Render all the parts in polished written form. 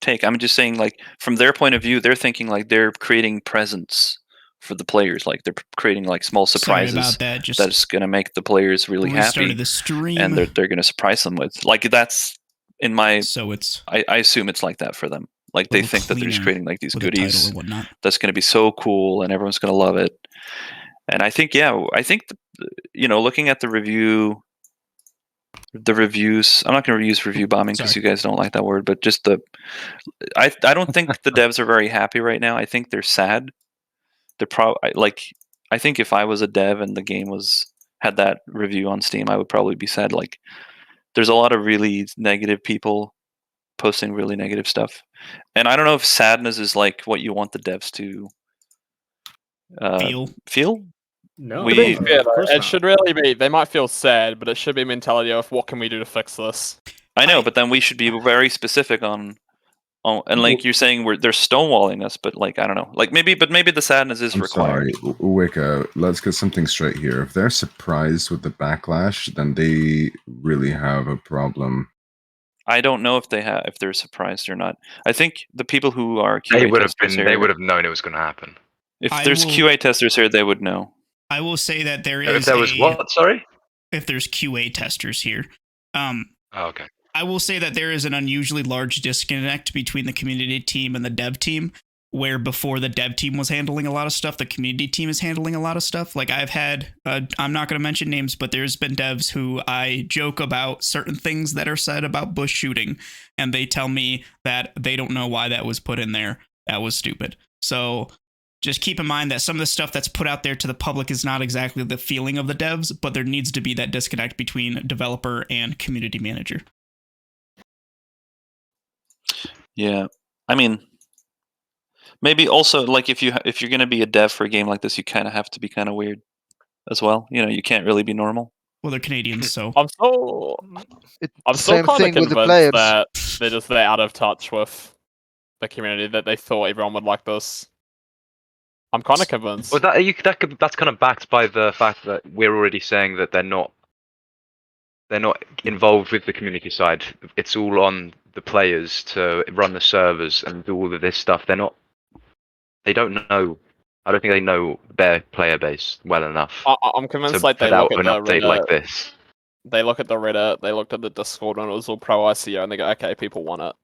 take. I'm just saying, like, from their point of view, they're thinking like they're creating presents for the players. Like they're creating like small Sorry surprises about that. Just that's going to make the players really restarted happy, the stream, and they're going to surprise them with. Like that's in my. so it's I assume it's like that for them. Like they think that they're just creating like these with a title goodies or whatnot. that's going to be so cool and everyone's going to love it. And I think, looking at the reviews. I'm not going to use review bombing because you guys don't like that word, but just I don't think the devs are very happy right now. I think they're sad. They're I think if I was a dev and the game had that review on Steam, I would probably be sad. Like, there's a lot of really negative people posting really negative stuff, and I don't know if sadness is like what you want the devs to feel. No, it should really be. They might feel sad, but it should be a mentality of what can we do to fix this. I know, but then we should be very specific on, and like you're saying, they're stonewalling us, but like I don't know, like maybe the sadness is required. Sorry, Wicca, let's get something straight here. If they're surprised with the backlash, then they really have a problem. I don't know if they're surprised or not. I think the people who are QA they would have known it was going to happen. If there's QA testers here, they would know. I will say that there is. If there was what? Sorry. If there's QA testers here, okay. I will say that there is an unusually large disconnect between the community team and the dev team, where before the dev team was handling a lot of stuff, the community team is handling a lot of stuff. Like I've had, I'm not going to mention names, but there's been devs who I joke about certain things that are said about Bush shooting, and they tell me that they don't know why that was put in there. That was stupid. So just keep in mind that some of the stuff that's put out there to the public is not exactly the feeling of the devs, but there needs to be that disconnect between developer and community manager. Yeah, I mean, maybe also like if you're going to be a dev for a game like this, you kind of have to be kind of weird as well. You know, you can't really be normal. Well, they're Canadians, so I'm still kind of convinced that they're out of touch with the community, that they thought everyone would like this. I'm kind of convinced. Well, that's kind of backed by the fact that we're already saying that they're not involved with the community side. It's all on the players to run the servers and do all of this stuff. They don't know. I don't think they know their player base well enough. I'm convinced they look at an update like this. They look at the Reddit, they looked at the Discord when it was all pro ICO, and they go, "Okay, people want it."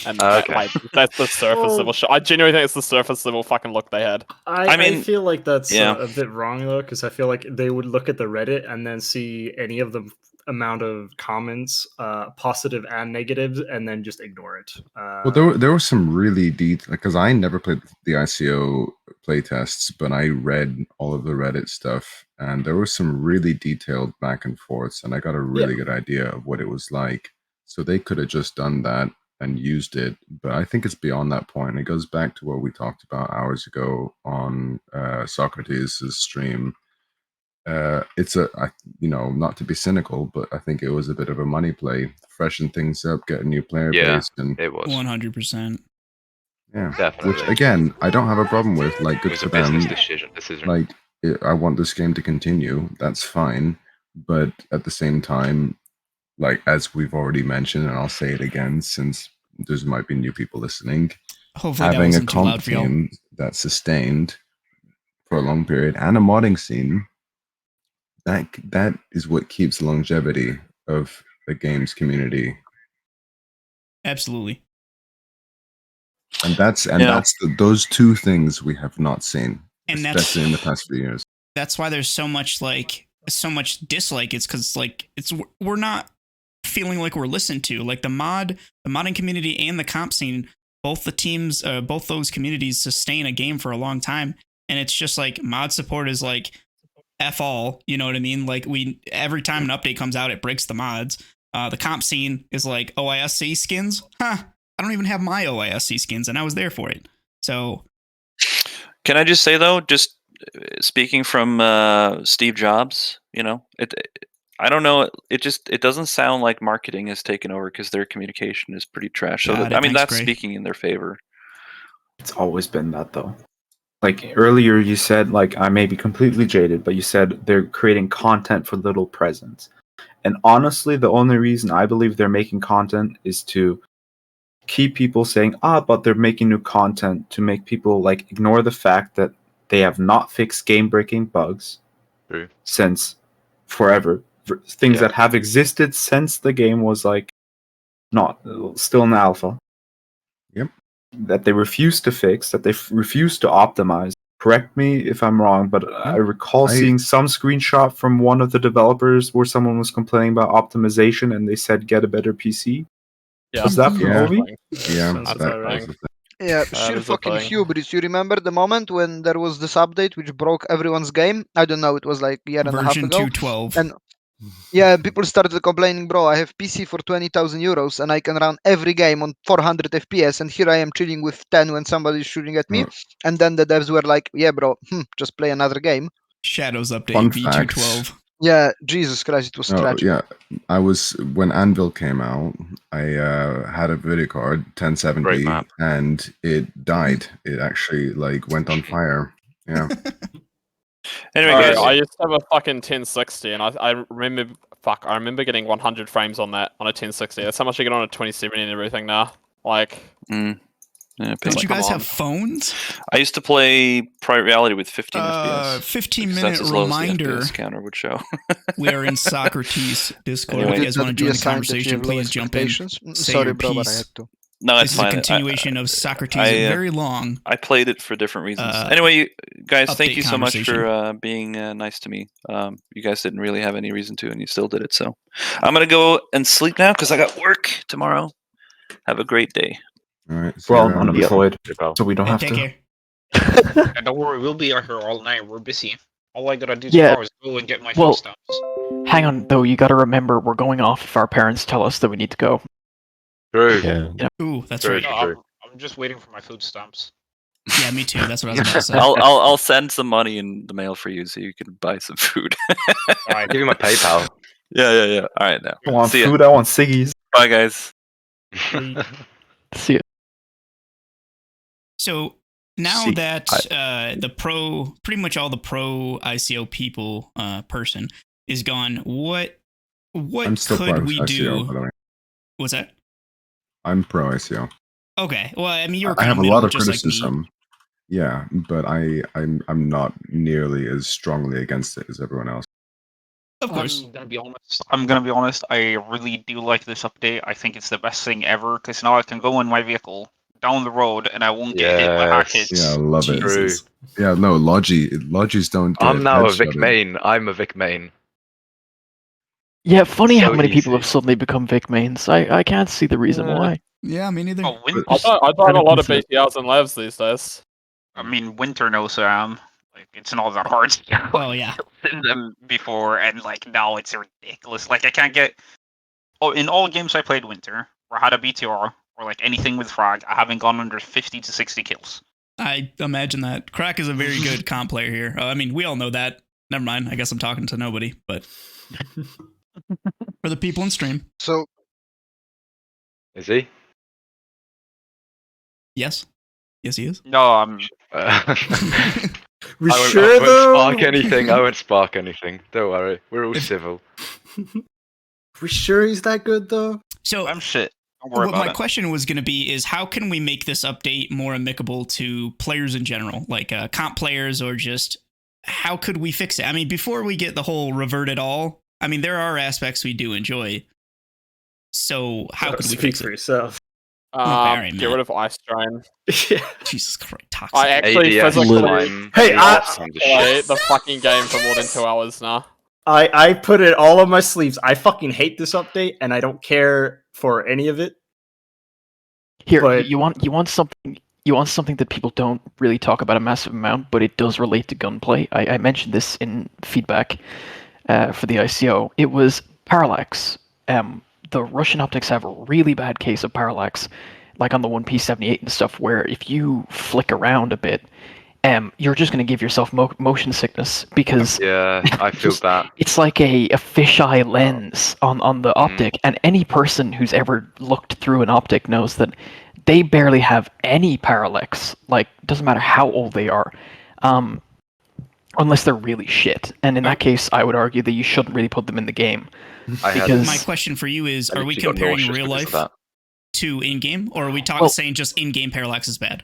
And that's the surface level shot. I genuinely think it's the surface level fucking look they had. I feel like that's a bit wrong though, because I feel like they would look at the Reddit and then see any of the amount of comments, positive and negative, and then just ignore it. Well, there were some really deep, because I never played the ICO playtests, but I read all of the Reddit stuff, and there was some really detailed back and forths, and I got a really good idea of what it was like. So they could have just done that and used it, but I think it's beyond that point. It goes back to what we talked about hours ago on Socrates' stream. It's not to be cynical, but I think it was a bit of a money play, freshen things up, get a new player base, and it was 100%. Yeah, definitely. Which again, I don't have a problem with. Like, good for them. Decision. Like, I want this game to continue. That's fine, but at the same time, like as we've already mentioned, and I'll say it again, since there might be new people listening, hopefully having a comp team that's sustained for a long period and a modding scene, that is what keeps the longevity of the game's community. Absolutely. And that's those two things we have not seen, and especially in the past few years. That's why there's so much dislike. It's because we're not feeling like we're listened to. Like the modding community and the comp scene, both those communities sustain a game for a long time, and it's just like mod support is like F all, you know what I mean? Like every time an update comes out, it breaks the mods. The comp scene is like OISC skins. I don't even have my OISC skins, and I was there for it. So, can I just say though, just speaking from Steve Jobs, I don't know. It doesn't sound like marketing has taken over because their communication is pretty trash. So that's speaking in their favor. It's always been that though. Like earlier, you said, like, I may be completely jaded, but you said they're creating content for little presents. And honestly, the only reason I believe they're making content is to keep people saying, but they're making new content to make people like ignore the fact that they have not fixed game-breaking bugs since forever. Things that have existed since the game was like not still in alpha. Yep. That they refuse to fix, that they refuse to optimize. Correct me if I'm wrong, but I recall seeing some screenshot from one of the developers where someone was complaining about optimization and they said get a better PC. Yeah. Was that from Ovi? Yeah, Sounds that about was right. the thing. Yeah, That sheer is a fucking thing. hubris. You remember the moment when there was this update which broke everyone's game? I don't know, it was like a year and a half Version ago. 2.12. And yeah, people started complaining, bro, I have PC for 20,000 euros and I can run every game on 400 FPS and here I am chilling with 10 when somebody's shooting at me. And then the devs were like, yeah, bro, just play another game. Shadows update Fun V2.12. Yeah, Jesus Christ, it was tragic. Yeah, I was when Anvil came out. I had a video card 1070, and it died. It actually like went on fire. Yeah. Anyway, guys, I used to have a fucking 1060, and I remember, I remember getting 100 frames on that on a 1060. That's how much I get on a 2070 and everything now. Like, yeah, don't you guys have phones? I used to play Private Reality with 15 FPS. 15-minute reminder. The FPS counter would show. We are in Socrates Discord. Anyway. If you guys want to join the conversation, please jump in. Say Sorry, your bro, but I piece. had to. No, that's This fine. is a continuation of Socrates, very long. I played it for different reasons. Anyway, guys, thank update you so much conversation. for being nice to me. You guys didn't really have any reason to, and you still did it. So I'm gonna go and sleep now because I got work tomorrow. Have a great day. All right. We're all unemployed, so we don't have Take to. care. And don't worry, we'll be out here all night. We're busy. All I gotta do tomorrow is go and get my food stamps. Hang on, though. You gotta remember, we're going off if our parents tell us that we need to go. True. Yeah. Ooh, that's True, right. true. I'm just waiting for my food stamps. Yeah, me too. That's what I was about to say. I'll send some money in the mail for you so you can buy some food. Alright, give me my PayPal. Yeah. All right, now. I want See ya. food, I want ciggies. Bye, guys. See ya. So now that pretty much all the pro ICO people person is gone, what I'm still could pro we ICO, do? by the way. What's that? I'm pro ICO. Okay. Well, I mean, you're. I have a lot of just criticism. Like me. Yeah, but I'm not nearly as strongly against it as everyone else. Of course. I'm gonna be honest. I really do like this update. I think it's the best thing ever because now I can go in my vehicle down the road and I won't get hit by hack hits. Yeah, I love it. True. Yeah, no, Logis don't get I'm now a Vic headshotted. main. I'm a Vic main. Yeah, funny how So many people easy. have suddenly become Vic mains. I can't see the reason why. Yeah, me neither. Oh, I thought a lot of BTRs and labs these days. I mean, Winter knows who I am. Like, it's not that hard. Oh yeah. In them before, and like now it's ridiculous. Like I can't get. Oh, in all games I played Winter or had a BTR or like anything with frag, I haven't gone under 50 to 60 kills. I imagine that. Crack is a very good comp player here. I mean, we all know that. Never mind. I guess I'm talking to nobody, but for the people in stream. So Is he? Yes. Yes, he is. No, I'm. We I won't spark anything. I won't spark anything. Don't worry. We're all civil. We sure he's that good though? So I'm shit. Don't worry what about my it. question was going to be is how can we make this update more amicable to players in general, like comp players, or just how could we fix it? I mean, before we get the whole revert it all, I mean, there are aspects we do enjoy. So how could we Speak fix for it? yourself. Alright, Get man. rid of Ice Drain. Yeah. Jesus Christ, toxic. I actually ADS physically time. Hey, ADS time to play shit. the fucking game for more than 2 hours now. I put it all on my sleeves. I fucking hate this update, and I don't care for any of it. Here, But- you want something that people don't really talk about a massive amount, but it does relate to gunplay. I mentioned this in feedback for the ICO. It was parallax. The Russian optics have a really bad case of parallax, like on the 1P78 and stuff, where if you flick around a bit, you're just going to give yourself motion sickness because Yeah, I feel that. it's like a fisheye lens on the optic, and any person who's ever looked through an optic knows that they barely have any parallax. Like, doesn't matter how old they are, unless they're really shit. And in that case, I would argue that you shouldn't really put them in the game. I had Because My question for you is, I are we literally got comparing nauseous real because life? of that. to in-game, or are we talking saying just in-game parallax is bad?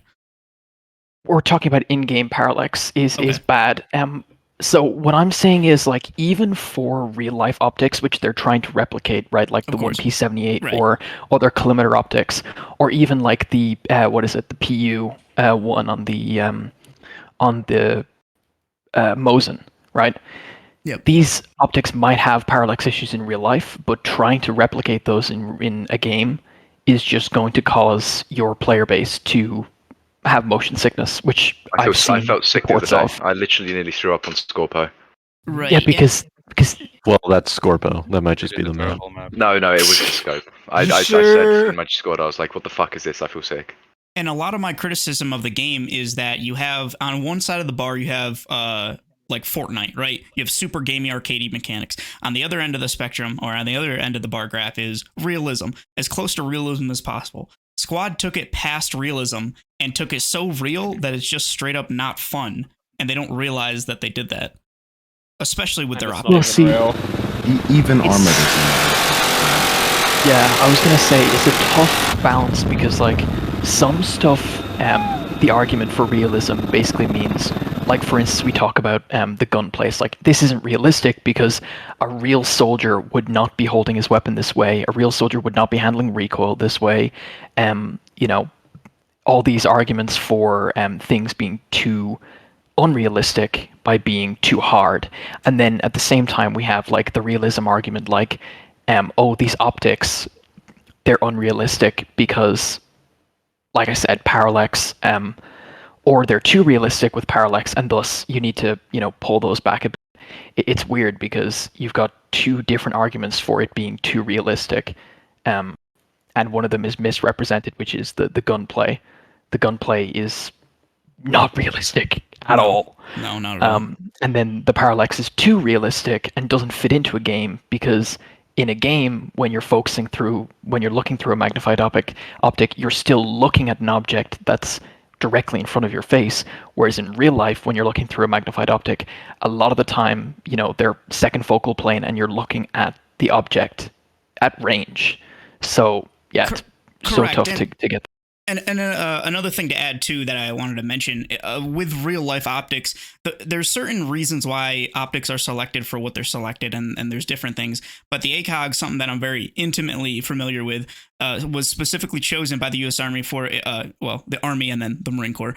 We're talking about in-game parallax is bad. So what I'm saying is, like, even for real-life optics, which they're trying to replicate, right, like the 1P78 or other collimator optics, or even like the the PU one on the Mosin, right? Yep. These optics might have parallax issues in real life, but trying to replicate those in a game is just going to cause your player base to have motion sickness, which I felt sick the other day. I literally nearly threw up on Scorpo. Right. Yeah, because that's Scorpo. That might just be the map. No, it was the scope. I said when I scored, I was like, "What the fuck is this? I feel sick." And a lot of my criticism of the game is that you have on one side of the bar you have like Fortnite, right? You have super gamey arcadey mechanics. On the other end of the spectrum, or on the other end of the bar graph, is realism, as close to realism as possible. Squad took it past realism and took it so real that it's just straight up not fun, and they don't realize that they did that, especially with their optics. We'll see. Even Arma doesn't. Yeah, I was gonna say it's a tough balance because, like, some stuff, the argument for realism basically means, like, for instance, we talk about the gunplay. It's like, this isn't realistic because a real soldier would not be holding his weapon this way. A real soldier would not be handling recoil this way. All these arguments for things being too unrealistic by being too hard. And then at the same time, we have, like, the realism argument, like, these optics, they're unrealistic because, like I said, parallax, or they're too realistic with parallax, and thus you need to, pull those back a bit. It's weird because you've got two different arguments for it being too realistic, and one of them is misrepresented, which is the gunplay. The gunplay is not realistic at all. No, not at all. And then the parallax is too realistic and doesn't fit into a game because in a game, when you're looking through a magnified optic, you're still looking at an object that's directly in front of your face. Whereas in real life, when you're looking through a magnified optic, a lot of the time, they're second focal plane and you're looking at the object at range. So yeah, it's so tough to get. And another thing to add, too, that I wanted to mention, with real-life optics, there's certain reasons why optics are selected for what they're selected, and there's different things. But the ACOG, something that I'm very intimately familiar with, was specifically chosen by the U.S. Army for, the Army and then the Marine Corps,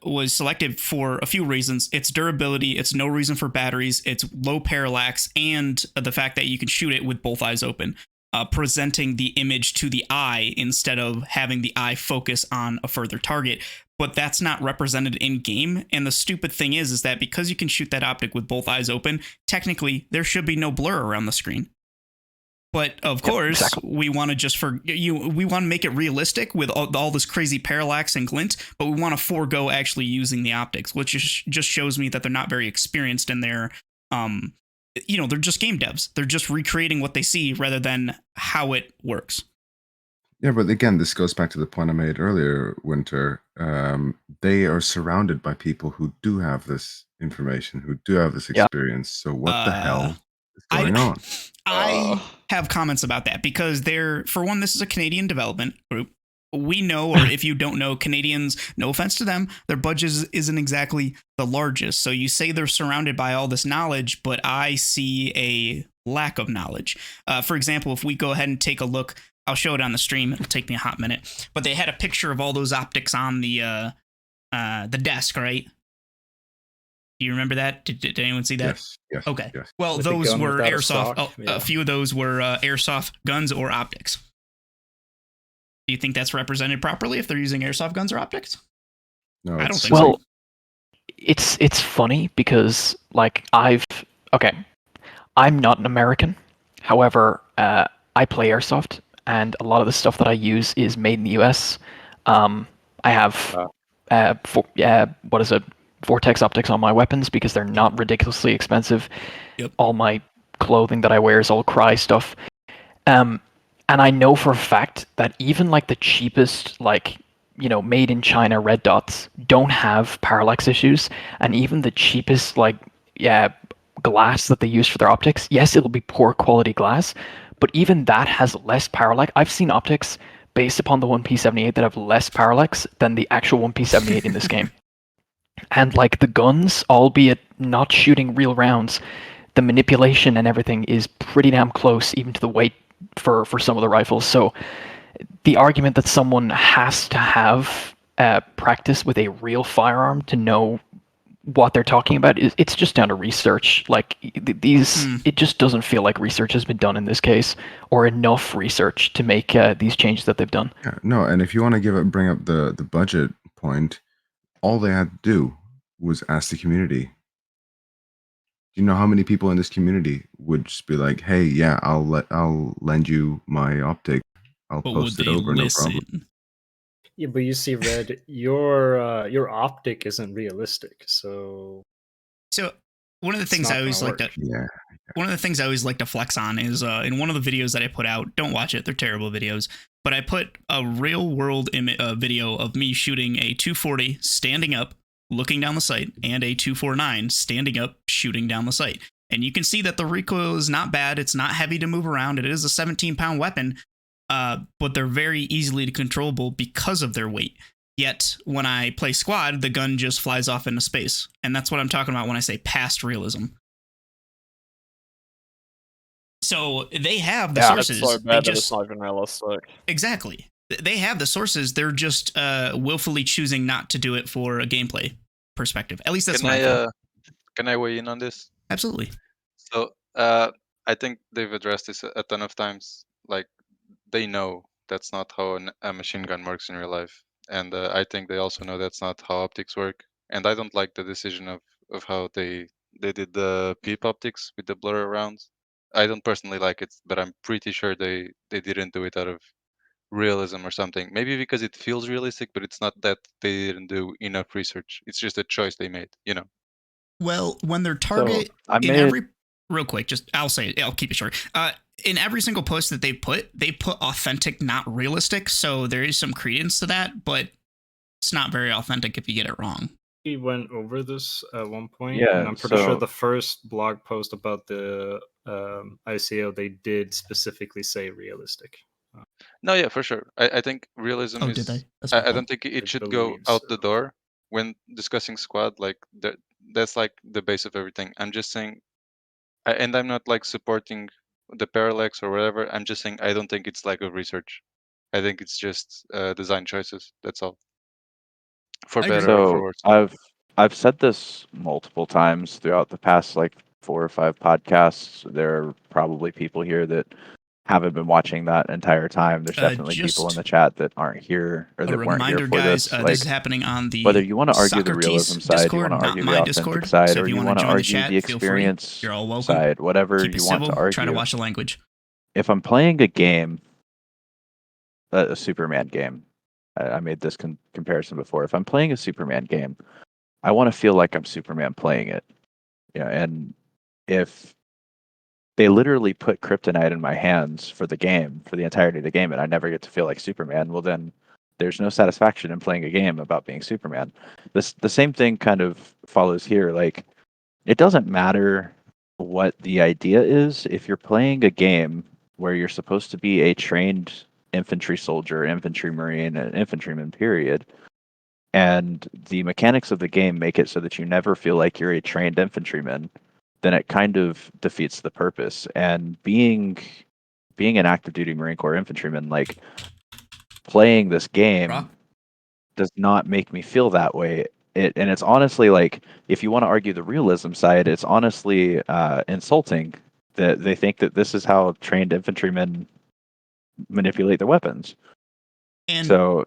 was selected for a few reasons. Its durability, its no reason for batteries, its low parallax, and the fact that you can shoot it with both eyes open. Presenting the image to the eye instead of having the eye focus on a further target. But that's not represented in game. And the stupid thing is that because you can shoot that optic with both eyes open, technically there should be no blur around the screen. But of course, we want to just we want to make it realistic with all this crazy parallax and glint, but we want to forego actually using the optics, which just shows me that they're not very experienced in their they're just game devs. They're just recreating what they see rather than how it works. Yeah, but again, this goes back to the point I made earlier, Winter. They are surrounded by people who do have this information, who do have this experience. So what the hell is going on? I have comments about that because for one, this is a Canadian development group. We know, or if you don't know, Canadians, no offense to them, their budget isn't exactly the largest. So you say they're surrounded by all this knowledge, but I see a lack of knowledge. For example, if we go ahead and take a look, I'll show it on the stream. It'll take me a hot minute. But they had a picture of all those optics on the desk, right? Do you remember that? Did anyone see that? Yes. Okay. Yes. Well, With those were airsoft. Yeah. A few of those were airsoft guns or optics. Do you think that's represented properly if they're using airsoft guns or optics? No, I don't think so. Well, so. It's funny because, like, I'm not an American. However, I play airsoft, and a lot of the stuff that I use is made in the US. I have Vortex optics on my weapons because they're not ridiculously expensive. Yep. All my clothing that I wear is all Cry stuff. And I know for a fact that even like the cheapest, made in China red dots don't have parallax issues. And even the cheapest, glass that they use for their optics, yes, it'll be poor quality glass, but even that has less parallax. I've seen optics based upon the 1P78 that have less parallax than the actual 1P78 in this game. And like the guns, albeit not shooting real rounds, the manipulation and everything is pretty damn close, even to the weight for some of the rifles. So the argument that someone has to have practice with a real firearm to know what they're talking about, it's just down to research. Like it just doesn't feel like research has been done in this case, or enough research to make these changes that they've done. Yeah, no, and if you want to bring up the budget point, all they had to do was ask the community. Do you know how many people in this community would just be like, "Hey, yeah, I'll lend you my optic. I'll post it over, no problem." Yeah, but you see, Red, your optic isn't realistic, so one of the things I always like to one of the things I always like to flex on is in one of the videos that I put out. Don't watch it; they're terrible videos. But I put a real world video of me shooting a 240 standing up, looking down the sight, and a 249 standing up, shooting down the sight. And you can see that the recoil is not bad. It's not heavy to move around. It is a 17-pound weapon, but they're very easily controllable because of their weight. Yet, when I play squad, the gun just flies off into space. And that's what I'm talking about when I say past realism. So they have the sources. It's so bad that it's not even realistic. Exactly. They have the sources. They're just willfully choosing not to do it for a gameplay perspective. At least that's what I think. Can I weigh in on this? Absolutely. So I think they've addressed this a ton of times. Like, they know that's not how a machine gun works in real life. And I think they also know that's not how optics work. And I don't like the decision of how they did the peep optics with the blur around. I don't personally like it, but I'm pretty sure they didn't do it out of realism or something. Maybe because it feels realistic, but it's not that they didn't do enough research. It's just a choice they made, you know. Well, when their target real quick, just I'll keep it short. In every single post that they put authentic, not realistic. So there is some credence to that, but it's not very authentic if you get it wrong. We went over this at one point, yeah, and I'm pretty sure the first blog post about the ICO, they did specifically say realistic. No, yeah, for sure. I think realism is. Did they? I don't think it should go out the door when discussing squad. Like that's like the base of everything. I'm just saying, and I'm not like supporting the parallax or whatever. I'm just saying I don't think it's lack of research. I think it's just design choices. That's all. For better or for worse. I've said this multiple times throughout the past like 4 or 5 podcasts. There are probably people here that haven't been watching that entire time. There's definitely people in the chat that aren't here or that weren't here for this. Like, this is happening on the whether you want to argue the realism side, Discord, you want to argue the authentic Discord, side, so or you want to argue the experience You're all welcome. side, whatever Keep you it want civil, to argue. Try to watch the language. If I'm playing a game, a Superman game, I made this comparison before. If I'm playing a Superman game, I want to feel like I'm Superman playing it. Yeah, and if they literally put kryptonite in my hands for the game, for the entirety of the game, and I never get to feel like Superman, well then there's no satisfaction in playing a game about being Superman. The same thing kind of follows here. Like, it doesn't matter what the idea is. If you're playing a game where you're supposed to be a trained infantry soldier, infantry marine, and infantryman, period, and the mechanics of the game make it so that you never feel like you're a trained infantryman, then it kind of defeats the purpose. And being an active duty Marine Corps infantryman, like, playing this game does not make me feel that way. And it's honestly, like, if you want to argue the realism side, it's honestly insulting that they think that this is how trained infantrymen manipulate their weapons. And so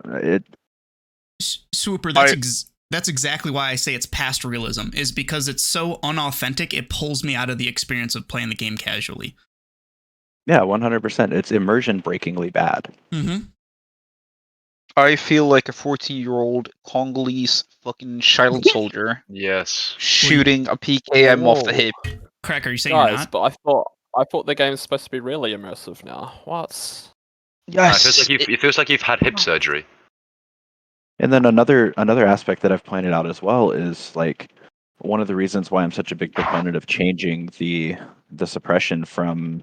Swooper, that's exactly why I say it's past realism, is because it's so unauthentic, it pulls me out of the experience of playing the game casually. Yeah, 100%. It's immersion-breakingly bad. Mm-hmm. I feel like a 14-year-old Congolese fucking child soldier. Yes. Shooting a PKM off the hip. Crack, are you saying Guys, you're not? but I thought the game's supposed to be really immersive now. What? Yes. It feels like you've had hip surgery. And then another aspect that I've pointed out as well is, like, one of the reasons why I'm such a big proponent of changing the suppression from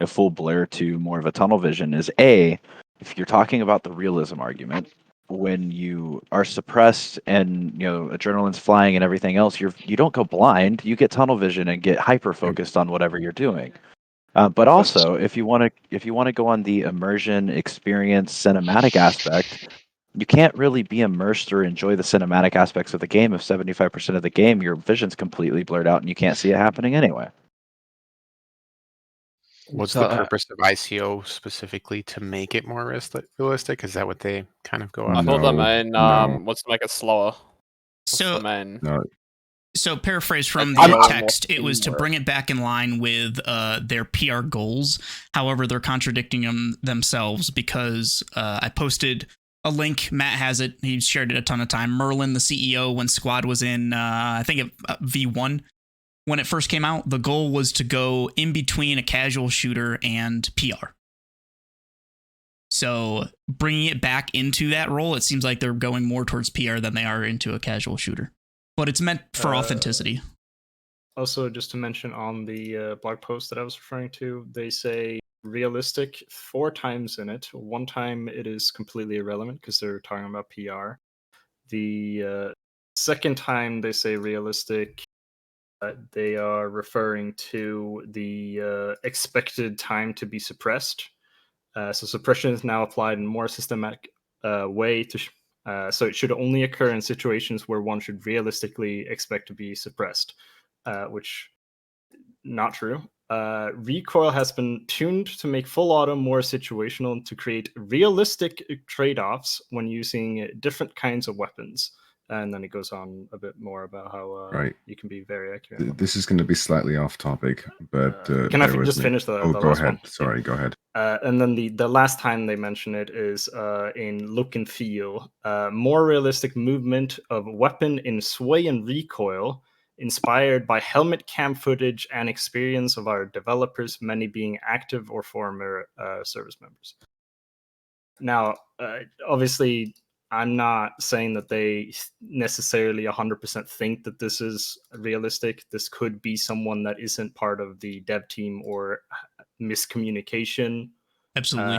a full blur to more of a tunnel vision is, A, if you're talking about the realism argument, when you are suppressed and adrenaline's flying and everything else, you don't go blind. You get tunnel vision and get hyper focused on whatever you're doing. But also, if you want to go on the immersion, experience, cinematic aspect, you can't really be immersed or enjoy the cinematic aspects of the game if 75% of the game your vision's completely blurred out and you can't see it happening anyway. What's the purpose of ICO specifically, to make it more realistic? Is that what they kind of go I after? thought the main was to make it slower. So, No. So paraphrase from I'm the text, it was to bring it back in line with their PR goals. However, they're contradicting themselves because I posted a link. Matt has it. He's shared it a ton of time. Merlin, the CEO, when Squad was in, I think V1, when it first came out, the goal was to go in between a casual shooter and PR. So bringing it back into that role, it seems like they're going more towards PR than they are into a casual shooter. But it's meant for authenticity. Also, just to mention on the blog post that I was referring to, they say realistic 4 times in it. 1 time it is completely irrelevant because they're talking about PR. The second time they say realistic, they are referring to the expected time to be suppressed. So suppression is now applied in more systematic way to so it should only occur in situations where one should realistically expect to be suppressed, which not true. Recoil has been tuned to make full auto more situational and to create realistic trade-offs when using different kinds of weapons. And then it goes on a bit more about how you can be very accurate. This is going to be slightly off topic, but can I just finish the go last ahead. one? Sorry, go ahead. And then the last time they mention it is in look and feel. More realistic movement of weapon in sway and recoil, inspired by helmet cam footage and experience of our developers, many being active or former service members. Now, obviously, I'm not saying that they necessarily 100% think that this is realistic. This could be someone that isn't part of the dev team or miscommunication. Absolutely.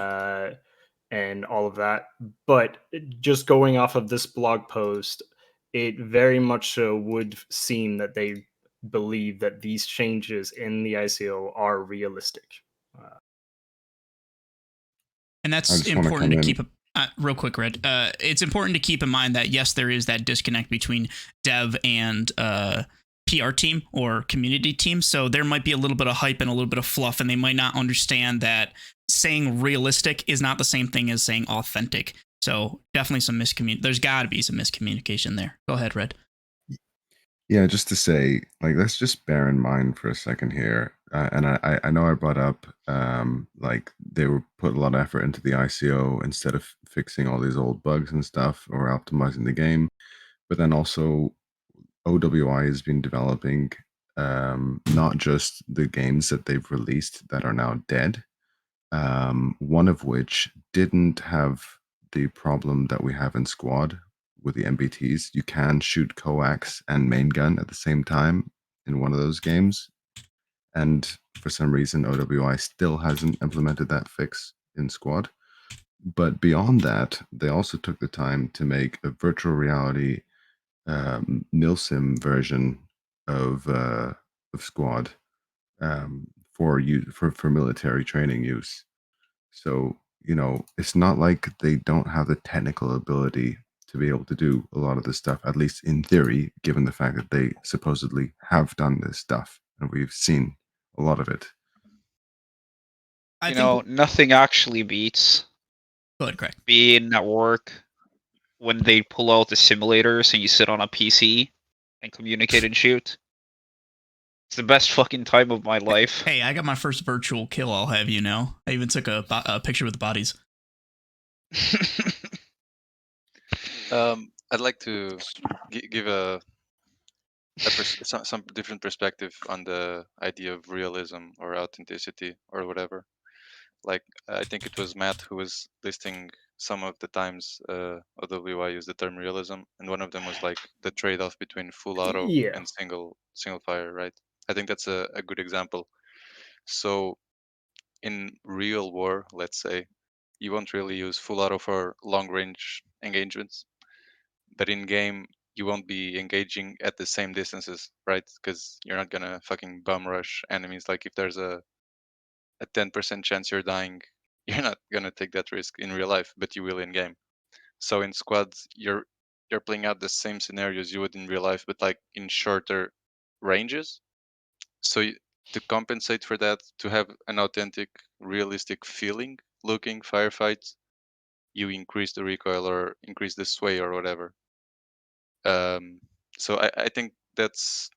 And all of that. But just going off of this blog post, it very much so would seem that they believe that these changes in the ICO are realistic. And that's important to keep real quick, Red. It's important to keep in mind that yes, there is that disconnect between dev and PR team or community team. So there might be a little bit of hype and a little bit of fluff, and they might not understand that saying realistic is not the same thing as saying authentic. So definitely some there's got to be some miscommunication there. Go ahead, Red. Yeah, just to say, like, let's just bear in mind for a second here, and I know I brought up, like, they were put a lot of effort into the ICO instead of fixing all these old bugs and stuff or optimizing the game, but then also OWI has been developing not just the games that they've released that are now dead, one of which didn't have the problem that we have in Squad with the MBTs. You can shoot coax and main gun at the same time in one of those games. And for some reason, OWI still hasn't implemented that fix in Squad. But beyond that, they also took the time to make a virtual reality Nilsim version of Squad for military training use. So, it's not like they don't have the technical ability to be able to do a lot of this stuff, at least in theory, given the fact that they supposedly have done this stuff and we've seen a lot of it. Nothing actually beats being at work when they pull out the simulators and you sit on a PC and communicate and shoot. It's the best fucking time of my life. Hey, I got my first virtual kill, I'll have you know. I even took a picture with the bodies. I'd like to give some different perspective on the idea of realism or authenticity or whatever. Like, I think it was Matt who was listing some of the times OWI used the term realism, and one of them was like the trade-off between full auto and single fire, right? I think that's a good example. So in real war, let's say, you won't really use full auto for long range engagements. But in game, you won't be engaging at the same distances, right? Because you're not gonna fucking bum rush enemies. Like if there's a 10% chance you're dying, you're not gonna take that risk in real life, but you will in game. So in squads, you're playing out the same scenarios you would in real life, but like in shorter ranges. So to compensate for that, to have an authentic, realistic feeling looking firefight, you increase the recoil or increase the sway or whatever. So I think that's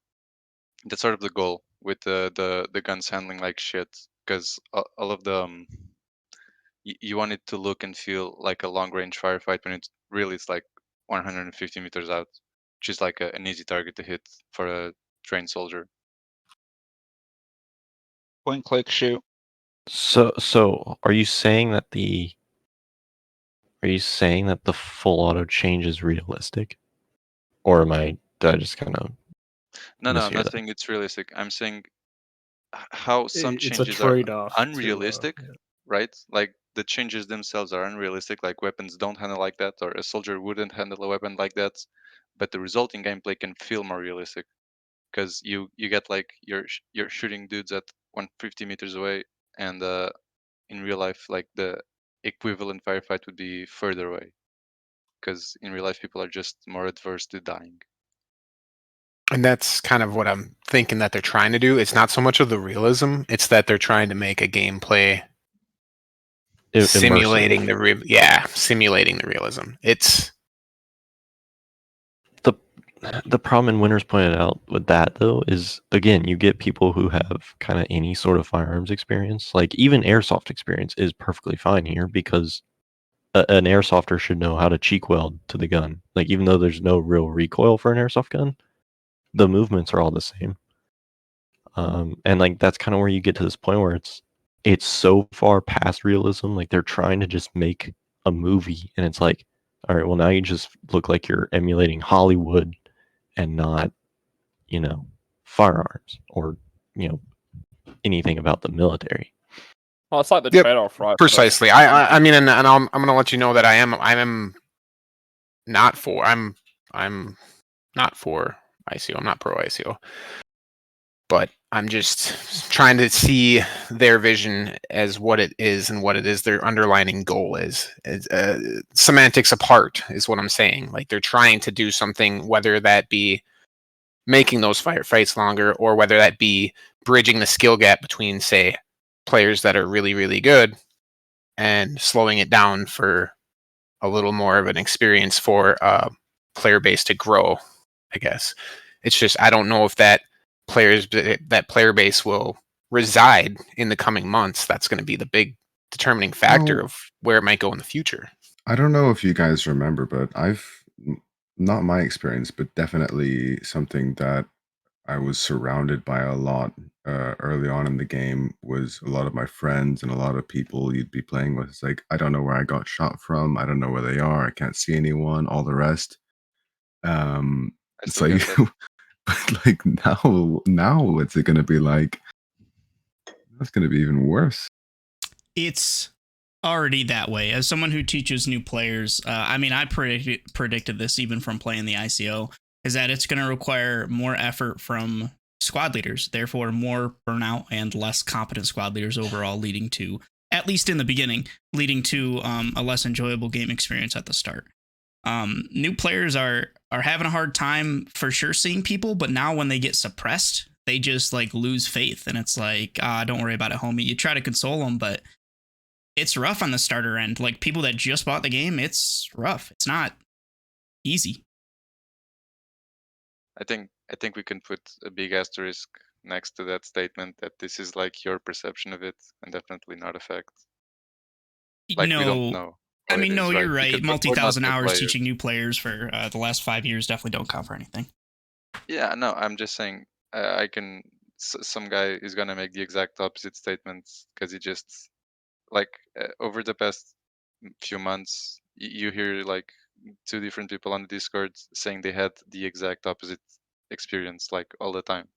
sort of the goal with the guns handling like shit, because all of the you want it to look and feel like a long range firefight when it's like 150 meters out, which is like an easy target to hit for a trained soldier. Point click shoot. So are you saying that the full auto change is realistic, or did I just kind of No, I'm mishear not that? saying it's realistic. I'm saying how some It's a changes are trade-off unrealistic, to, yeah. right? Like the changes themselves are unrealistic. Like weapons don't handle like that, or a soldier wouldn't handle a weapon like that. But the resulting gameplay can feel more realistic because you get like you're shooting dudes at 150 meters away, and in real life, like the equivalent firefight would be further away, because in real life people are just more adverse to dying. And that's kind of what I'm thinking that they're trying to do. It's not so much of the realism; it's that they're trying to make a gameplay simulating simulating the realism. It's the problem, and Winners pointed out with that though, is again you get people who have kind of any sort of firearms experience, like even airsoft experience is perfectly fine here because an airsofter should know how to cheek weld to the gun. Like even though there's no real recoil for an airsoft gun, the movements are all the same. And like that's kind of where you get to this point where it's so far past realism. Like they're trying to just make a movie, and it's like, all right, well now you just look like you're emulating Hollywood and not, firearms or anything about the military. Well, it's like the trade-off, right? Precisely. I mean, and I'm going to let you know that I am not for. I'm not for ICO. I'm not pro ICO. But I'm just trying to see their vision as what it is and what it is their underlining goal is. Semantics apart is what I'm saying. Like they're trying to do something, whether that be making those firefights longer or whether that be bridging the skill gap between, say, players that are really, really good and slowing it down for a little more of an experience for player base to grow, I guess. It's just I don't know if that player base will reside in the coming months. That's going to be the big determining factor of where it might go in the future. I don't know if you guys remember, but not my experience, but definitely something that I was surrounded by a lot early on in the game was a lot of my friends and a lot of people you'd be playing with. It's like, I don't know where I got shot from. I don't know where they are. I can't see anyone, all the rest. It's like, but like now what's it going to be like? That's going to be even worse. It's already that way. As someone who teaches new players, I mean, I predicted this even from playing the ICO, is that it's going to require more effort from squad leaders, therefore more burnout and less competent squad leaders overall, leading to, at least in the beginning, leading to a less enjoyable game experience at the start. New players are having a hard time for sure seeing people, but now when they get suppressed, they just like lose faith, and it's like, don't worry about it, homie. You try to console them, but it's rough on the starter end. Like people that just bought the game, it's rough. It's not easy. I think we can put a big asterisk next to that statement that this is like your perception of it and definitely not a fact. Like we don't know. I mean, no, you're right. Because Multi-thousand hours players. teaching new players for the last 5 years definitely don't count for anything. Yeah, no, I'm just saying I can. Some guy is gonna make the exact opposite statements because he just like over the past few months you hear like two different people on the Discord saying they had the exact opposite experience like all the time.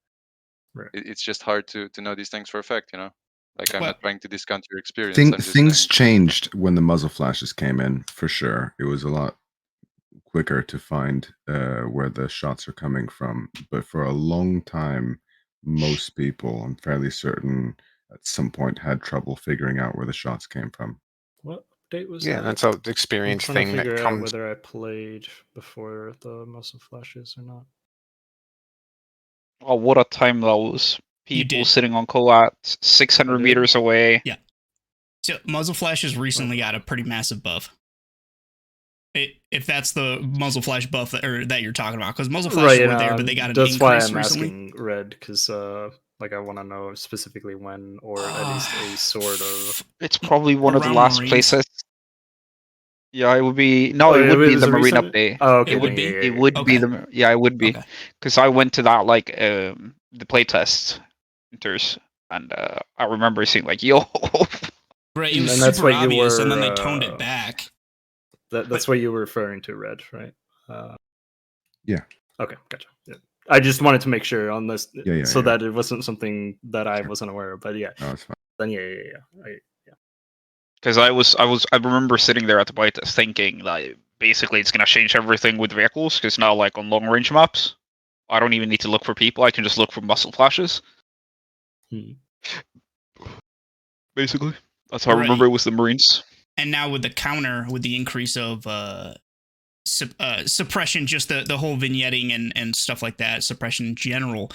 Right. It's just hard to know these things for a fact, you know. Like, I'm not trying to discount your experience. Things changed when the muzzle flashes came in, for sure. It was a lot quicker to find where the shots are coming from. But for a long time, most people, I'm fairly certain, at some point had trouble figuring out where the shots came from. What update was Yeah, that? that's an experience I'm trying thing to that figure out comes. whether I played before the muzzle flashes or not. Oh, what a time that was. People sitting on coats 600 meters away. Yeah. So muzzle flashes recently got a pretty massive buff. If that's the muzzle flash buff that you're talking about, because muzzle flashes were there, but they got an increase recently. That's why I'm asking Red, because like I want to know specifically when, or at least a sort of. It's probably one of the last places. Yeah, it would be. No, Oh, it would be was the a Marine recent- update. Oh, okay, It would yeah, be. yeah, It yeah, would yeah. be the. Yeah, it would be. Because I went to that like the playtest enters, and I remember seeing like, yo. Right, it was And that's super what you obvious, were, and then they toned it back. That's what you were referring to, Red, right? Yeah. Okay, gotcha. Yeah. I just wanted to make sure on this, Yeah, so that it wasn't something that I wasn't aware of. But yeah, no, it's fine. Then yeah. Because I remember sitting there at the playtest thinking like basically it's gonna change everything with vehicles. Because now like on long range maps, I don't even need to look for people. I can just look for muzzle flashes. Basically, that's how I remember it was the Marines. And now with the counter, with the increase of suppression, just the whole vignetting and stuff like that, suppression in general,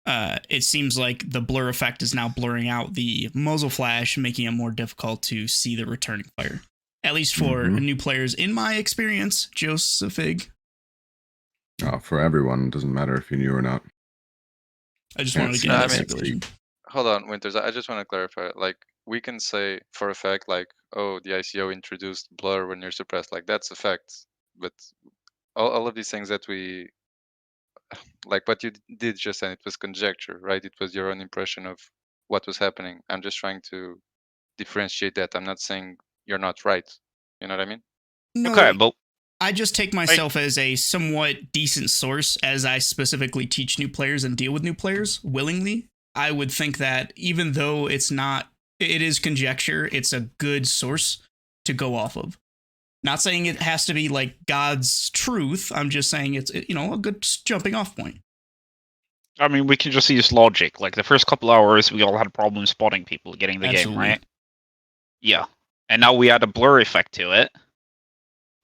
it seems like the blur effect is now blurring out the muzzle flash, making it more difficult to see the returning fire. At least for new players, in my experience, Josephig. For everyone, it doesn't matter if you knew or not. I just wanted to get that stipulation. Hold on, Winters. I just want to clarify. Like, we can say for a fact, like, oh, the ICO introduced blur when you're suppressed. Like, that's a fact. But all of these things that we, like what you did just then, it was conjecture, right? It was your own impression of what was happening. I'm just trying to differentiate that. I'm not saying you're not right. You know what I mean? No, okay, but I just take myself as a somewhat decent source, as I specifically teach new players and deal with new players willingly. I would think that even though it is conjecture, it's a good source to go off of. Not saying it has to be like God's truth. I'm just saying it's a good jumping off point. I mean, we can just use logic. Like the first couple hours, we all had problems spotting people getting the game, right? Yeah, and now we add a blur effect to it.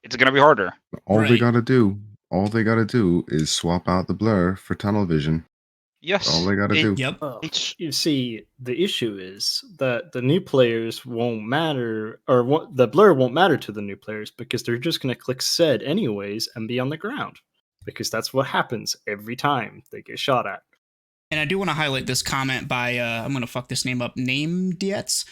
It's gonna be harder. All they gotta do is swap out the blur for tunnel vision. Yes. That's all they gotta do. Yep. You see, the issue is that the new players won't matter, or the blur won't matter to the new players because they're just going to click said anyways and be on the ground, because that's what happens every time they get shot at. And I do want to highlight this comment by I'm going to fuck this name up, Name Dietz.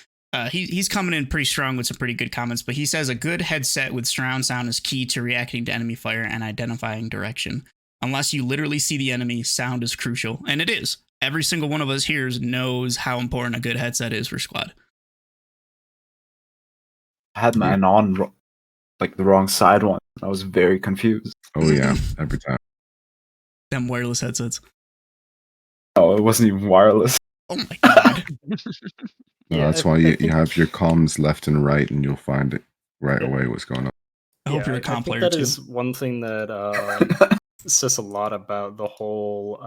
He's coming in pretty strong with some pretty good comments, but he says a good headset with surround sound is key to reacting to enemy fire and identifying direction. Unless you literally see the enemy, sound is crucial. And it is. Every single one of us here knows how important a good headset is for squad. I had mine on like the wrong side one. I was very confused. Oh yeah, every time. Them wireless headsets. Oh, it wasn't even wireless. Oh my god. That's why you have your comms left and right, and you'll find it right away what's going on. I hope you're a comp player that too. is one thing that says a lot about the whole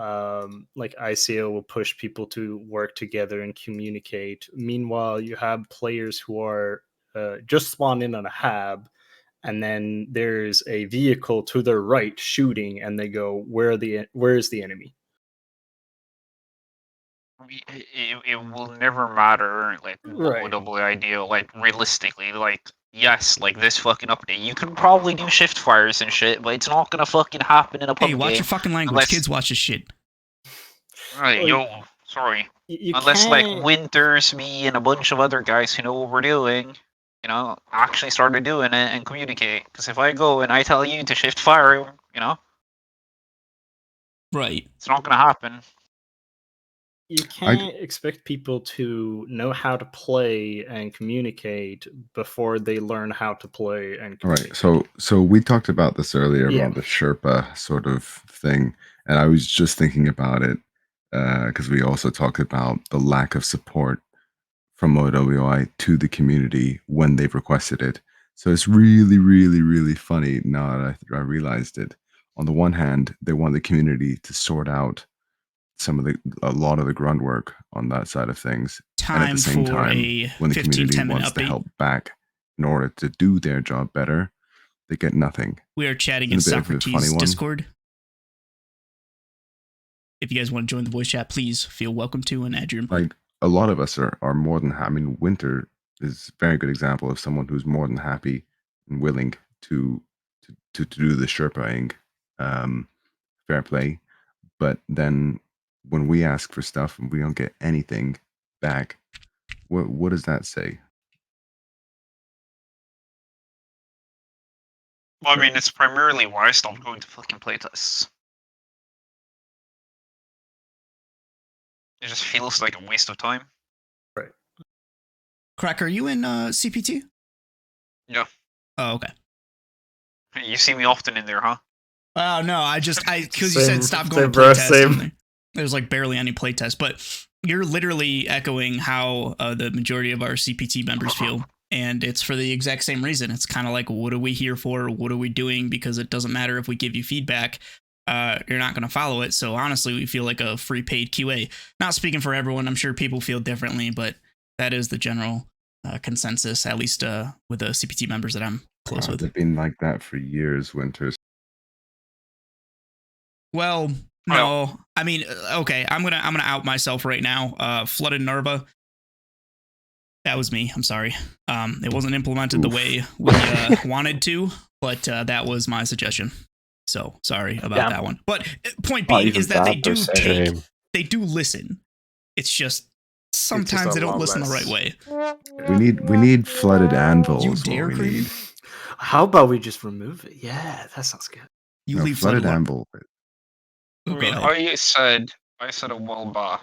like ICO will push people to work together and communicate. Meanwhile, you have players who are just spawned in on a hab, and then there's a vehicle to their right shooting, and they go, where is the enemy? It will never matter. Like, what would be ideal? Like, realistically, like, yes, like this fucking update, you can probably do shift fires and shit, but it's not gonna fucking happen in a pub Hey, watch game your fucking language. unless... Kids watch this shit. Right, yo, sorry. Unless like Winters, me, and a bunch of other guys who know what we're doing, actually started doing it and communicate. Because if I go and I tell you to shift fire, right, it's not gonna happen. You can't expect people to know how to play and communicate before they learn how to play and communicate. Right. So we talked about this earlier about the Sherpa sort of thing, and I was just thinking about it because we also talked about the lack of support from OWI to the community when they've requested it. So it's really, really, really funny now that I realized it. On the one hand, they want the community to sort out a lot of the grunt work on that side of things. And at the same time, when the community wants the help back in order to do their job better, they get nothing. We are chatting in Socrates Discord. If you guys want to join the voice chat, please feel welcome to and add your input. Like, a lot of us are more than I mean, Winter is a very good example of someone who's more than happy and willing to do the Sherpaing. Fair play. But then when we ask for stuff and we don't get anything back, what does that say? Well, I mean, it's primarily why I stopped going to fucking playtests. It just feels like a waste of time. Right. Crack, are you in CPT? Yeah. Oh, okay. You see me often in there, huh? Oh, no, because you said stop going to playtest. There's like barely any playtest, but you're literally echoing how the majority of our CPT members feel. And it's for the exact same reason. It's kind of like, what are we here for? What are we doing? Because it doesn't matter if we give you feedback. You're not going to follow it. So honestly, we feel like a free paid QA. Not speaking for everyone. I'm sure people feel differently, but that is the general consensus, at least with the CPT members that I'm close with. They've been like that for years, Winters. Well, no. I mean, okay, I'm gonna out myself right now. Flooded Nerva. That was me. I'm sorry. It wasn't implemented the way we wanted to, but that was my suggestion. So sorry about that one. But point being is that they do listen. It's just sometimes they don't listen the right way. We need flooded anvils. You dare, need. How about we just remove it? Yeah, that sounds good. You leave flooded anvil. I mean, I said a while back,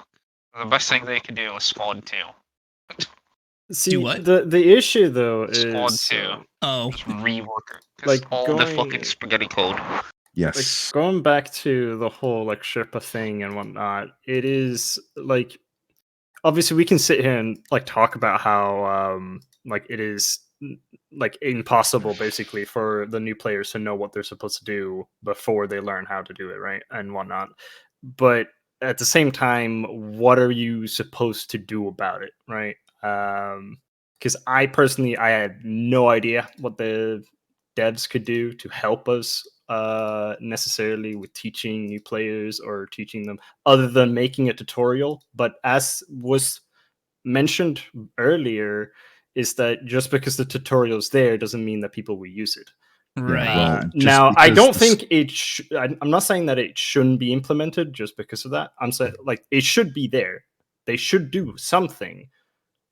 the best thing they could do is spawn 2. See, the issue though is Squad 2. Just rework it. Like all the fucking spaghetti code. Yes. Like going back to the whole like Sherpa thing and whatnot, it is like obviously we can sit here and like talk about how like it is like impossible basically for the new players to know what they're supposed to do before they learn how to do it, right? And whatnot. But at the same time, what are you supposed to do about it, right? Because I had no idea what the devs could do to help us necessarily with teaching new players or teaching them other than making a tutorial. But as was mentioned earlier, is that just because the tutorial's there doesn't mean that people will use it. Right. Now, I don't think I'm not saying that it shouldn't be implemented just because of that. I'm saying like it should be there. They should do something,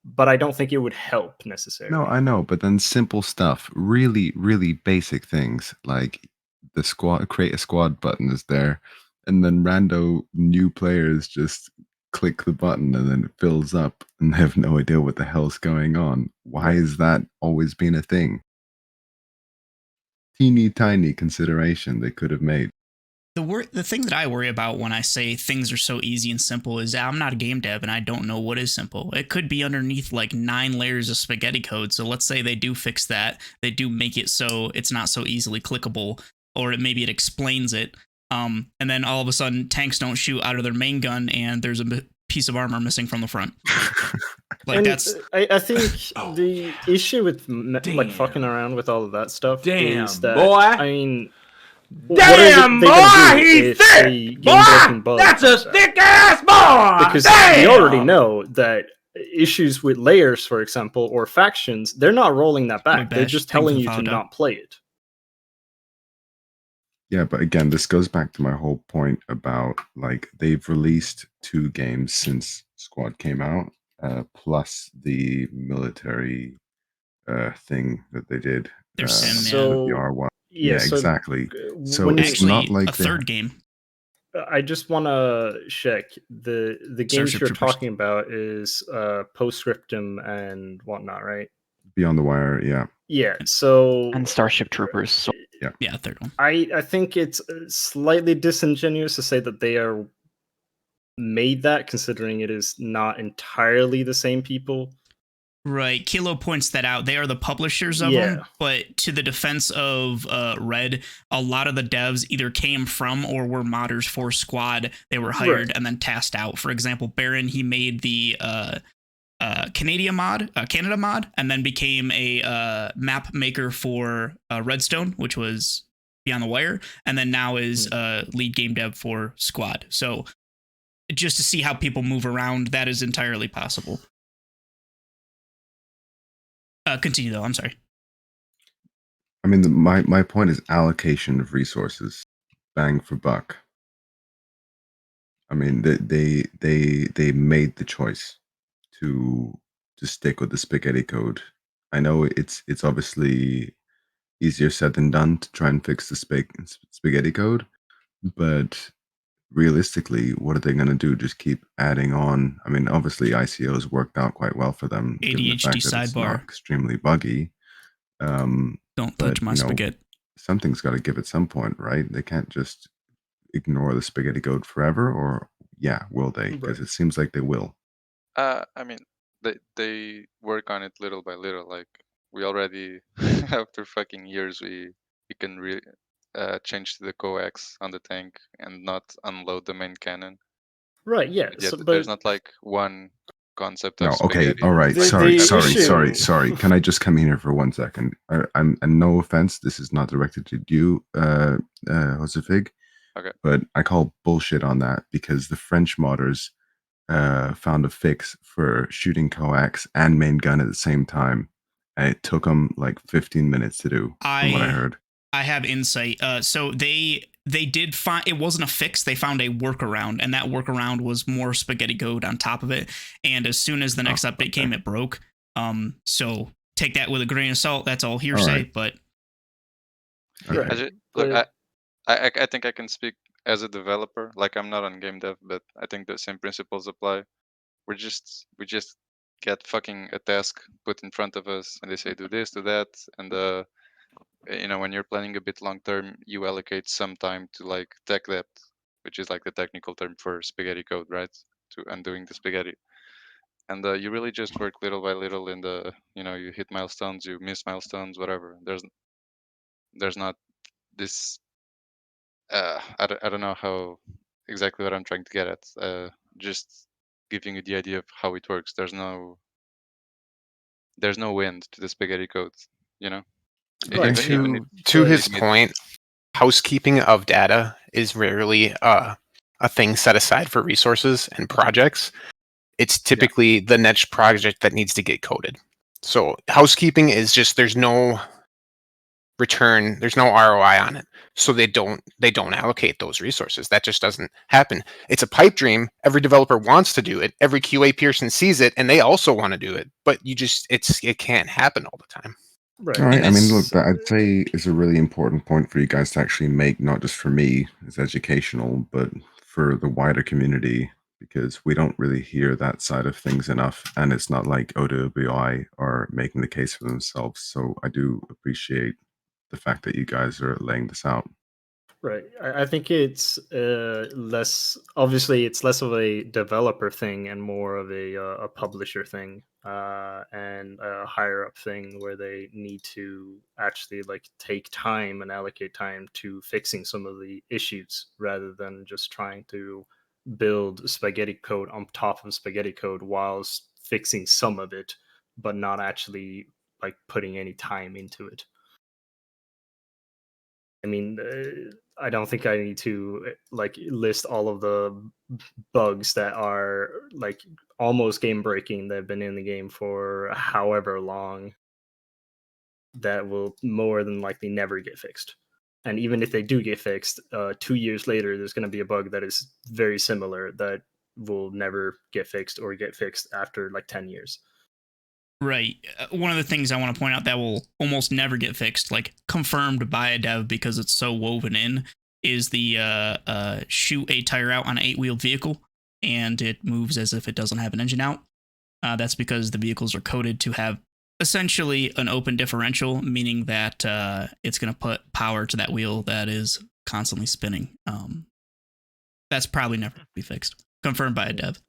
but I don't think it would help necessarily. No, I know, but then simple stuff, really, really basic things like the create a squad button is there, and then rando new players just click the button and then it fills up and they have no idea what the hell's going on. Why is that always been a thing? Teeny tiny consideration they could have made. The thing that I worry about when I say things are so easy and simple is I'm not a game dev and I don't know what is simple. It could be underneath like 9 layers of spaghetti code. So let's say they do fix that. They do make it so it's not so easily clickable, or maybe it explains it. And then all of a sudden tanks don't shoot out of their main gun and there's a piece of armor missing from the front. Like and that's I think the issue with like fucking around with all of that stuff is that I mean, damn boy, he's thick, boy. That's a thick ass boy. Because we already know that issues with layers, for example, or factions, they're not rolling that back. They're just telling you to not play it. Yeah, but again, this goes back to my whole point about like they've released 2 games since Squad came out, plus the military thing that they did. The R1. Yeah, so exactly. So it's not like a third game. I just want to check the games you're talking about is Postscriptum and whatnot, right? Beyond the Wire, yeah. Yeah, so and Starship Troopers. So yeah, third one. I think it's slightly disingenuous to say that they are made that, considering it is not entirely the same people. Right. Kilo points that out. They are the publishers of them, but to the defense of Red, a lot of the devs either came from or were modders for Squad. They were hired and then tasked out. For example, Baron, he made the Canada mod, and then became a map maker for Redstone, which was Beyond the Wire, and then now is lead game dev for Squad. So just to see how people move around, that is entirely possible. Continue though. I'm sorry. I mean, my point is allocation of resources, bang for buck. I mean, they made the choice to stick with the spaghetti code. I know it's obviously easier said than done to try and fix the spaghetti code, but realistically, what are they going to do? Just keep adding on? I mean, obviously ICO has worked out quite well for them, given the fact that it's not extremely buggy. Don't touch my spaghetti. Something's got to give at some point, right? They can't just ignore the spaghetti code forever, or will they? Because it seems like they will. I mean, they work on it little by little. Like we already, after fucking years, we can change to the coax on the tank and not unload the main cannon. Right. Yeah. But there's not like one concept of No, okay, spaghetti. all right. Sorry. Can I just come in here for 1 second? And no offense, this is not directed to you, Josefig. Okay. But I call bullshit on that because the French modders found a fix for shooting coax and main gun at the same time, and it took them like 15 minutes to do, from what I heard. I have insight. So they did find, it wasn't a fix, they found a workaround, and that workaround was more spaghetti code on top of it, and as soon as the next update came, it broke. So take that with a grain of salt. That's all hearsay. But look, I think I can speak as a developer. Like I'm not on game dev, but I think the same principles apply. We just get fucking a task put in front of us, and they say do this, do that, and when you're planning a bit long term, you allocate some time to like tech debt, which is like the technical term for spaghetti code, right? To undoing the spaghetti, and you really just work little by little in the you hit milestones, you miss milestones, whatever. There's not this. I don't know how exactly what I'm trying to get at. Just giving you the idea of how it works. There's no end to the spaghetti code, Right. To his point, housekeeping of data is rarely a thing set aside for resources and projects. It's typically the next project that needs to get coded. So housekeeping is just, there's no return, there's no ROI on it. So they don't allocate those resources. That just doesn't happen. It's a pipe dream. Every developer wants to do it. Every QA person sees it and they also want to do it. But it can't happen all the time. Right. All right. I mean, look, that I'd say is a really important point for you guys to actually make, not just for me as educational, but for the wider community, because we don't really hear that side of things enough. And it's not like OWI are making the case for themselves. So I do appreciate the fact that you guys are laying this out. Right. I think it's less, obviously it's less of a developer thing and more of a publisher thing and a higher up thing where they need to actually like take time and allocate time to fixing some of the issues rather than just trying to build spaghetti code on top of spaghetti code whilst fixing some of it, but not actually like putting any time into it. I mean, I don't think I need to like list all of the bugs that are like almost game breaking that have been in the game for however long that will more than likely never get fixed. And even if they do get fixed, 2 years later, there's going to be a bug that is very similar that will never get fixed or get fixed after like 10 years. Right. One of the things I want to point out that will almost never get fixed, like confirmed by a dev because it's so woven in, is the shoot a tire out on an 8-wheeled vehicle and it moves as if it doesn't have an engine out. That's because the vehicles are coded to have essentially an open differential, meaning that it's going to put power to that wheel that is constantly spinning. That's probably never going to be fixed. Confirmed by a dev.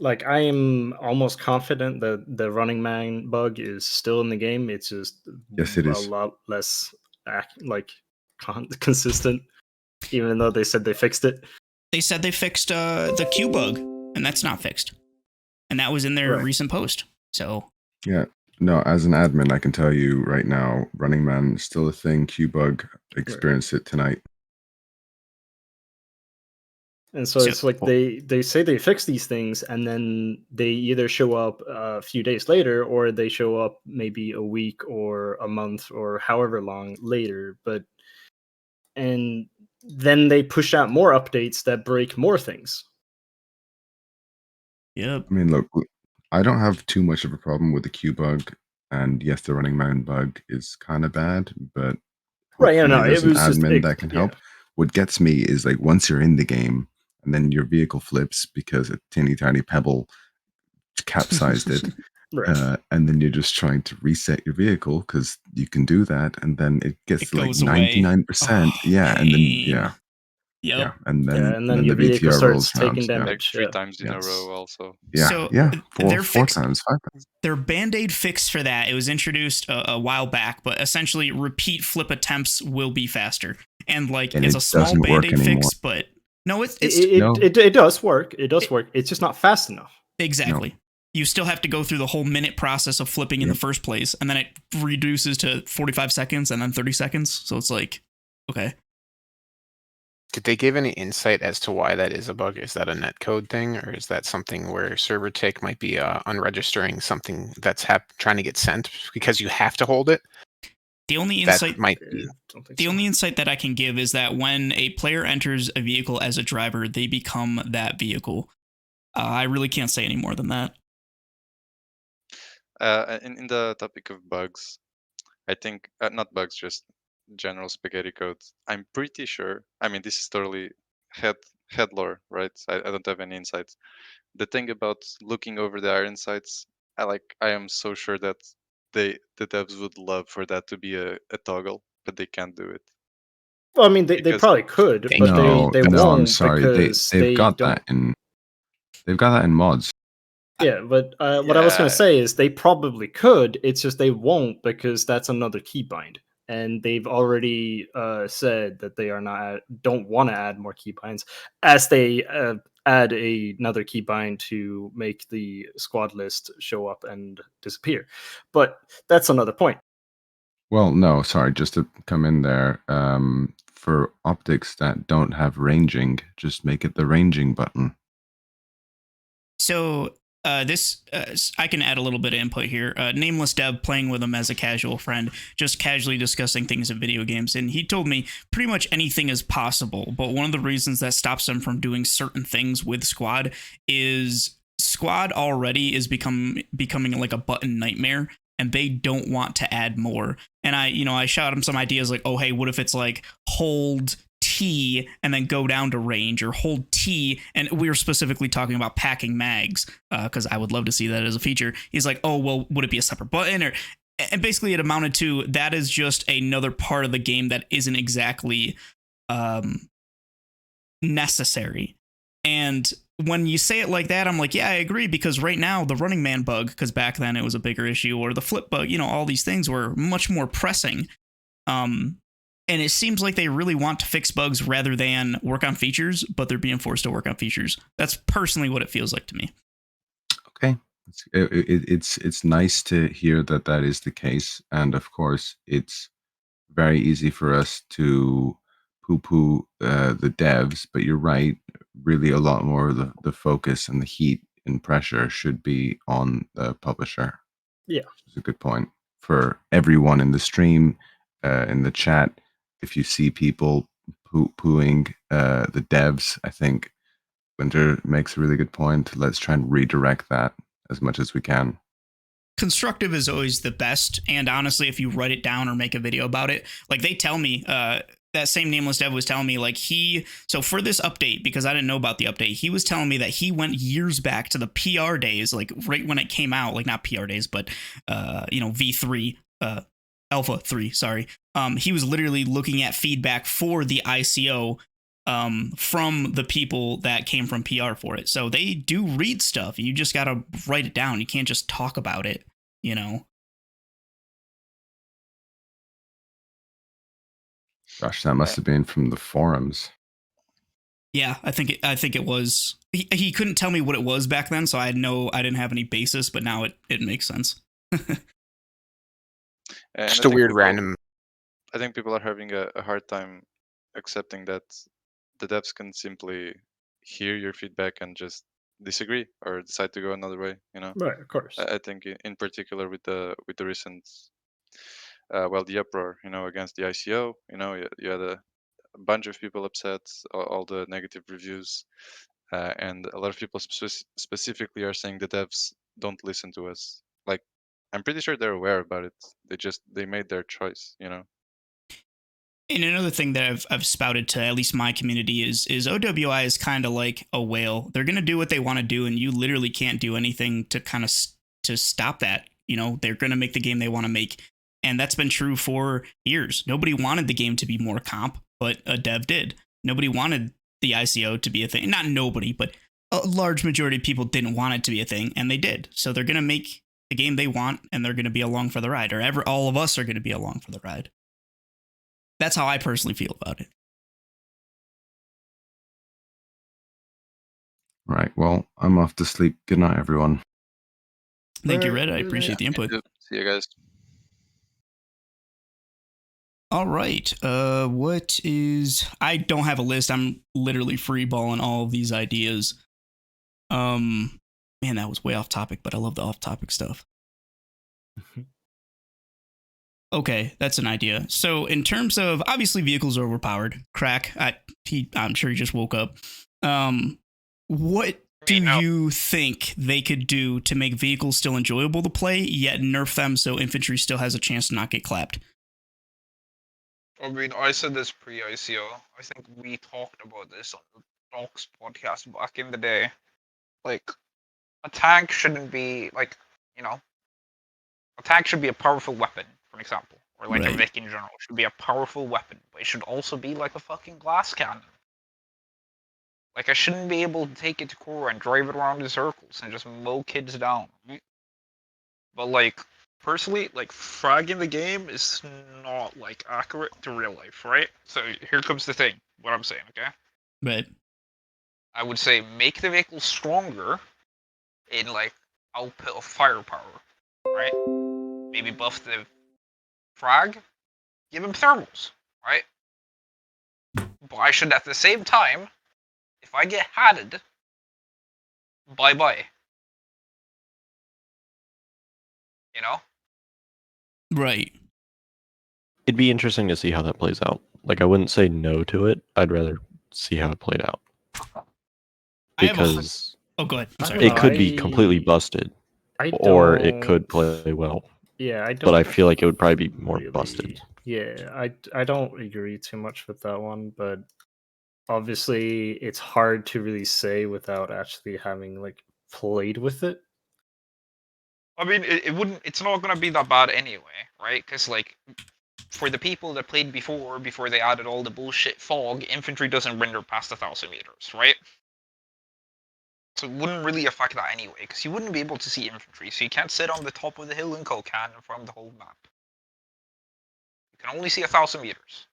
Like, I am almost confident that the Running Man bug is still in the game. It's just Yes, it a is. lot less consistent, even though they said they fixed it. They said they fixed the Q bug, and that's not fixed. And that was in their recent post. So yeah, no, as an admin, I can tell you right now, Running Man is still a thing. Q bug experienced it tonight. And so it's like they say they fix these things, and then they either show up a few days later, or they show up maybe a week or a month or however long later. And then they push out more updates that break more things. Yep. I mean, look, I don't have too much of a problem with the Q bug, and yes, the Running Man bug is kind of bad, but there's an admin that can help. What gets me is like once you're in the game, and then your vehicle flips because a teeny tiny pebble capsized it, and then you're just trying to reset your vehicle because you can do that, and then it gets to like 99%. Yeah, and then Yep. and then your the vehicle VTR starts rolls taking around. damage. Like 3 times in a row also. Yeah, So four times, 5 times. Their Band-Aid fix for that, it was introduced a while back, but essentially repeat flip attempts will be faster. And like it's a small Band-Aid fix, but no, it does work. It does work. It's just not fast enough. Exactly. No. You still have to go through the whole minute process of flipping in the first place, and then it reduces to 45 seconds and then 30 seconds. So it's like, okay. Did they give any insight as to why that is a bug? Is that a netcode thing, or is that something where server tick might be unregistering something that's trying to get sent because you have to hold it? The only insight only insight that I can give is that when a player enters a vehicle as a driver, they become that vehicle. I really can't say any more than that. In the topic of bugs, I think not bugs, just general spaghetti code. I'm pretty sure. I mean, this is totally head lore, right? I don't have any insights. The thing about looking over the iron sights, I am so sure that the devs would love for that to be a toggle, but they can't do it. Well, I mean, they probably could, but they won't. I'm sorry. Because they've got that in mods. Yeah, but what I was going to say is they probably could. It's just they won't because that's another keybind, and they've already said that they don't want to add more keybinds, as they add another keybind to make the squad list show up and disappear. But that's another point. Well, no, sorry, just to come in there. For optics that don't have ranging, just make it the ranging button. So I can add a little bit of input here. Nameless Dev playing with him as a casual friend, just casually discussing things in video games, and he told me pretty much anything is possible, but one of the reasons that stops them from doing certain things with Squad is Squad already is becoming like a button nightmare, and they don't want to add more. And I shot him some ideas like, oh hey, what if it's like hold T and then go down to range, or hold T, and we were specifically talking about packing mags because I would love to see that as a feature. He's like, oh well, would it be a separate button? And basically it amounted to that is just another part of the game that isn't exactly necessary. And when you say it like that, I'm like, yeah, I agree, because right now the Running Man bug, because back then it was a bigger issue, or the flip bug, all these things were much more pressing. And it seems like they really want to fix bugs rather than work on features, but they're being forced to work on features. That's personally what it feels like to me. Okay. It's nice to hear that is the case. And of course, it's very easy for us to poo-poo the devs, but you're right. Really, a lot more of the focus and the heat and pressure should be on the publisher. Yeah. It's a good point for everyone in the stream, in the chat. If you see people pooing the devs, I think Winter makes a really good point. Let's try and redirect that as much as we can. Constructive is always the best, and honestly, if you write it down or make a video about it, like they tell me, that same Nameless Dev was telling me, like so for this update, because I didn't know about the update, he was telling me that he went years back to the PR days, like right when it came out, like not PR days, but V3, Alpha 3, sorry. He was literally looking at feedback for the ICO from the people that came from PR for it. So they do read stuff. You just got to write it down. You can't just talk about it, you know? Gosh, that must have been from the forums. Yeah, I think it was. He couldn't tell me what it was back then, so I didn't have any basis, but now it makes sense. Just a weird random. I think people are having a hard time accepting that the devs can simply hear your feedback and just disagree or decide to go another way. Right, of course. I think in particular with the recent, the uproar, against the ICO. You had a bunch of people upset, all the negative reviews, and a lot of people specifically are saying the devs don't listen to us. Like, I'm pretty sure they're aware about it. They made their choice. And another thing that I've spouted to at least my community is OWI is kind of like a whale. They're gonna do what they want to do, and you literally can't do anything to kind of to stop that. They're gonna make the game they want to make, and that's been true for years. Nobody wanted the game to be more comp, but a dev did. Nobody wanted the ICO to be a thing. Not nobody, but a large majority of people didn't want it to be a thing, and they did. So they're gonna make the game they want, and they're gonna be along for the ride, or all of us are gonna be along for the ride. That's how I personally feel about it. Right. Well, I'm off to sleep. Good night, everyone. Thank you, Red. I appreciate the input. See you guys. All right. What is? I don't have a list. I'm literally freeballing all of these ideas. Man, that was way off topic, but I love the off topic stuff. Okay, that's an idea. So in terms of, obviously vehicles are overpowered. Crack, I'm sure he just woke up. What do you think they could do to make vehicles still enjoyable to play, yet nerf them so infantry still has a chance to not get clapped? I mean, I said this pre-ICO. I think we talked about this on the Docs podcast back in the day. Like, a tank shouldn't be, like, a tank should be a powerful weapon, for example. Or like a Vic in general should be a powerful weapon, but it should also be like a fucking glass cannon. Like, I shouldn't be able to take it to core and drive it around in circles and just mow kids down, right? But, like, personally, like, fragging the game is not, like, accurate to real life, right? So, here comes the thing, what I'm saying, okay? Right. I would say make the vehicle stronger in, like, output of firepower, right? Maybe buff the frag, give him thermals, right? But I should, at the same time, if I get hatted, bye-bye. Right. It'd be interesting to see how that plays out. Like, I wouldn't say no to it. I'd rather see how it played out. Because oh, go ahead. I'm sorry. It could be completely busted, or it could play well. Yeah, I don't. But I feel like it would probably be more busted. Yeah, I don't agree too much with that one, but obviously it's hard to really say without actually having like played with it. I mean, it's not gonna be that bad anyway, right? Because like, for the people that played before they added all the bullshit fog, infantry doesn't render past 1,000 meters, right? So it wouldn't really affect that anyway, because you wouldn't be able to see infantry, so you can't sit on the top of the hill in Kokan and farm the whole map. You can only see 1,000 meters.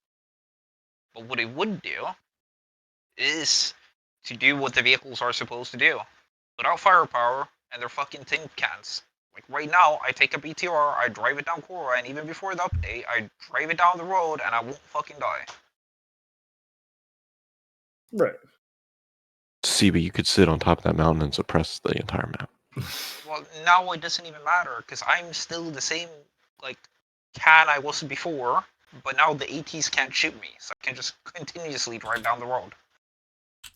But what it would do is to do what the vehicles are supposed to do. Without firepower and their fucking tin cans. Like right now, I take a BTR, I drive it down Korra, and even before the update, I drive it down the road and I won't fucking die. Right. See, but you could sit on top of that mountain and suppress the entire map. Well, now it doesn't even matter, because I'm still the same, like, can I was before, but now the ATs can't shoot me, so I can just continuously drive down the road.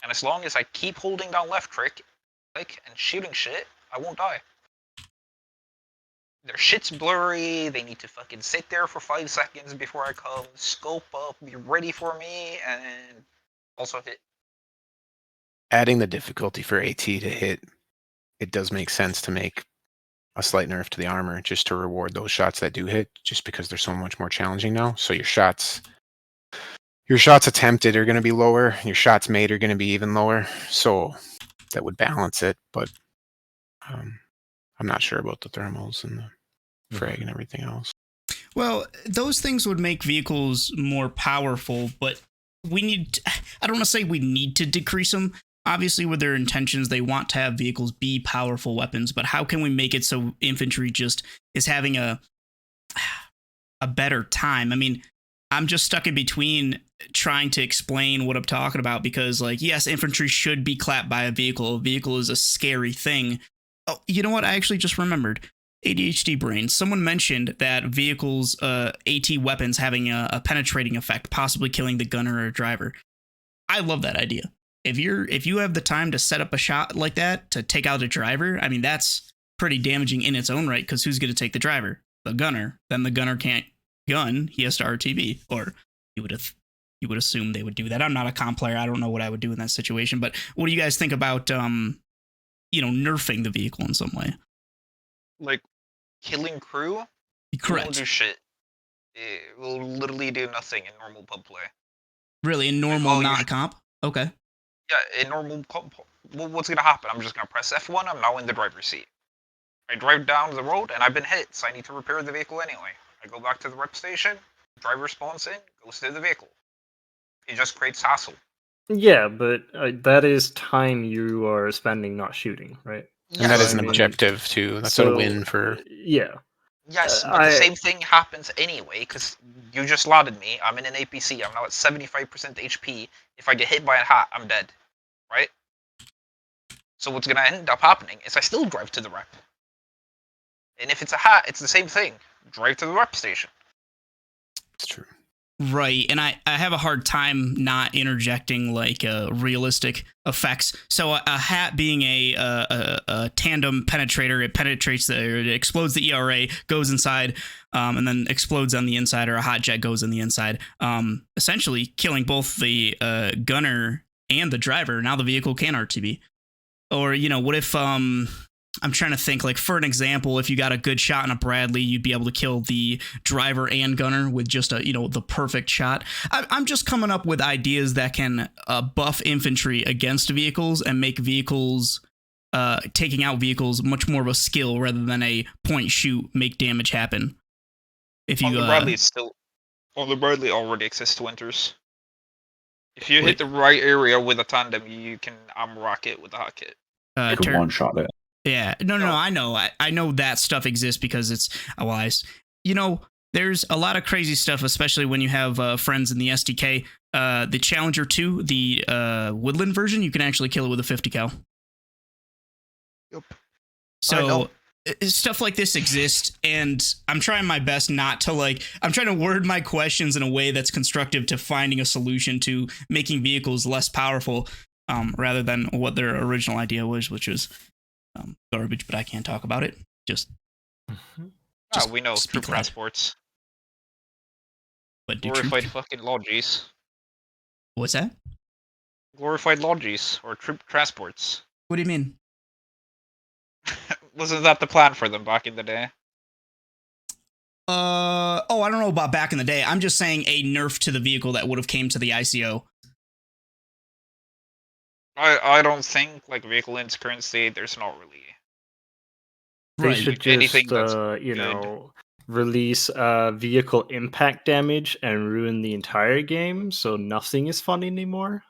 And as long as I keep holding down left click, and shooting shit, I won't die. Their shit's blurry, they need to fucking sit there for 5 seconds before I come, scope up, be ready for me, and also hit. Adding the difficulty for AT to hit, it does make sense to make a slight nerf to the armor just to reward those shots that do hit, just because they're so much more challenging now. So your shots your shots attempted are going to be lower. Your shots made are going to be even lower. So that would balance it. But I'm not sure about the thermals and the frag and everything else. Well, those things would make vehicles more powerful, but we need... I don't want to say we need to decrease them. Obviously, with their intentions, they want to have vehicles be powerful weapons, but how can we make it so infantry just is having a better time? I mean, I'm just stuck in between trying to explain what I'm talking about because, like, yes, infantry should be clapped by a vehicle. A vehicle is a scary thing. Oh, you know what? I actually just remembered. ADHD brain. Someone mentioned that vehicles, AT weapons having a penetrating effect, possibly killing the gunner or driver. I love that idea. If you have the time to set up a shot like that to take out a driver, I mean, that's pretty damaging in its own right, because who's going to take the driver? The gunner. Then the gunner can't gun. He has to RTB, or you would assume they would do that. I'm not a comp player. I don't know what I would do in that situation. But what do you guys think about nerfing the vehicle in some way? Like killing crew? Correct. Won't do shit. It will literally do nothing in normal pub play. Really, in normal not comp? Okay. Yeah, in normal comp. Well, what's gonna happen? I'm just gonna press F1. I'm now in the driver's seat. I drive down the road and I've been hit, so I need to repair the vehicle anyway. I go back to the rep station. Driver spawns in, goes to the vehicle. It just creates hassle. Yeah, but that is time you are spending not shooting, right? And that is an objective too. That's a win for. Yeah. Yes, but the same thing happens anyway, because you just lauded me. I'm in an APC. I'm now at 75% HP. If I get hit by a hat, I'm dead. Right? So what's going to end up happening is I still drive to the rep. And if it's a hat, it's the same thing. Drive to the rep station. It's true. Right, and I have a hard time not interjecting like realistic effects. So a hat being a tandem penetrator, it explodes the ERA, goes inside, and then explodes on the inside, or a hot jet goes on the inside, essentially killing both the gunner and the driver. Now the vehicle can RTB. Or, what if I'm trying to think, like, for an example, if you got a good shot in a Bradley, you'd be able to kill the driver and gunner with just the perfect shot. I'm just coming up with ideas that can buff infantry against vehicles and make vehicles, taking out vehicles, much more of a skill rather than a point shoot, make damage happen. If you the Bradley already exists winters. If you hit the right area with a tandem, you can rock it with a hot kit. You can one-shot it. Yeah, no, I know. I know that stuff exists because it's there's a lot of crazy stuff, especially when you have friends in the SDK. The Challenger 2, the Woodland version, you can actually kill it with a 50 cal. Yep. So stuff like this exists, and I'm trying my best not to I'm trying to word my questions in a way that's constructive to finding a solution to making vehicles less powerful, rather than what their original idea was, which was garbage, but I can't talk about it. Just we know troop transports. But glorified fucking lodges. What's that? Glorified lodges or troop transports. What do you mean? Wasn't that the plan for them back in the day? I don't know about back in the day. I'm just saying a nerf to the vehicle that would have came to the ICO. I don't think, like, vehicle in its current state, there's not really. They should just, release vehicle impact damage and ruin the entire game, so nothing is fun anymore.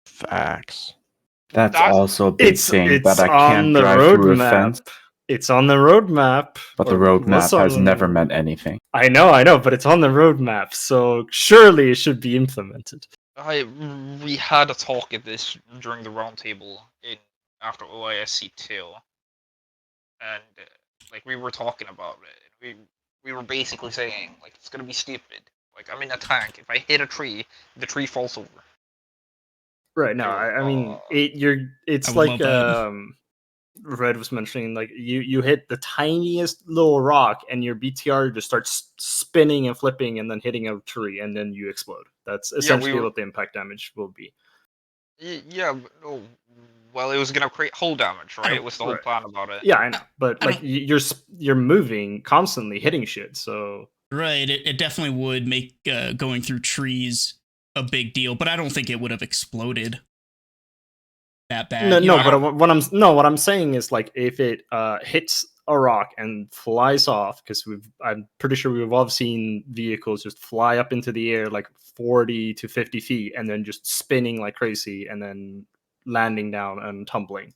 Facts. That's also a big thing, that I can't drive through a fence. It's on the roadmap. But the roadmap has never meant anything. I know, but it's on the roadmap, so surely it should be implemented. We had a talk at this during the roundtable after OISC 2, and we were talking about it. We were basically saying, like, it's gonna be stupid. Like, I'm in a tank. If I hit a tree, the tree falls over. Right. No, I mean it's like Red was mentioning, like you hit the tiniest little rock and your BTR just starts spinning and flipping and then hitting a tree and then you explode. That's essentially what the impact damage will be. Yeah, well, it was gonna create hull damage, right? It was the whole plan about it. Yeah, I know, but like you're moving constantly, hitting shit. So right, it definitely would make going through trees a big deal, but I don't think it would have exploded that bad. No, what I'm saying is like if it hits a rock and flies off, because I'm pretty sure we've all seen vehicles just fly up into the air like 40 to 50 feet and then just spinning like crazy and then landing down and tumbling.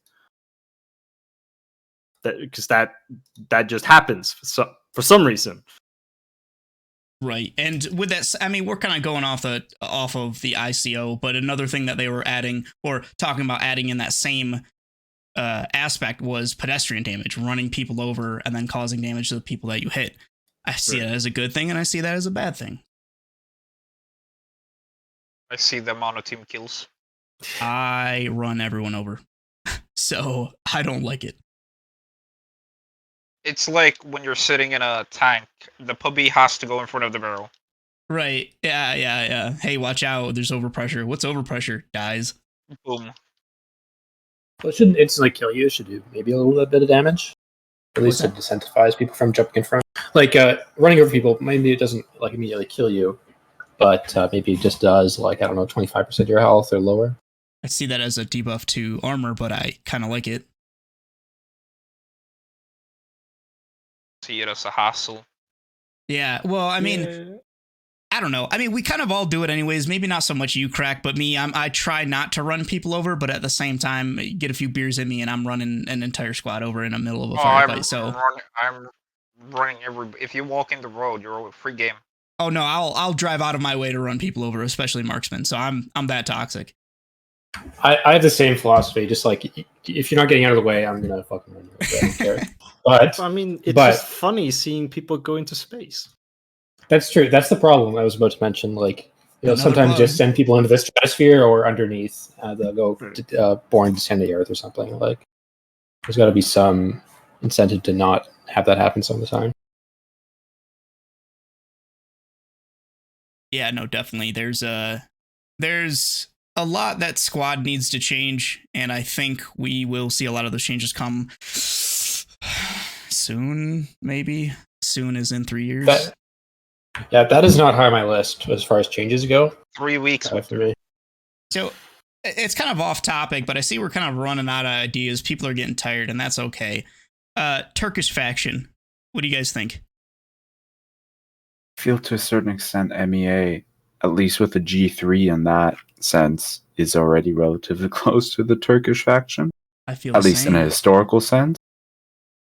Because that just happens for some reason. Right, and with that, I mean, we're kind of going off of the ICO, but another thing that they were adding or talking about adding in that same aspect was pedestrian damage, running people over and then causing damage to the people that you hit. I see that as a good thing, and I see that as a bad thing. I see the amount of team kills. I run everyone over, so I don't like it. It's like when you're sitting in a tank, the puppy has to go in front of the barrel. Right. Yeah. Hey, watch out. There's overpressure. What's overpressure? Dies. Boom. Well, it shouldn't instantly kill you. It should do maybe a little bit of damage. At least to disincentivize people from jumping in front. Like running over people, maybe it doesn't like immediately kill you, but maybe it just does like, I don't know, 25% of your health or lower. I see that as a debuff to armor, but I kind of like it. See it as a hassle. Yeah, well, I mean, I don't know. I mean, we kind of all do it anyways. Maybe not so much you, Crack, but me, I try not to run people over, but at the same time, get a few beers in me, and I'm running an entire squad over in the middle of a firefight. I'm running every. If you walk in the road, you're free game. Oh no, I'll drive out of my way to run people over, especially marksmen. So I'm that toxic. I have the same philosophy. Just like if you're not getting out of the way, I'm gonna fucking run you over. I don't care. But I mean, it's just funny seeing people go into space. That's true. That's the problem I was about to mention. Like, sometimes just send people into the stratosphere or underneath. They'll go born descend to Earth or something. Like, there's got to be some incentive to not have that happen some of the time. Yeah, no, definitely. There's a lot that squad needs to change, and I think we will see a lot of those changes come soon. Maybe soon is in 3 years. That is not high on my list as far as changes go. 3 weeks for me. So it's kind of off topic, but I see we're kind of running out of ideas. People are getting tired, and that's okay. Turkish faction. What do you guys think? I feel to a certain extent MEA, at least with the G3 in that sense, is already relatively close to the Turkish faction. I feel at least in a historical sense.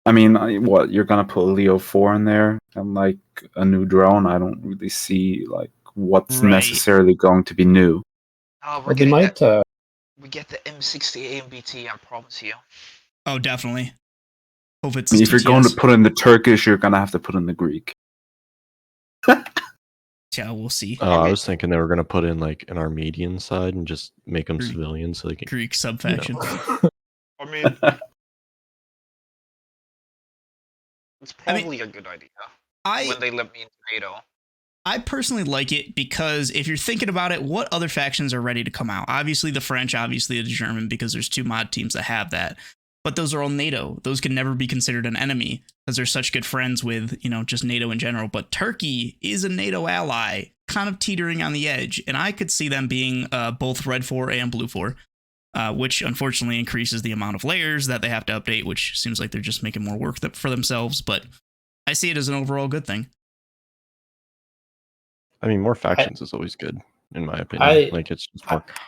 I mean, what, you're gonna put Leo 4 in there and like a new drone? I don't really see like what's necessarily going to be new. Oh, well, they might. We get the M60 AMBT, I promise you. Oh, definitely. Hope it's. I mean, if you're going to put in the Turkish, you're gonna have to put in the Greek. Yeah, we'll see. I was thinking they were going to put in like an Armenian side and just make them civilians so they can Greek subfaction. I mean, it's probably a good idea when they let me into NATO. I personally like it because if you're thinking about it, what other factions are ready to come out? Obviously the French, obviously the German, because there's 2 mod teams that have that. But those are all NATO. Those can never be considered an enemy because they're such good friends with, just NATO in general. But Turkey is a NATO ally, kind of teetering on the edge. And I could see them being both Red 4 and Blue 4, which unfortunately increases the amount of layers that they have to update, which seems like they're just making more work for themselves. But I see it as an overall good thing. I mean, more factions is always good, in my opinion.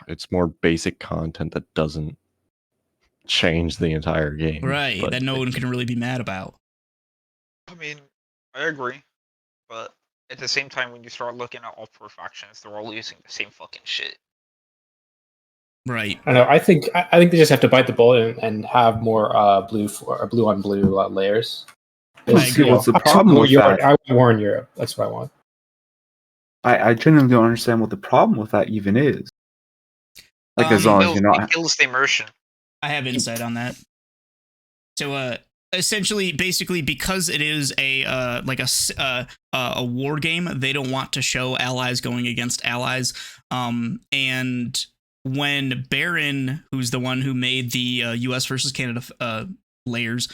It's more basic content that doesn't change the entire game. Right, that no one can really be mad about. I mean, I agree. But at the same time, when you start looking at all 4 factions, they're all using the same fucking shit. Right. I don't know. I think they just have to bite the bullet and have more blue on blue layers. What's the problem with that? I want war in Europe. That's what I want. I genuinely don't understand what the problem with that even is. Like, as long as you're not... It kills the immersion. I have insight on that. So, essentially, basically, because it is a war game, they don't want to show allies going against allies. And when Baron, who's the one who made the U.S. versus Canada layers,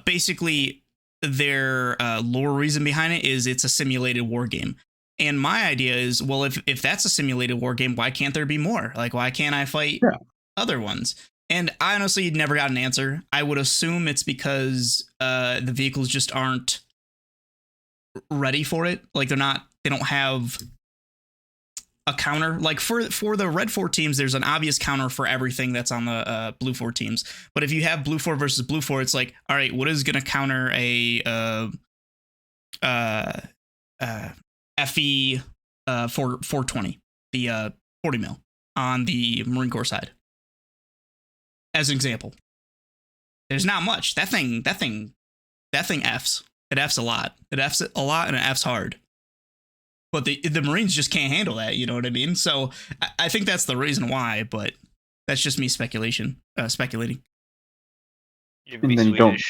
basically their lore reason behind it is it's a simulated war game. And my idea is, well, if that's a simulated war game, why can't there be more? Like, why can't I fight other ones? And I honestly never got an answer. I would assume it's because the vehicles just aren't ready for it. Like they don't have a counter. Like for the red 4 teams, there's an obvious counter for everything that's on the blue 4 teams. But if you have blue 4 versus blue 4, it's like, all right, what is going to counter a FE 420, the 40 mil on the Marine Corps side, as an example? There's not much. That thing Fs. It Fs a lot. It Fs a lot and it Fs hard. But the Marines just can't handle that, you know what I mean? So I think that's the reason why, but that's just me speculating. And then you don't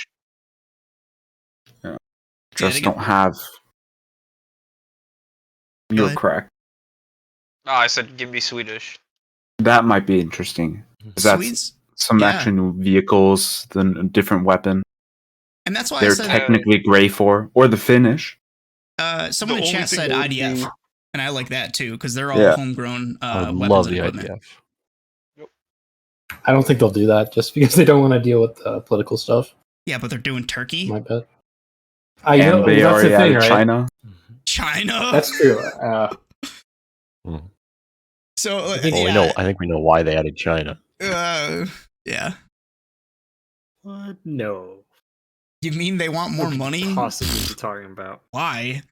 just don't have. You're correct. No, I said give me Swedish. That might be interesting. That's some actual vehicles, then a different weapon. And that's why they're I said, technically gray for, or the Finnish. Someone in chat said IDF, and I like that too because they're all homegrown weapons and equipment. IDF. I don't think they'll do that just because they don't want to deal with political stuff. Yeah, but they're doing Turkey. My bet. I know they that's the thing, right? China. China. That's true. So I think we know why they added China. Yeah. What? No. You mean they want more money? Possibly be talking about. Why?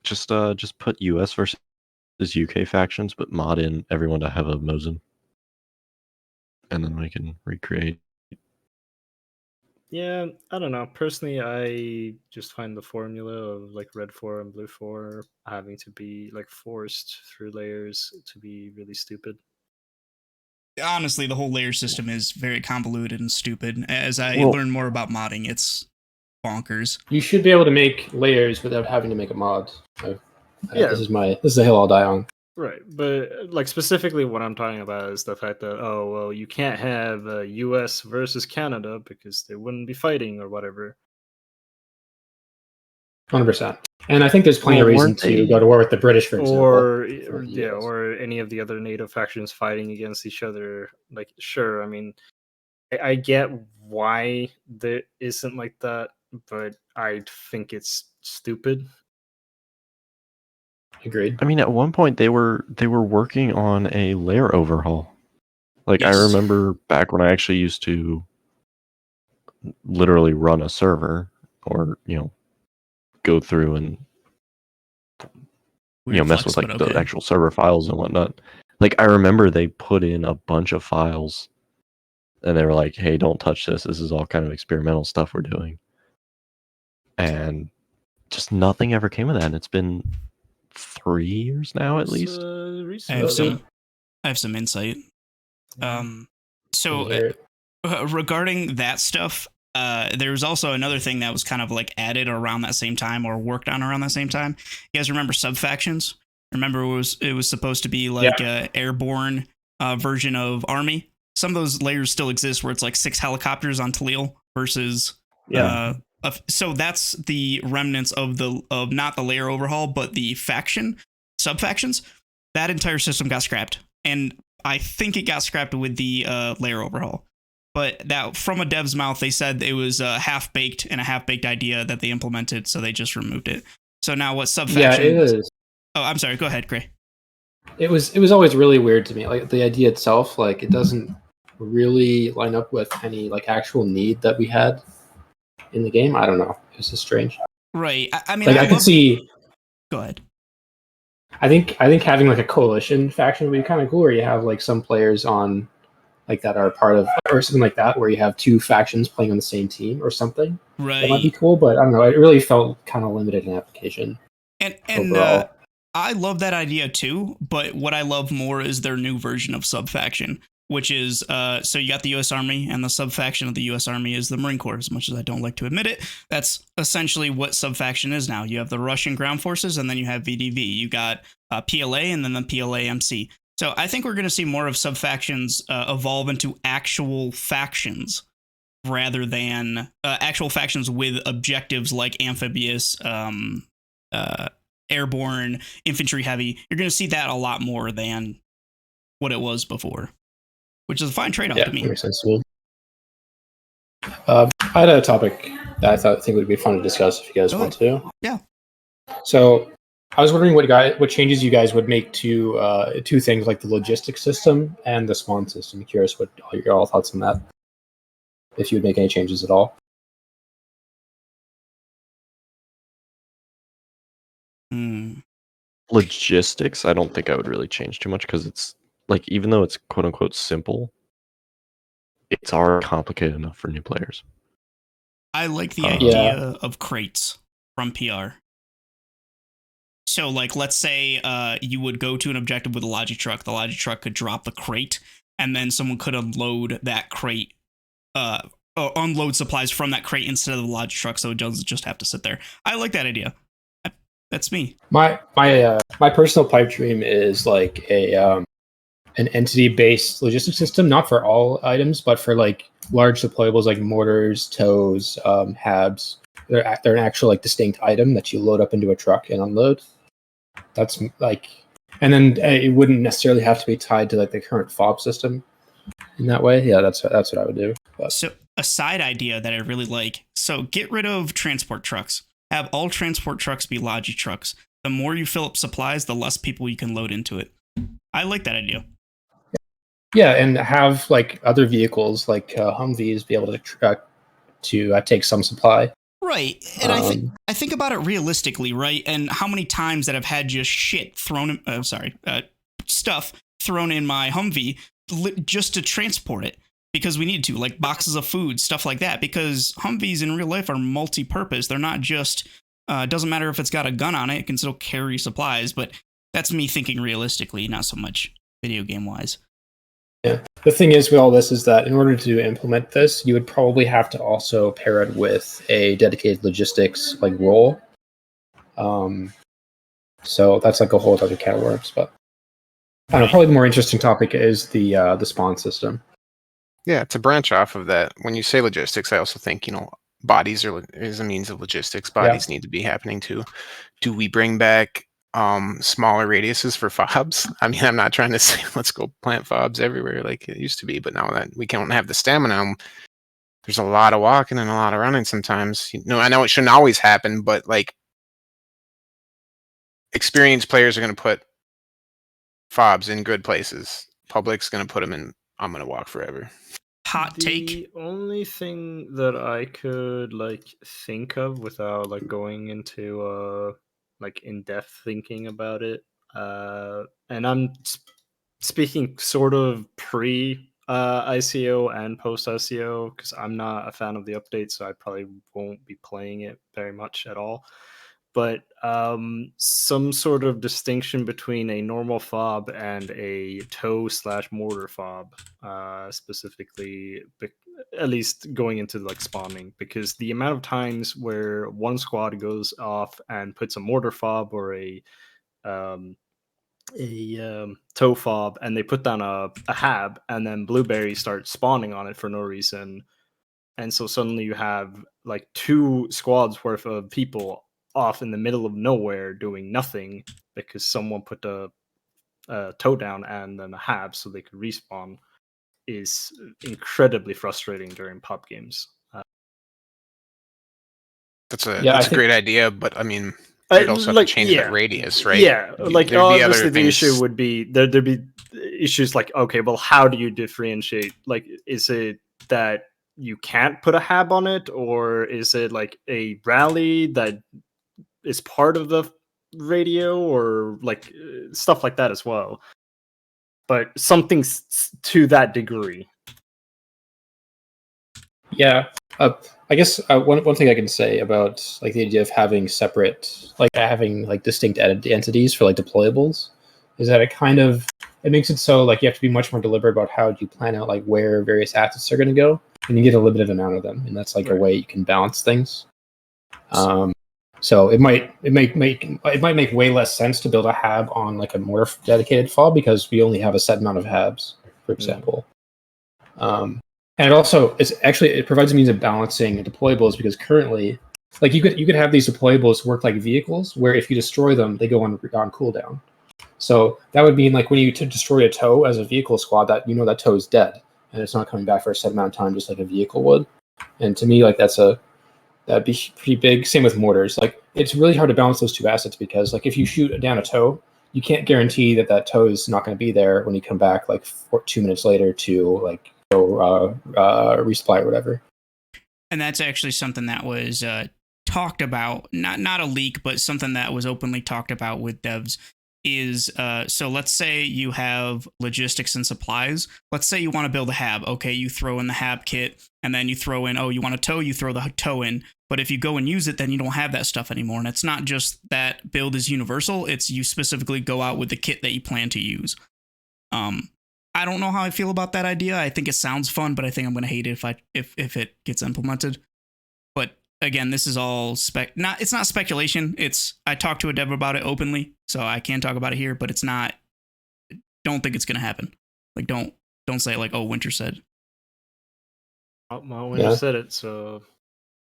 Just put US versus UK factions, but mod in everyone to have a Mosin. And then we can recreate. Yeah, I don't know. Personally, I just find the formula of like red 4 and blue 4 having to be like forced through layers to be really stupid. Honestly, the whole layer system is very convoluted and stupid. As I learn more about modding, it's bonkers. You should be able to make layers without having to make a mod. This is a hill I'll die on. Right, but like specifically what I'm talking about is the fact that you can't have U.S. versus Canada because they wouldn't be fighting or whatever. 100%. And I think there's plenty of reason to go to war with the British, for example. Or any of the other NATO factions fighting against each other. Like, sure, I mean, I get why there isn't like that, but I think it's stupid. Agreed. I mean, at one point they were working on a layer overhaul. Like I remember back when I actually used to literally run a server, or go through and mess with like the actual server files and whatnot. Like I remember they put in a bunch of files, and they were like, "Hey, don't touch this. This is all kind of experimental stuff we're doing." And just nothing ever came of that. And it's been 3 years now, at least. I have some insight. Regarding that stuff, there's also another thing that was kind of like added around that same time or worked on around that same time. You guys remember sub-factions? Remember it was supposed to be like a airborne version of Army? Some of those layers still exist where it's like 6 helicopters on Talil versus so that's the remnants of not the layer overhaul, but the sub-factions. That entire system got scrapped, and I think it got scrapped with the layer overhaul. But that from a dev's mouth, they said it was a half-baked idea that they implemented, so they just removed it. So now what sub-factions? Yeah, it is. Oh, I'm sorry. Go ahead, Gray. It was always really weird to me. Like the idea itself, like it doesn't really line up with any like actual need that we had in the game. I don't know. It's just strange. Right. I mean, like I could see. Go ahead. I think having like a coalition faction would be kind of cool, where you have like some players on like that are part of, or something like that, where you have 2 factions playing on the same team or something. Right. That might be cool, but I don't know. It really felt kind of limited in application. And I love that idea too, but what I love more is their new version of sub-faction, which is, so you got the U.S. Army, and the sub-faction of the U.S. Army is the Marine Corps. As much as I don't like to admit it, that's essentially what sub-faction is now. You have the Russian ground forces, and then you have VDV. You got PLA, and then the PLA-MC. So I think we're going to see more of sub-factions evolve into actual factions, rather than actual factions with objectives like amphibious airborne, infantry heavy. You're going to see that a lot more than what it was before, which is a fine trade-off to me. That makes sense to me. I had a topic that I think would be fun to discuss if you guys want to. Yeah. So I was wondering what changes you guys would make to two things like the logistics system and the spawn system. I'm curious what your all thoughts on that. If you would make any changes at all. Logistics, I don't think I would really change too much because it's like, even though it's quote unquote simple, it's already complicated enough for new players. I like the idea of crates from PR. So, like, let's say you would go to an objective with a Logi truck. The Logi truck could drop the crate, and then someone could unload that crate, or unload supplies from that crate instead of the Logi truck, so it doesn't just have to sit there. I like that idea. That's me. My personal pipe dream is like an entity-based logistics system, not for all items, but for like large deployables like mortars, tows, habs. They're an actual like distinct item that you load up into a truck and unload. That's like, and then it wouldn't necessarily have to be tied to like the current fob system in that way. Yeah, that's what I would do. But. So a side idea that I really like. So get rid of transport trucks. Have all transport trucks be Logi trucks. The more you fill up supplies, the less people you can load into it. I like that idea. Yeah, and have like other vehicles like Humvees be able to take some supply. Right, and I think about it realistically, right? And how many times that I've had just shit thrown in, stuff thrown in my Humvee just to transport it because we need to, like boxes of food, stuff like that. Because Humvees in real life are multi-purpose. They're not just, doesn't matter if it's got a gun on it, it can still carry supplies. But that's me thinking realistically, not so much video game wise. Yeah. The thing is with all this is that in order to implement this, you would probably have to also pair it with a dedicated logistics like role. So that's like a whole other can of worms. But I don't know, probably the more interesting topic is the spawn system. Yeah, to branch off of that, when you say logistics, I also think, bodies is a means of logistics. Bodies need to be happening too. Do we bring back smaller radiuses for fobs? I mean, I'm not trying to say let's go plant fobs everywhere like it used to be, but now that we can't have the stamina, there's a lot of walking and a lot of running sometimes. I know it shouldn't always happen, but like experienced players are going to put fobs in good places. Public's going to put them in I'm going to walk forever. Hot take. The only thing that I could like think of without like going into like in-depth thinking about it, and I'm speaking sort of pre ICO and post ICO because I'm not a fan of the update, so I probably won't be playing it very much at all. But some sort of distinction between a normal fob and a tow/mortar fob, specifically, at least going into like spawning, because the amount of times where one squad goes off and puts a mortar fob or a tow fob and they put down a hab and then blueberries start spawning on it for no reason, and so suddenly you have like 2 squads worth of people off in the middle of nowhere doing nothing because someone put a tow down and then a hab so they could respawn, is incredibly frustrating during pop games. That's a great idea, but I mean, you'd also have to change that radius, right? Yeah, like obviously the issue would be there'd be issues like, okay, well, how do you differentiate? Like, is it that you can't put a hab on it, or is it like a rally that is part of the radio, or like stuff like that as well? But something to that degree. Yeah, I guess one thing I can say about like the idea of having separate, like having like distinct entities for like deployables, is that it makes it so like you have to be much more deliberate about how you plan out like where various assets are going to go, and you get a limited amount of them, and that's like a way you can balance things. So it might make way less sense to build a hab on like a mortar dedicated fob because we only have a set amount of habs, for example. And it provides a means of balancing deployables because currently Like you could have these deployables work like vehicles, where if you destroy them, they go on cooldown. So that would mean like when you destroy a tow as a vehicle squad, that you know that tow is dead and it's not coming back for a set amount of time, just like a vehicle would. And to me, like that'd be pretty big. Same with mortars. Like it's really hard to balance those two assets because like if you shoot down a tow, you can't guarantee that tow is not going to be there when you come back like 2 minutes later to like go resupply or whatever. And that's actually something that was talked about, not a leak, but something that was openly talked about with devs is so let's say you have logistics and supplies. Let's say you want to build a hab. Okay, you throw in the hab kit and then you throw in, oh, you want a tow, you throw the tow in. But if you go and use it, then you don't have that stuff anymore. And it's not just that build is universal, it's you specifically go out with the kit that you plan to use. I don't know how I feel about that idea. I think it sounds fun, but I think I'm going to hate it if it gets implemented. But again, this is all it's not speculation. I talked to a dev about it openly, so I can talk about it here, but it's not. Don't think it's going to happen. Like don't say like, oh, Winter said. Well, Winter said it, so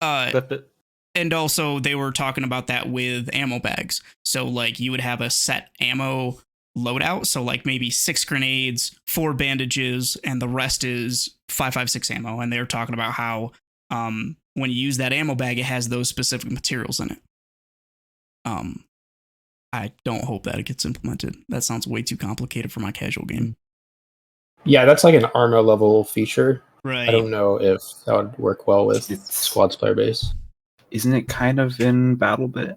flip it. And also they were talking about that with ammo bags. So like you would have a set ammo loadout, so like maybe 6 grenades, 4 bandages, and the rest is 5.56 ammo. And they're talking about how when you use that ammo bag, it has those specific materials in it. I don't hope that it gets implemented. That sounds way too complicated for my casual game. Yeah, that's like an Arma level feature. Right. I don't know if that would work well with Squad's player base. Isn't it kind of in BattleBit?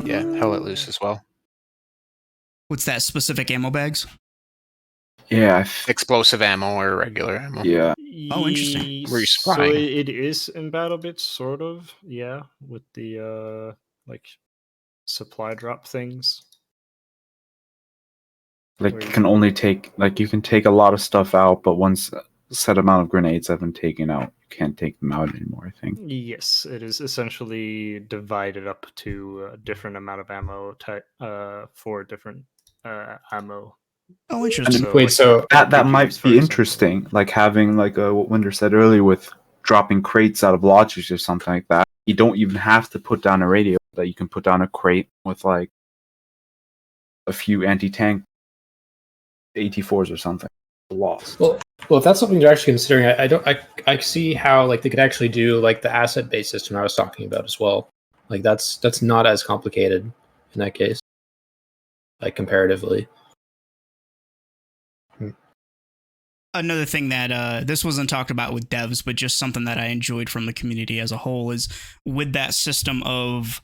Yeah, Hell Let Loose as well. What's that, specific ammo bags? Yeah. Explosive ammo or regular ammo. Yeah. Oh, interesting. Were you So spying? it is in BattleBits, sort of. Yeah, with the like supply drop things. Like you can only take you can take a lot of stuff out, but once a set amount of grenades have been taken out, you can't take them out anymore, I think. Yes, it is essentially divided up to a different amount of ammo type for different ammo. Oh, interesting. And so that might be interesting, like having like what Winder said earlier with dropping crates out of lodges or something like that. You don't even have to put down a radio, that you can put down a crate with like a few anti-tank AT4s or something. Lost. Well, if that's something they're actually considering, I see how like they could actually do like the asset-based system I was talking about as well. Like that's not as complicated in that case, like comparatively. Another thing that this wasn't talked about with devs, but just something that I enjoyed from the community as a whole is with that system of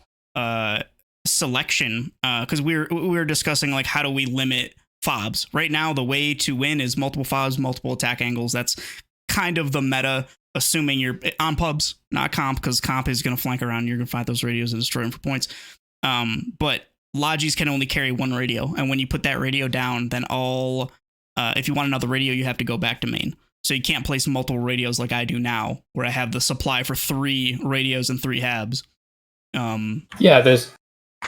selection, because we were discussing like how do we limit fobs. Right now, the way to win is multiple fobs, multiple attack angles. That's kind of the meta, assuming you're on pubs, not comp, because comp is going to flank around. You're going to find those radios and destroy them for points. But Logis can only carry one radio, and when you put that radio down, then if you want another radio, you have to go back to main. So you can't place multiple radios like I do now, where I have the supply for 3 radios and 3 habs. Yeah, there's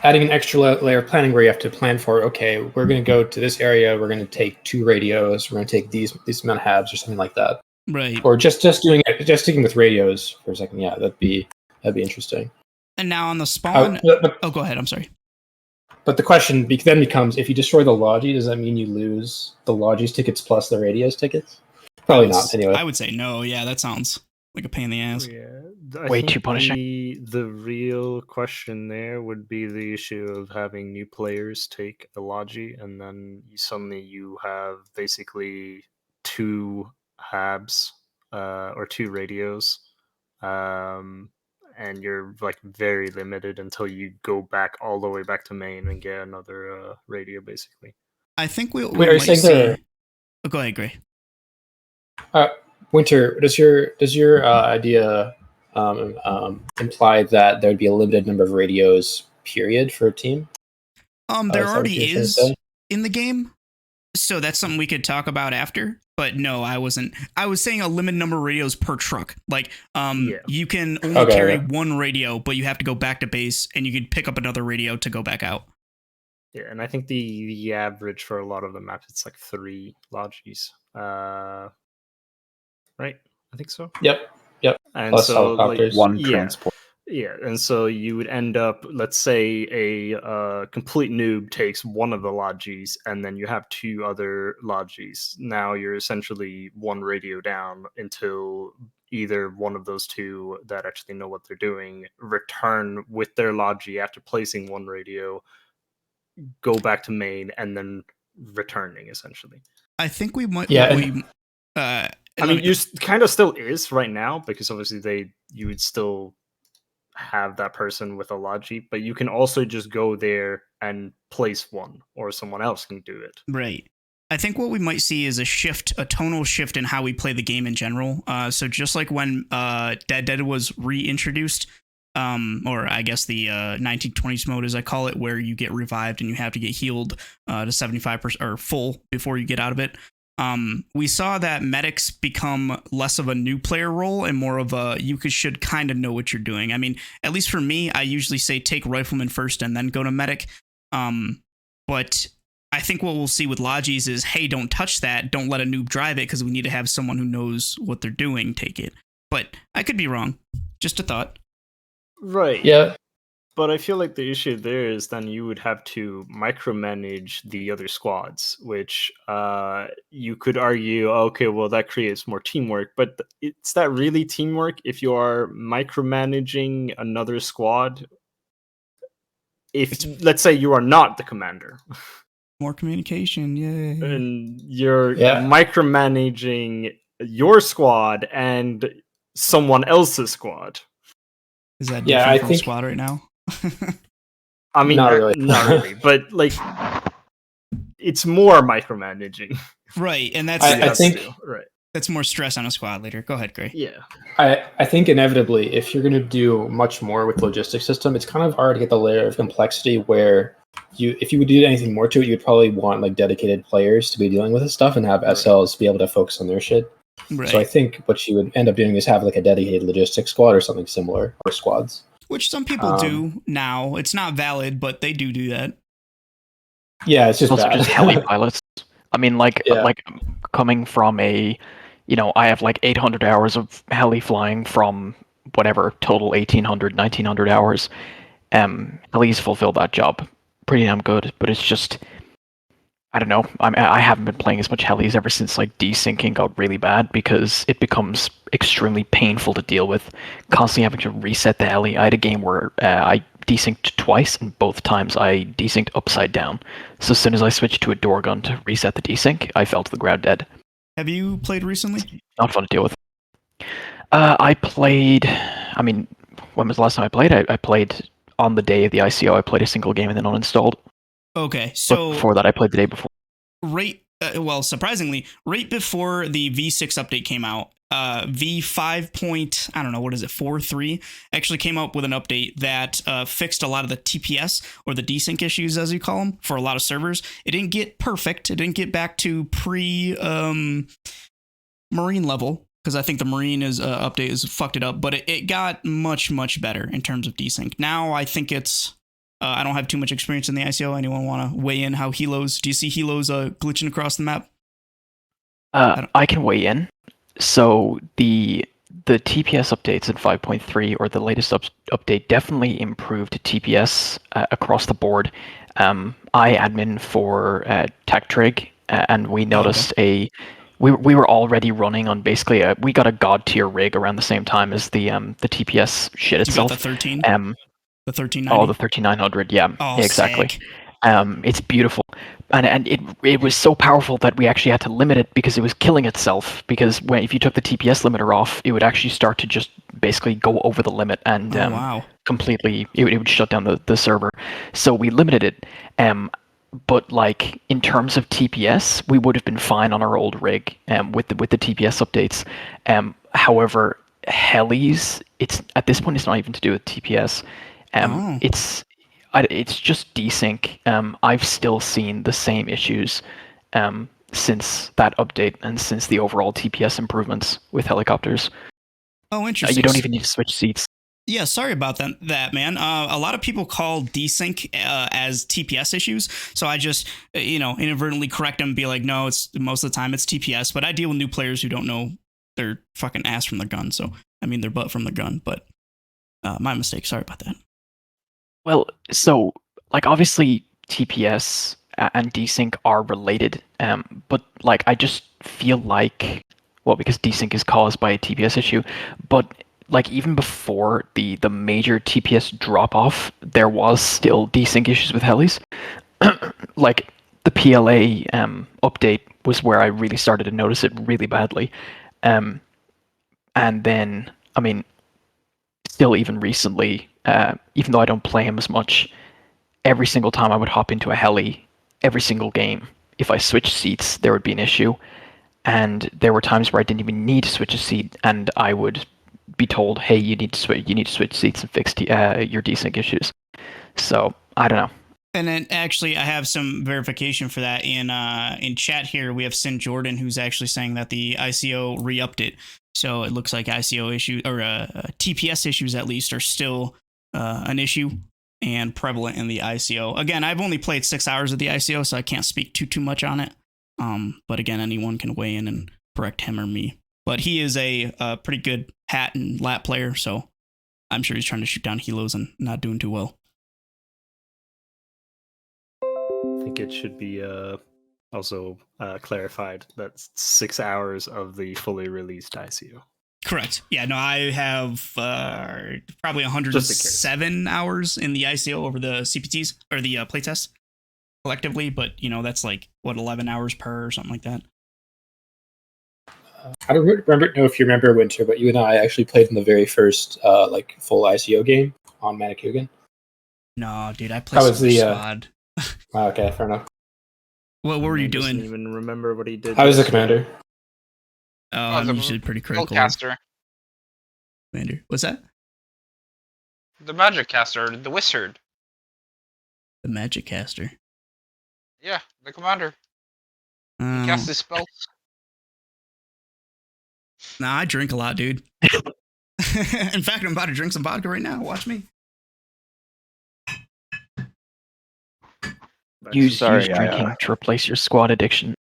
adding an extra layer of planning where you have to plan for, okay, we're going to go to this area, we're going to take 2 radios, we're going to take these amount of habs or something like that. Right. Or just sticking with radios for a second. Yeah, that'd be interesting. And now on the spawn, go ahead. I'm sorry. But the question then becomes, if you destroy the Logi, does that mean you lose the Logi's tickets plus the radios tickets? Probably not, anyway. I would say no. Yeah, that sounds like a pain in the ass. Yeah, Way too punishing. The real question there would be the issue of having new players take a Logi, and then suddenly you have basically 2 habs or 2 radios. And you're like very limited until you go back all the way back to main and get another radio, basically. I think we Wait, are you saying there? Oh, go ahead, Gray. Winter, does your idea imply that there would be a limited number of radios, period, for a team? There already is in the game, so that's something we could talk about after. But no, I wasn't. I was saying a limited number of radios per truck. Like, you can only carry 1 radio, but you have to go back to base, and you can pick up another radio to go back out. Yeah, and I think the average for a lot of the maps, it's like 3 Logis. Right? I think so. Yep. Yep. And Plus so helicopters. One transport. Yeah, and so you would end up, let's say, a complete noob takes one of the lodges, and then you have two other lodges. Now you're essentially one radio down until either one of those two that actually know what they're doing return with their logi after placing one radio, go back to main, and then returning, essentially. I think we might. Yeah, I mean, you kind of still is right now, because obviously you would still have that person with a logi, but you can also just go there and place one, or someone else can do it. Right. I think what we might see is a tonal shift in how we play the game in general. So just like when Dead was reintroduced, or I guess the 1920s mode, as I call it, where you get revived and you have to get healed to 75% or full before you get out of it. We saw that medics become less of a new player role and more of a should kind of know what you're doing. I mean, at least for me, I usually say take rifleman first and then go to medic. But I think what we'll see with logis is, hey, don't touch that. Don't let a noob drive it, because we need to have someone who knows what they're doing take it. But I could be wrong. Just a thought. Right. Yeah. But I feel like the issue there is then you would have to micromanage the other squads, which you could argue, okay, well, that creates more teamwork. But is that really teamwork if you are micromanaging another squad? Let's say you are not the commander. More communication, yay. And you're micromanaging your squad and someone else's squad. Is that different from squad right now? I mean, not really. Not really, but like, it's more micromanaging. Right, and that's I think right. That's more stress on a squad leader. Go ahead, Gray. Yeah. I think inevitably, if you're going to do much more with the logistics system, it's kind of hard to get the layer of complexity where if you would do anything more to it, you'd probably want like dedicated players to be dealing with this stuff and have SLs be able to focus on their shit. Right. So I think what you would end up doing is have like a dedicated logistics squad or something similar, or squads. Which some people do now. It's not valid, but they do that. Yeah, it's just also bad. just heli pilots. I mean, like coming from I have like 800 hours of heli flying from whatever total 1800, 1900 hours. Helis fulfill that job pretty damn good, but it's just, I don't know. I haven't been playing as much helis ever since like desyncing got really bad, because it becomes extremely painful to deal with, constantly having to reset the heli. I had a game where I desynced twice, and both times I desynced upside down. So as soon as I switched to a door gun to reset the desync, I fell to the ground dead. Have you played recently? Not fun to deal with. I played, I mean, when was the last time I played? I played on the day of the ICO. I played a single game and then uninstalled. Okay, so but before that, I played the day before. Surprisingly, right before the V6 update came out, V5 I don't know, what is it, 4.3 actually came up with an update that fixed a lot of the TPS, or the desync issues, as you call them, for a lot of servers. It didn't get perfect. It didn't get back to pre-Marine level, because I think the Marine update is fucked it up, but it got much, much better in terms of desync. Now I think it's... I don't have too much experience in the ICO. Anyone want to weigh in how helos... Do you see helos glitching across the map? I can weigh in. So the TPS updates in 5.3, or the latest update, definitely improved TPS across the board. I admin for TechTrig, and we noticed we were already running on basically we got a god tier rig around the same time as the TPS shit itself. You got the 13? The 1390? Oh, the 13900, yeah. Oh, yeah, exactly. Sick. It's beautiful. And it was so powerful that we actually had to limit it, because it was killing itself. Because if you took the TPS limiter off, it would actually start to just basically go over the limit, and completely, it would shut down the server. So we limited it. But like in terms of TPS, we would have been fine on our old rig with the TPS updates. However, helis, it's at this point, it's not even to do with TPS. It's just desync. I've still seen the same issues since that update, and since the overall TPS improvements with helicopters. Oh, interesting. You don't even need to switch seats. Yeah, sorry about that, man. A lot of people call desync as TPS issues, so I just inadvertently correct them and be like, no, it's most of the time it's TPS. But I deal with new players who don't know their fucking ass from their gun, so I mean their butt from the gun, but my mistake. Sorry about that. Well, so like obviously TPS and desync are related, but like I just feel like, well, because desync is caused by a TPS issue, but like even before the major TPS drop off, there was still desync issues with helis. Like the PLA update was where I really started to notice it really badly, and then I mean, still even recently, even though I don't play him as much, every single time I would hop into a heli, every single game, if I switched seats, there would be an issue. And there were times where I didn't even need to switch a seat, and I would be told, "Hey, you need to switch seats and fix your desync issues." So I don't know. And then actually, I have some verification for that in chat here. We have Sin Jordan, who's actually saying that the ICO re-upped it. So it looks like ICO issues, or TPS issues at least, are still an issue and prevalent in the ICO. Again, I've only played 6 hours of the ICO, so I can't speak too much on it. But again, anyone can weigh in and correct him or me. But he is a pretty good hat and lap player, so I'm sure he's trying to shoot down helos and not doing too well. I think it should be also clarified that 6 hours of the fully released ICO. Correct. Yeah, no, I have probably 107 hours in the ICO over the CPTs, or the playtests collectively, but, that's like, 11 hours per or something like that. I don't know if you remember, Winter, but you and I actually played in the very first full ICO game on Manikugan. No, dude, I played some squad. Okay, fair enough. What were you doing? I don't even remember what he did. I was the commander. Oh, I'm usually pretty critical. Caster. Commander. What's that? The magic caster, the wizard. The magic caster. Yeah, the commander. He casts his spells. Nah, I drink a lot, dude. In fact, I'm about to drink some vodka right now. Watch me. Use drinking to replace your squad addiction.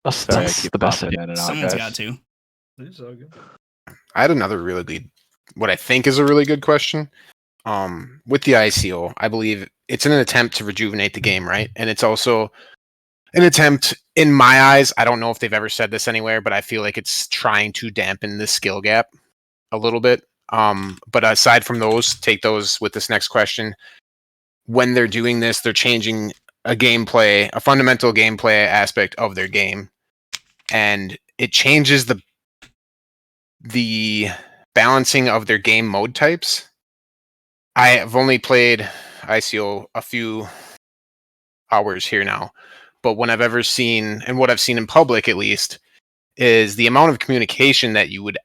That's the best. Someone's got to. It's all good. I had another really good, what I think is a really good question. With the ICO, I believe it's an attempt to rejuvenate the game, right? And it's also an attempt, in my eyes, I don't know if they've ever said this anywhere, but I feel like it's trying to dampen the skill gap a little bit. But aside from those, take those with this next question. When they're doing this, they're changing a fundamental gameplay aspect of their game, and it changes the balancing of their game mode types. I have only played ICO a few hours here now, but what I've ever seen, and what I've seen in public at least, is the amount of communication that you would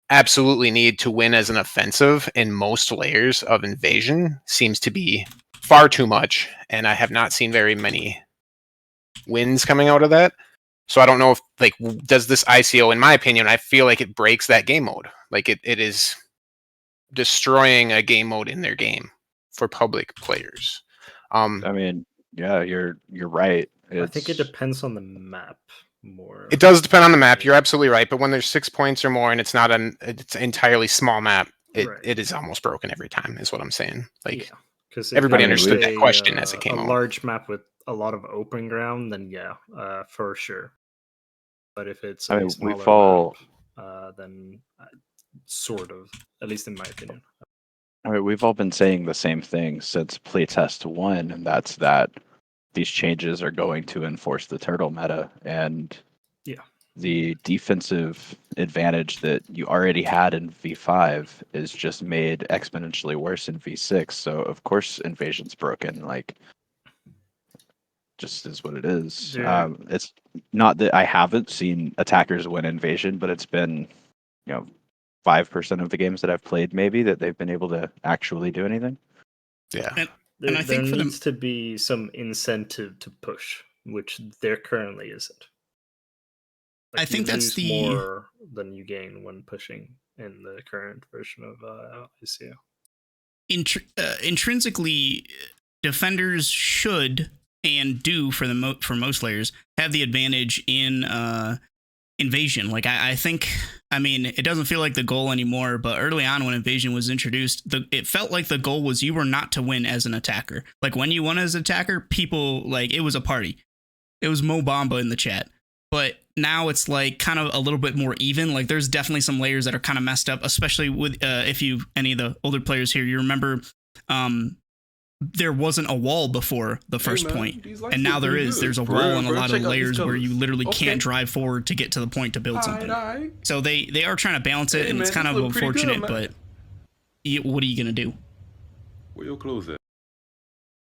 absolutely need to win as an offensive in most layers of invasion seems to be far too much, and I have not seen very many wins coming out of that. So I don't know if, does this ICO, in my opinion, I feel like it breaks that game mode. Like it is destroying a game mode in their game for public players. I mean, yeah, you're right. I think it depends on the map more. It does depend on the map. You're absolutely right. But when there's 6 points or more, and it's not it's an entirely small map, it is almost broken every time. Is what I'm saying. Because everybody understood that question as it came out. A large map with a lot of open ground, then for sure. But if it's a smaller map, then sort of, at least in my opinion. I mean, we've all been saying the same thing since playtest 1, and that's that these changes are going to enforce the turtle meta, and the defensive advantage that you already had in V5 is just made exponentially worse in V6. So of course invasion's broken. Just is what it is. Yeah. It's not that I haven't seen attackers win invasion, but it's been 5% of the games that I've played maybe that they've been able to actually do anything. Yeah. And I think there needs to be some incentive to push, which there currently isn't. I think that's more than you gain when pushing in the current version of ICO. Intrinsically, defenders should and do for most layers have the advantage in Invasion. Like I think, I mean, it doesn't feel like the goal anymore, but early on when Invasion was introduced, it felt like the goal was you were not to win as an attacker. Like when you won as an attacker, people, like, it was a party. It was Mo Bamba in the chat. But now it's like kind of a little bit more even. Like there's definitely some layers that are kind of messed up, especially with if you, any of the older players here, you remember there wasn't a wall before the first point, and now there is. There's a wall and a lot of layers where you literally can't drive forward to get to the point to build something. So they are trying to balance it, and it's kind of unfortunate, but what are you going to do? Where you'll close it?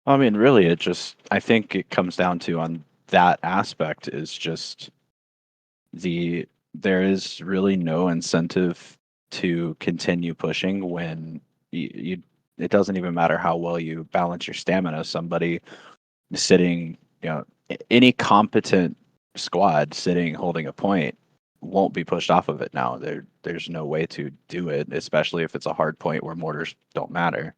I mean, really, I think it comes down to, on that aspect, is just there is really no incentive to continue pushing when it doesn't even matter how well you balance your stamina. Somebody sitting, any competent squad sitting holding a point won't be pushed off of it now. There's no way to do it, especially if it's a hard point where mortars don't matter.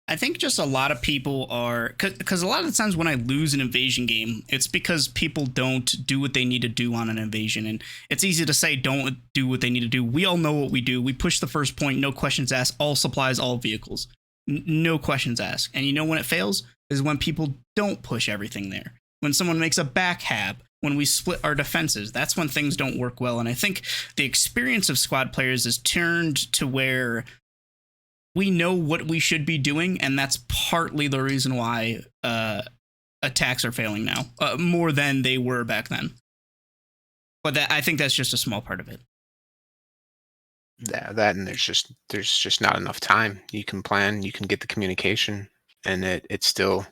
I think just a lot of people are, because a lot of the times when I lose an invasion game, it's because people don't do what they need to do on an invasion. And it's easy to say don't do what they need to do. We all know what we do. We push the first point, no questions asked, all supplies, all vehicles, no questions asked. And you know when it fails is when people don't push everything there. When someone makes a back hab, when we split our defenses, that's when things don't work well. And I think the experience of squad players is turned to where we know what we should be doing, and that's partly the reason why attacks are failing now, more than they were back then. But I think that's just a small part of it. That and there's just not enough time. You can plan, you can get the communication, and it's still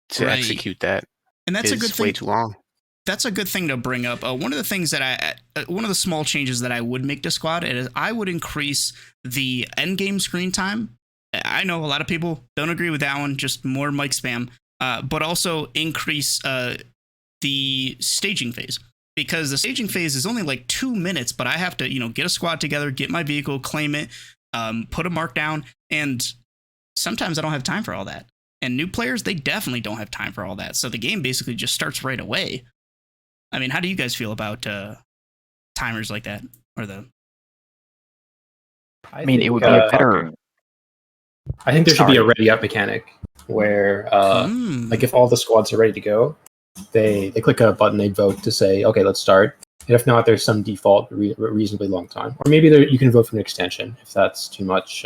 to execute that. And that's a good thing. Way too long. That's a good thing to bring up. One of the things that one of the small changes that I would make to squad is I would increase the end game screen time. I know a lot of people don't agree with that one, just more mic spam, but also increase the staging phase, because the staging phase is only like 2 minutes, but I have to, get a squad together, get my vehicle, claim it, put a mark down. And sometimes I don't have time for all that. And new players, they definitely don't have time for all that. So the game basically just starts right away. I mean, how do you guys feel about timers like that? Or I mean, it would be a better. I think there should be a ready up mechanic where, like, if all the squads are ready to go, they click a button, they vote to say, okay, let's start. And if not, there's some default reasonably long time, or maybe you can vote for an extension if that's too much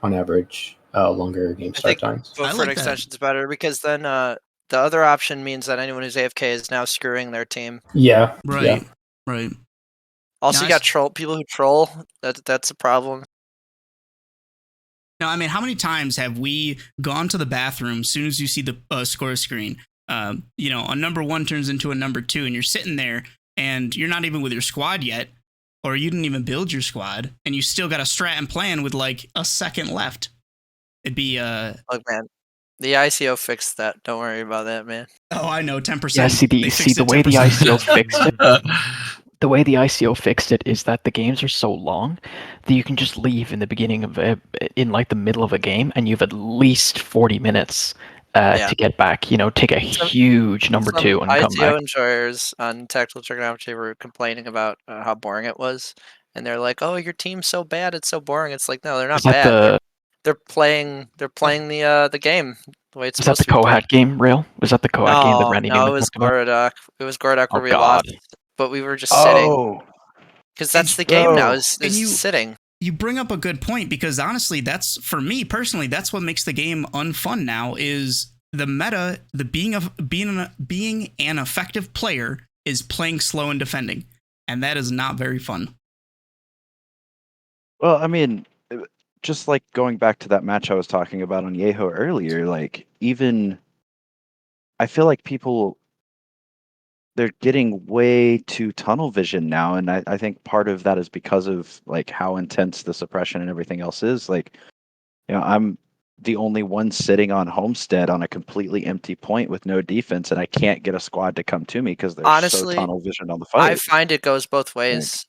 on average. Longer game start times. Vote for an extension is better, because then the other option means that anyone who's AFK is now screwing their team. Yeah. Right. Yeah. Right. Also, you got people who troll. That's a problem. No, I mean, how many times have we gone to the bathroom as soon as you see the score screen? A number 1 turns into a number 2, and you're sitting there, and you're not even with your squad yet, or you didn't even build your squad, and you still got a strat and plan with like a second left. It'd be Look, man, the ICO fixed that. Don't worry about that, man. Oh, I know, 10%. Yeah, see the way the ICO fixed it. The way the ICO fixed it is that the games are so long that you can just leave in the beginning of in like the middle of a game, and you've at least 40 minutes to get back. Take a huge number 2 and come back. ICO enjoyers on Tactical Trigonometry were complaining about how boring it was, and they're like, "Oh, your team's so bad, it's so boring." It's like, no, they're not bad. They're playing the game the way it's supposed to be. Was that the Kohat game, Rail? Was that the Kohat game that Randy No, it was Gorodok. It was Gorodok where we lost, but we were just sitting. Because that's the game now, is sitting. You bring up a good point, because honestly, that's, for me personally, that's what makes the game unfun now, is the meta, the being an effective player is playing slow and defending. And that is not very fun. Well, I mean, just like going back to that match I was talking about on Yeho earlier, like, even I feel like people, they're getting way too tunnel vision now, and I think part of that is because of like how intense the suppression and everything else is. Like, I'm the only one sitting on Homestead on a completely empty point with no defense, and I can't get a squad to come to me because they're so tunnel visioned on the fight. I find it goes both ways.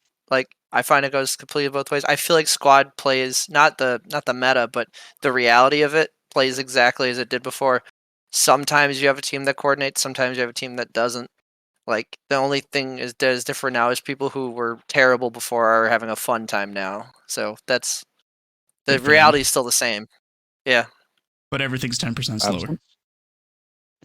I find it goes completely both ways. I feel like squad plays not the meta, but the reality of it plays exactly as it did before. sometimes you have a team that coordinates, sometimes you have a team that doesn't. Like the only thing that is different now is people who were terrible before are having a fun time now. So that's the reality is still the same. Yeah. But everything's 10% slower.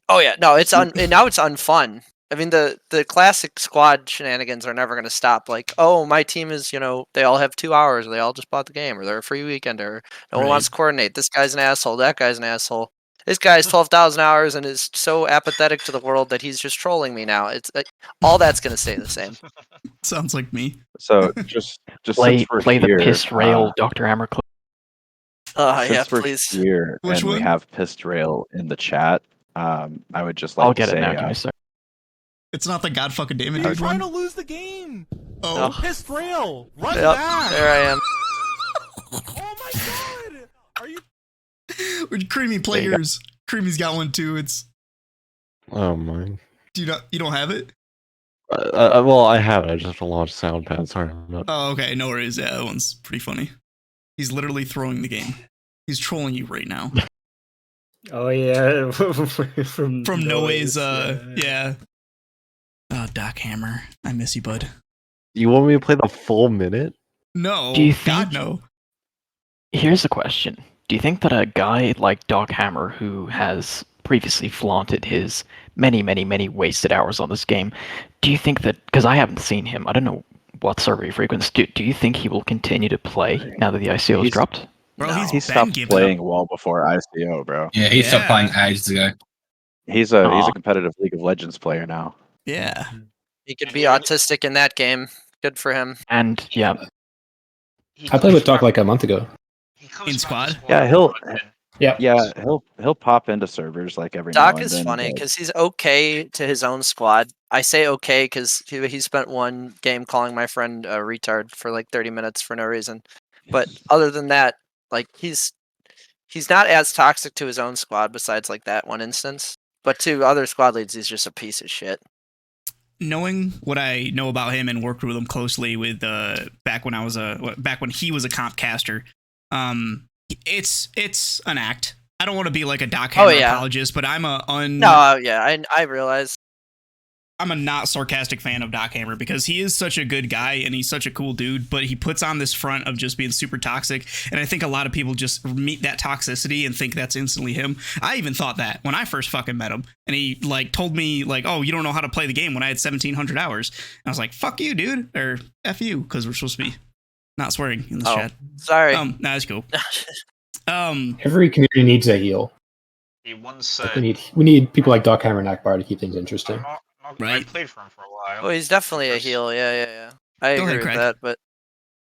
Oh yeah, no, it's now it's unfun. I mean, the classic squad shenanigans are never going to stop. Like, oh, my team is, they all have 2 hours, or they all just bought the game, or they're a free weekend, or no one wants to coordinate. This guy's an asshole. That guy's an asshole. This guy's 12,000 hours and is so apathetic to the world that he's just trolling me now. It's all that's going to stay the same. Sounds like me. So just play since we're the here, pissed rail Dr. Hammer clip. Yeah, since we're please. here Which and we one? have pissed rail in the chat, I would just like I'll to get say, it now. Give me a sec. It's not the God fucking damn it You're dude trying one? to lose the game. Oh. Pissed rail. Run Yep, back. there I am. Oh my god. Are you? Creamy players. Creamy's got one too. It's. Oh my. You don't have it? Well, I have it. I just have to launch SoundPad. Sorry. I'm not... Oh, okay. No worries. Yeah, that one's pretty funny. He's literally throwing the game. He's trolling you right now. Oh yeah, from Noe's. Yeah. Oh, Doc Hammer, I miss you, bud. You want me to play the full minute? No. Do you think? God no. Here's a question. Do you think that a guy like Doc Hammer, who has previously flaunted his many, many, many wasted hours on this game, do you think that, because I haven't seen him, I don't know what server he frequents, do you think he will continue to play now that the ICO has dropped? Bro, he stopped playing well before ICO, bro. Yeah, he stopped playing ages ago. He's a competitive League of Legends player now. Yeah. He could be autistic in that game. Good for him. And yeah. I played with Doc like a month ago. In squad? Yeah, he'll Yeah, he'll pop into servers like every Doc now and is then. funny because he's okay to his own squad. I say okay because he spent one game calling my friend a retard for like 30 minutes for no reason. But other than that, like he's not as toxic to his own squad besides like that one instance. But to other squad leads, he's just a piece of shit. Knowing what I know about him and worked with him closely with back when he was a comp caster, it's an act. I don't want to be like a Doc Hammer apologist, but I'm I realize. I'm a not sarcastic fan of Doc Hammer because he is such a good guy and he's such a cool dude, but he puts on this front of just being super toxic, and I think a lot of people just meet that toxicity and think that's instantly him. I even thought that when I first fucking met him, and he like told me like, "Oh, you don't know how to play the game," when I had 1,700 hours. And I was like, "Fuck you, dude," or "F you," because we're supposed to be not swearing in this chat. Sorry. That's cool. every community needs a heel. He once Like, we need people like Doc Hammer and Akbar to keep things interesting. I played for him for a while. Well, he's definitely a heel. Yeah. I agree with that, but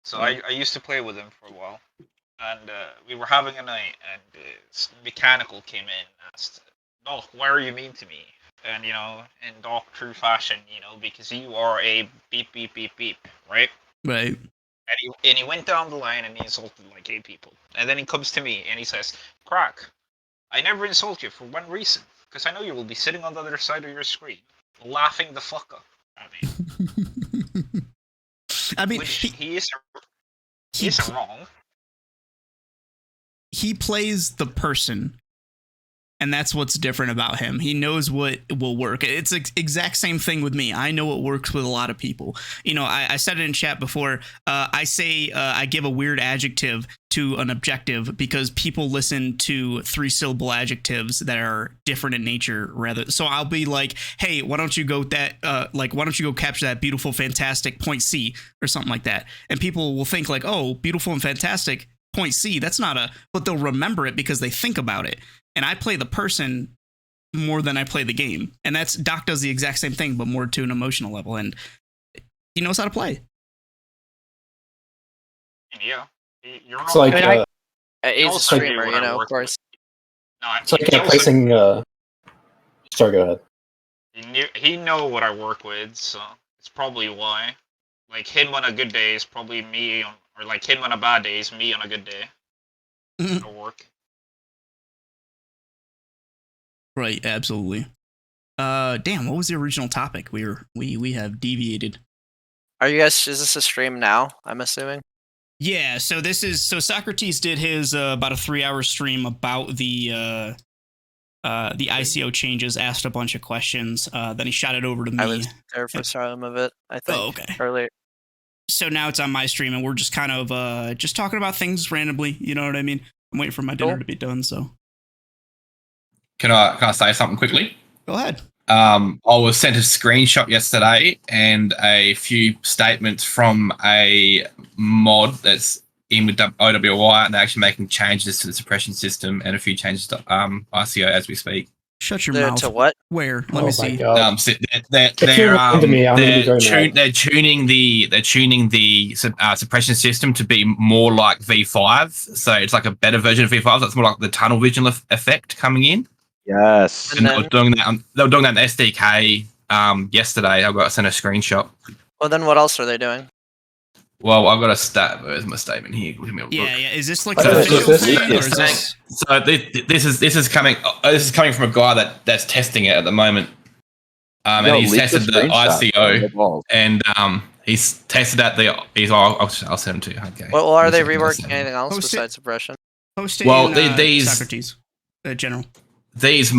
so I used to play with him for a while, and we were having a night, and mechanical came in and asked, "Doc, why are you mean to me?" And in Doc true fashion, because you are a beep beep beep beep, right? Right. And he went down the line and he insulted like 8 people, and then he comes to me and he says, "Crack, I never insult you for one reason, because I know you will be sitting on the other side of your screen, laughing the fuck up at me." I mean, which he isn't wrong. He plays the person, and that's what's different about him. He knows what will work. It's the exact same thing with me. I know what works with a lot of people. I said it in chat before. I say I give a weird adjective to an objective because people listen to 3-syllable adjectives that are different in nature so I'll be like, "Hey, why don't you go why don't you go capture that beautiful, fantastic point C," or something like that. And people will think like, "Oh, beautiful and fantastic point C, that's not but they'll remember it because they think about it. And I play the person more than I play the game. And Doc does the exact same thing, but more to an emotional level. And he knows how to play. Yeah. It's like he's a streamer, of course. No, it's like placing. Sorry, go ahead. He know what I work with, so it's probably why. Like him on a good day is probably me, or like him on a bad day is me on a good day. At work. Right, absolutely. Damn, what was the original topic? We have deviated. Are you guys? Is this a stream now? I'm assuming. Yeah, so Socrates did his about a 3-hour stream about the the ICO changes, asked a bunch of questions. Then he shot it over to me. I was there for some of it, I think. Oh, okay. Earlier. So now it's on my stream, and we're just kind of just talking about things randomly. You know what I mean? I'm waiting for my dinner to be done. So Can I say something quickly? Go ahead. I was sent a screenshot yesterday and a few statements from a mod that's in with OWI, and they're actually making changes to the suppression system and a few changes to ICO as we speak. Shut your mouth. To what? Where? Let me see. So they're tuning the suppression system to be more like V5. So it's like a better version of V5. So it's more like the tunnel vision effect coming in. Yes. And they were doing that in the SDK yesterday. I got sent a screenshot. Well, then what else are they doing? Well, I've got a stat. Where's my statement here? Yeah. Is this like an official thing, or is this? So this is coming. This is coming from a guy that's testing it at the moment. And he's tested the ICO, and he's tested at the. I'll send him to you. Okay. Well, are they reworking anything else besides suppression? Well, these Socrates, general. These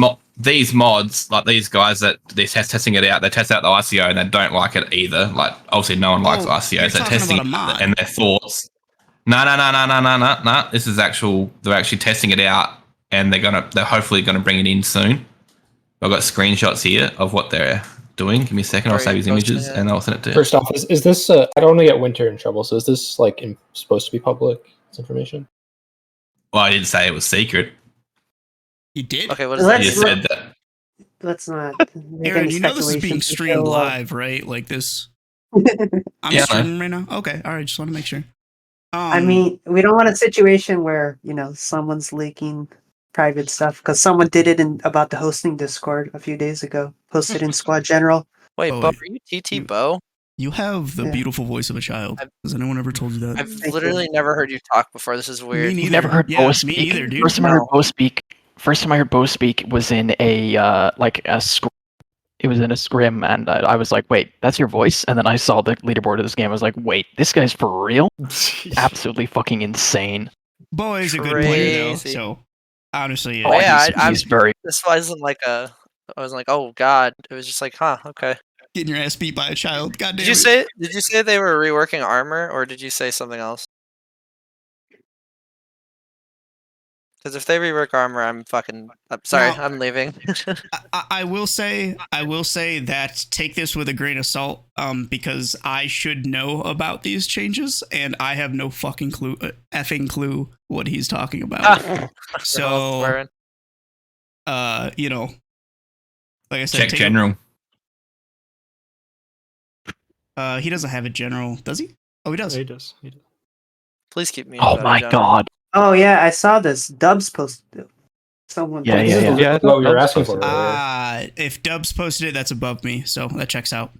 mods, like these guys that they're testing it out, they test out the ICO and they don't like it either. Like obviously no one likes ICO, so they're testing it and their thoughts. No. This is actual. They're actually testing it out, and they're hopefully gonna bring it in soon. I've got screenshots here of what they're doing. Give me a second. I'll save these images and I'll send it to you. First off, is this? I don't want to get Winter in trouble. So is this like supposed to be public information? Well, I didn't say it was secret. You did? Okay, what is that? You said that. Let's not. Aaron, you know this is being streamed live, right? Like this. I'm streaming right now. Okay, all right. Just want to make sure. I mean, we don't want a situation where someone's leaking private stuff, because someone did it about the hosting Discord a few days ago. Posted in Squad General. Wait, Bo, are you TT Bo? You have the beautiful voice of a child. Has anyone ever told you that? I've literally never heard you talk before. This is weird. You've never heard Bo speak? Me either, dude. First time I heard Bo speak was in a scrim. It was in a scrim, and I was like, "Wait, that's your voice?" And then I saw the leaderboard of this game. I was like, "Wait, this guy's for real? Absolutely fucking insane." Bo is a good player, though. So honestly, he's very. This wasn't like a. I was like, "Oh God!" It was just like, "Huh, okay." Getting your ass beat by a child. God damn. Did you say they were reworking armor, or did you say something else? Because if they rework armor, I'm sorry, I'm leaving. I will say that take this with a grain of salt, because I should know about these changes, and I have no fucking effing clue what he's talking about. So, like I said, check general. He doesn't have a general, does he? Oh, he does. Yeah, he does. Please keep me. Oh my god. Oh yeah, I saw this. Dubs posted it. Someone. Yeah. What we were asking for. If Dubs posted it, that's above me, so that checks out.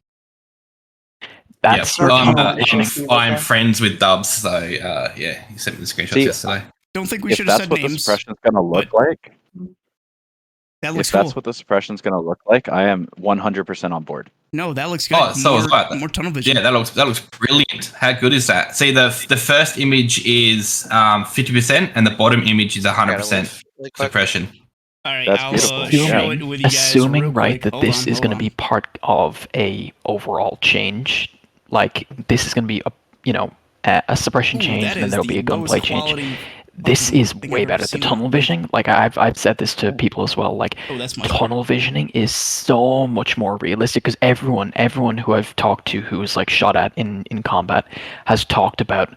That's I'm friends with Dubs, so yeah, he sent me the screenshots yesterday. Don't think we should have said names. If that's what the suppression's gonna look like, that looks if that's what the suppression's gonna look like, I am 100% on board. No, that looks good. Oh, so more tunnel vision. Yeah, that looks brilliant. How good is that? See, the first image is 50%, and the bottom image is 100% suppression. All right, that's I'll show it with you guys. Assuming that this is going to be part of a overall change, like this is going to be a suppression change, and then there'll be a gunplay change. This is way better. The tunnel visioning, like I've said this to people as well, like tunnel visioning is so much more realistic, because everyone who I've talked to who's like shot at in combat has talked about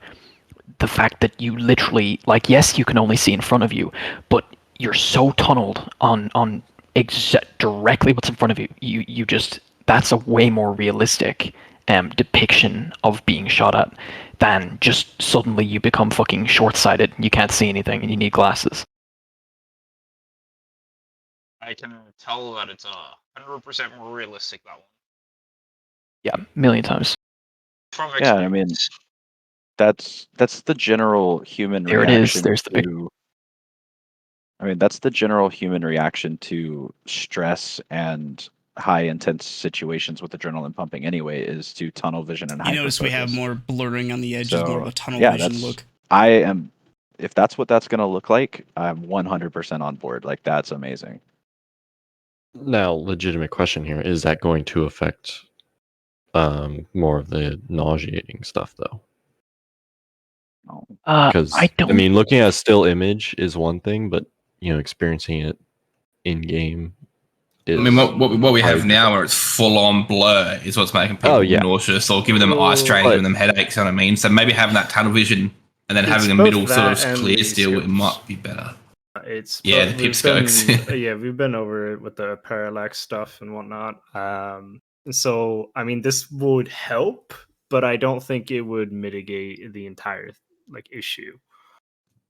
the fact that you literally, like, yes, you can only see in front of you, but you're so tunneled on directly what's in front of you. You just, that's a way more realistic depiction of being shot at than just suddenly you become fucking short-sighted, you can't see anything, and you need glasses. I can tell that it's 100% more realistic, that one. Yeah, a million times. From yeah, I mean, that's the general human reaction. There it is. There's the big. I mean, that's the general human reaction to stress and high intense situations with adrenaline pumping anyway, is to tunnel vision and you notice we have more blurring on the edges, so, more of a tunnel vision look. I am, if that's what that's going to look like, I'm 100% on board. Like, that's amazing. Now, legitimate question here: is that going to affect more of the nauseating stuff, though? Because I don't. mean, looking at a still image is one thing, but experiencing it in game is. I mean, what we have now, where it's full on blur, is what's making people nauseous or giving them eye strain, giving them headaches. You know what I mean? So maybe having that tunnel vision and then having a middle sort of clear still, it might be better. It's the pipscopes. We've been over it with the parallax stuff and whatnot. So I mean, this would help, but I don't think it would mitigate the entire issue.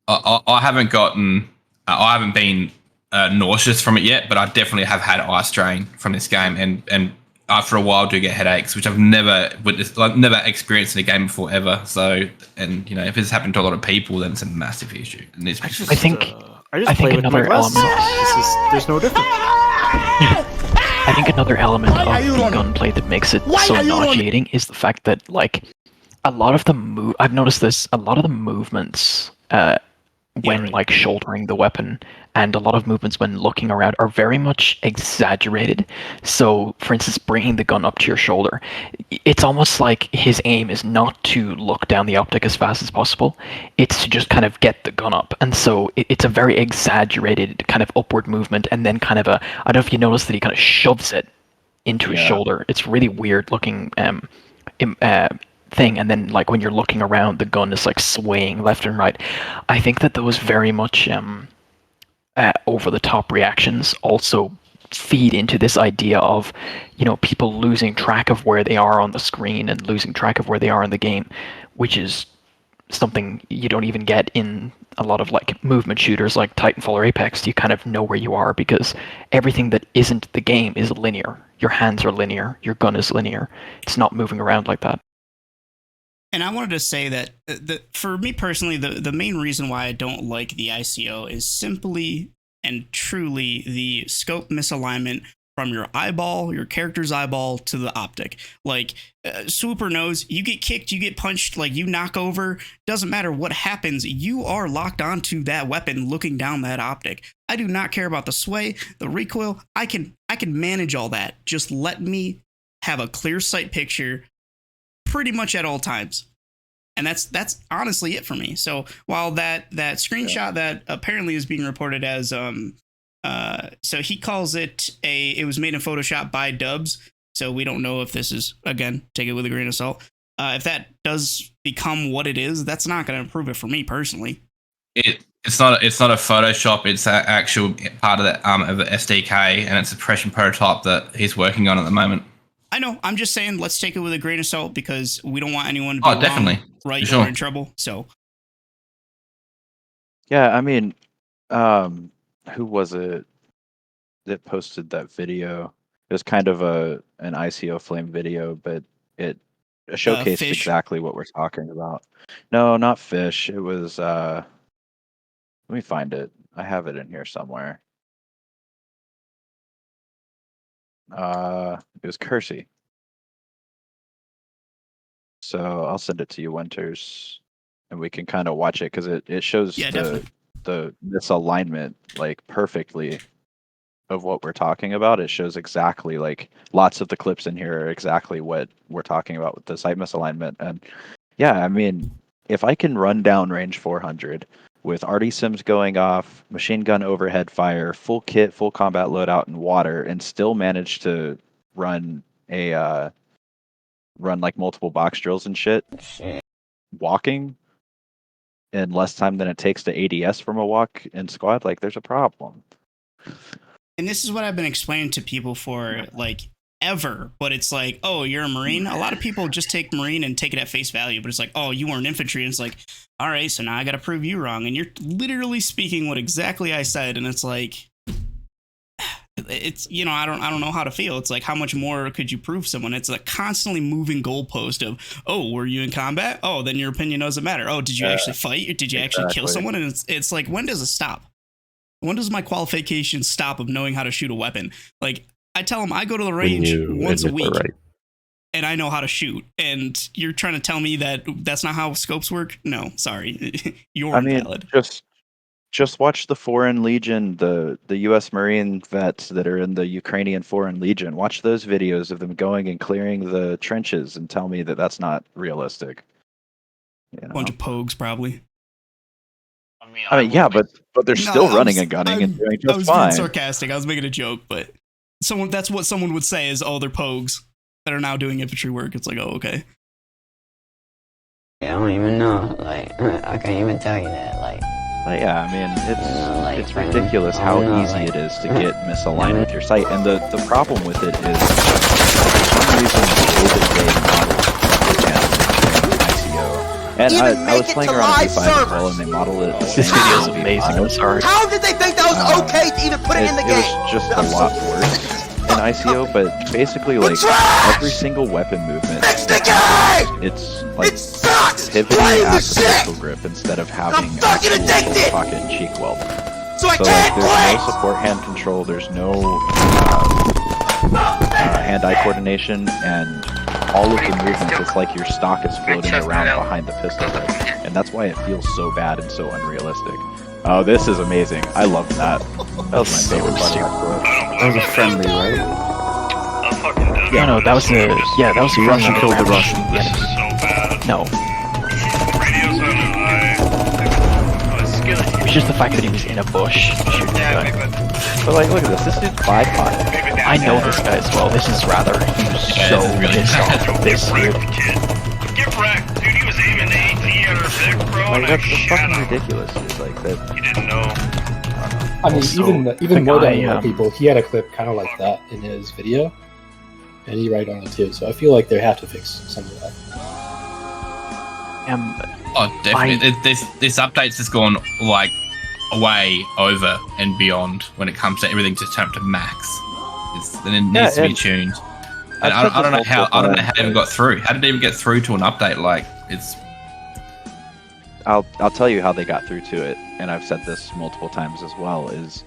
I haven't gotten, I haven't been nauseous from it yet, but I definitely have had eye strain from this game, and after a while do get headaches, which I've never witnessed, never experienced in a game before ever. So, and if it's happened to a lot of people, then it's a massive issue. And I think another element. There's no difference. I think another element of the gunplay that makes it so nauseating is the fact that a lot of the I've noticed this. A lot of the movements when shouldering the weapon and a lot of movements when looking around are very much exaggerated. So, for instance, bringing the gun up to your shoulder, it's almost like his aim is not to look down the optic as fast as possible. It's to just kind of get the gun up. And so it's a very exaggerated kind of upward movement, and then kind of I don't know if you notice that he kind of shoves it into his shoulder. It's really weird looking thing, and then when you're looking around, the gun is swaying left and right. I think that those very much over the top reactions also feed into this idea of people losing track of where they are on the screen and losing track of where they are in the game, which is something you don't even get in a lot of movement shooters like Titanfall or Apex. You kind of know where you are because everything that isn't the game is linear. Your hands are linear, your gun is linear. It's not moving around like that. And I wanted to say that for me personally, the main reason why I don't like the ICO is simply and truly the scope misalignment from your eyeball, your character's eyeball, to the optic. Swooper knows you get kicked, you get punched, you knock over, doesn't matter what happens, you are locked onto that weapon looking down that optic. I do not care about the sway, the recoil. I can manage all that. Just let me have a clear sight picture pretty much at all times. And that's honestly it for me. So while that screenshot that apparently is being reported as so he calls it it was made in Photoshop by Dubs. So we don't know if this is, again, take it with a grain of salt. If that does become what it is, that's not going to improve it for me personally. It's not a Photoshop. It's an actual part of the SDK, and it's a pressure prototype that he's working on at the moment. I know. I'm just saying, let's take it with a grain of salt because we don't want anyone to be definitely wrong, right, sure. or in trouble. So, yeah, I mean, who was it that posted that video? It was kind of an ICO flame video, but it showcased exactly what we're talking about. No, not Fish. It was. Let me find it. I have it in here somewhere. It was Kersey. So I'll send it to you, Winters, and we can kind of watch it because it shows the misalignment perfectly of what we're talking about. It shows exactly lots of the clips in here are exactly what we're talking about with the sight misalignment. And yeah, I mean, if I can run down range 400 with arty sims going off, machine gun overhead fire, full kit, full combat loadout, and water, and still manage to run multiple box drills and shit, walking in less time than it takes to ADS from a walk in squad, there's a problem. And this is what I've been explaining to people for ever, but it's oh, you're a Marine. A lot of people just take Marine and take it at face value, but it's oh, you weren't infantry, and it's all right, so now I got to prove you wrong, and you're literally speaking what exactly I said, and it's it's I don't know how to feel. It's how much more could you prove someone? It's a constantly moving goalpost of, oh, were you in combat? Oh, then your opinion doesn't matter. Oh, did you actually fight? Or did you actually kill someone? And it's when does it stop? When does my qualification stop of knowing how to shoot a weapon? I tell them I go to the range once a week and I know how to shoot. And you're trying to tell me that that's not how scopes work? No, sorry. You're invalid. Just watch the Foreign Legion, the U.S. Marine vets that are in the Ukrainian Foreign Legion. Watch those videos of them going and clearing the trenches, and tell me that that's not realistic. You know? Bunch of pogues, probably. I mean, yeah, but they're still running and gunning and doing just I was fine. being sarcastic. I was making a joke, but that's what someone would say is, oh, they're pogues that are now doing infantry work. It's like, oh, okay. I don't even know. Like, I can't even tell you that. Like, yeah, I mean, it's ridiculous how easy it is to get misaligned with your sight, and the problem with it is, for some reason, the way that they model ICO. And I was playing around with V5 as well, and they model it. This video is amazing. I'm sorry. How did they think that was okay to even put it in the game? It was just a lot worse in ICO, but basically, like, every single weapon movement, it's like pivoting at the pistol grip instead of having actual pocket and cheek weld. So like, there's no support hand control, there's no hand-eye coordination, and all of the movements, it's like your stock is floating around behind the pistol grip, and that's why it feels so bad and so unrealistic. Oh, this is amazing. I love that. That was my favorite part of that clip. That was a friendly, right? Yeah, no, that was a Russian killed the Russian. No. It was just the fact that he was in a bush shooting the guy. But like, look at this. This dude's BIPOC. I know this guy as well. This is rather. He was so pissed off of this dude. Get wrecked, dude. He was aiming the AT at our Vic, bro. Like, that's fucking ridiculous, dude. Like that. You didn't know. I mean, Also, even more guy, than more people, he had a clip kind of like that in his video, and he right on it too. So I feel like they have to fix some of that. Oh, definitely. This update's just gone like way over and beyond when it comes to everything just turned up to max. Then it needs to be tuned. And I don't know how it even got through. How did it even get through to an update? Like it's. I'll tell you how they got through to it, and I've said this multiple times as well. Is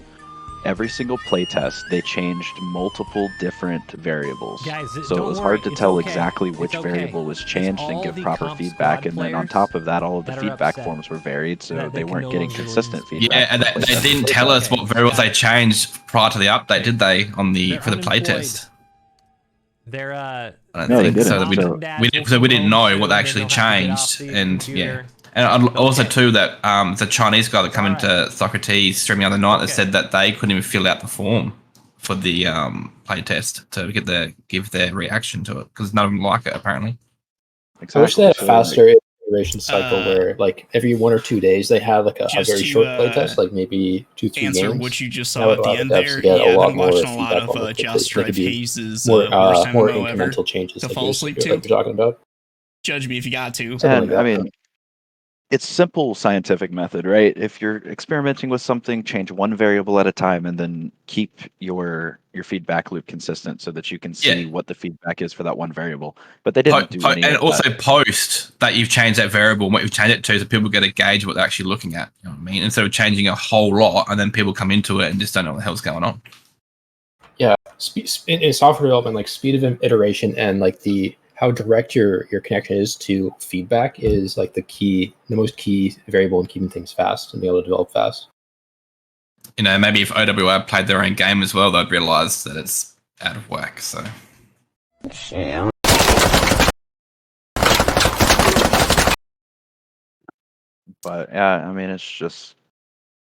every single playtest they changed multiple different variables, so it was hard to tell exactly which variable was changed and give proper feedback. And then on top of that, all of the feedback forms were varied, so they weren't getting consistent feedback. Yeah, and they didn't tell us what variables they changed prior to the update, did they? For the playtest. They're I don't think so. We didn't know what they actually changed, and yeah. And also too that the Chinese guy that came into Socrates streaming the other night that said that they couldn't even fill out the form for the playtest to give their reaction to it because none of them like it apparently. I wish they had a faster iteration cycle where, like, every 1 or 2 days they have like a very short playtest, like maybe 2-3 games. Answer what you just saw at the end there. Yeah, I've been watching a lot of Just Drive Hayes' more worst incremental changes to like fall asleep like to. you're talking about. Judge me if you got to. And I mean, it's simple scientific method, right? If you're experimenting with something, change one variable at a time, and then keep your feedback loop consistent so that you can see what the feedback is for that one variable. But they didn't do any and of also that. post that you've changed that variable and what you've changed it to, so people get a gauge of what they're actually looking at. You know what I mean? Instead of changing a whole lot, and then people come into it and just don't know what the hell's going on. Yeah, in software development, like speed of iteration and like how direct your connection is to feedback is like the most key variable in keeping things fast and being able to develop fast. You know, maybe if OWA played their own game as well, they'd realise that it's out of whack. So. Yeah. But yeah, I mean, it's just.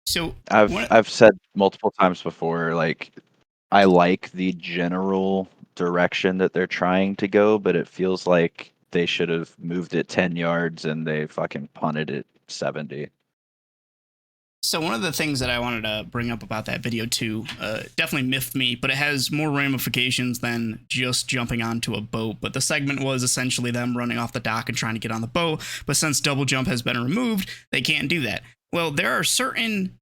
So I've said multiple times before, like, I like the general direction that they're trying to go, but it feels like they should have moved it 10 yards and they fucking punted it 70. So one of the things that I wanted to bring up about that video too, definitely miffed me, but it has more ramifications than just jumping onto a boat. But the segment was essentially them running off the dock and trying to get on the boat. But since double jump has been removed, they can't do that. Well, there are certain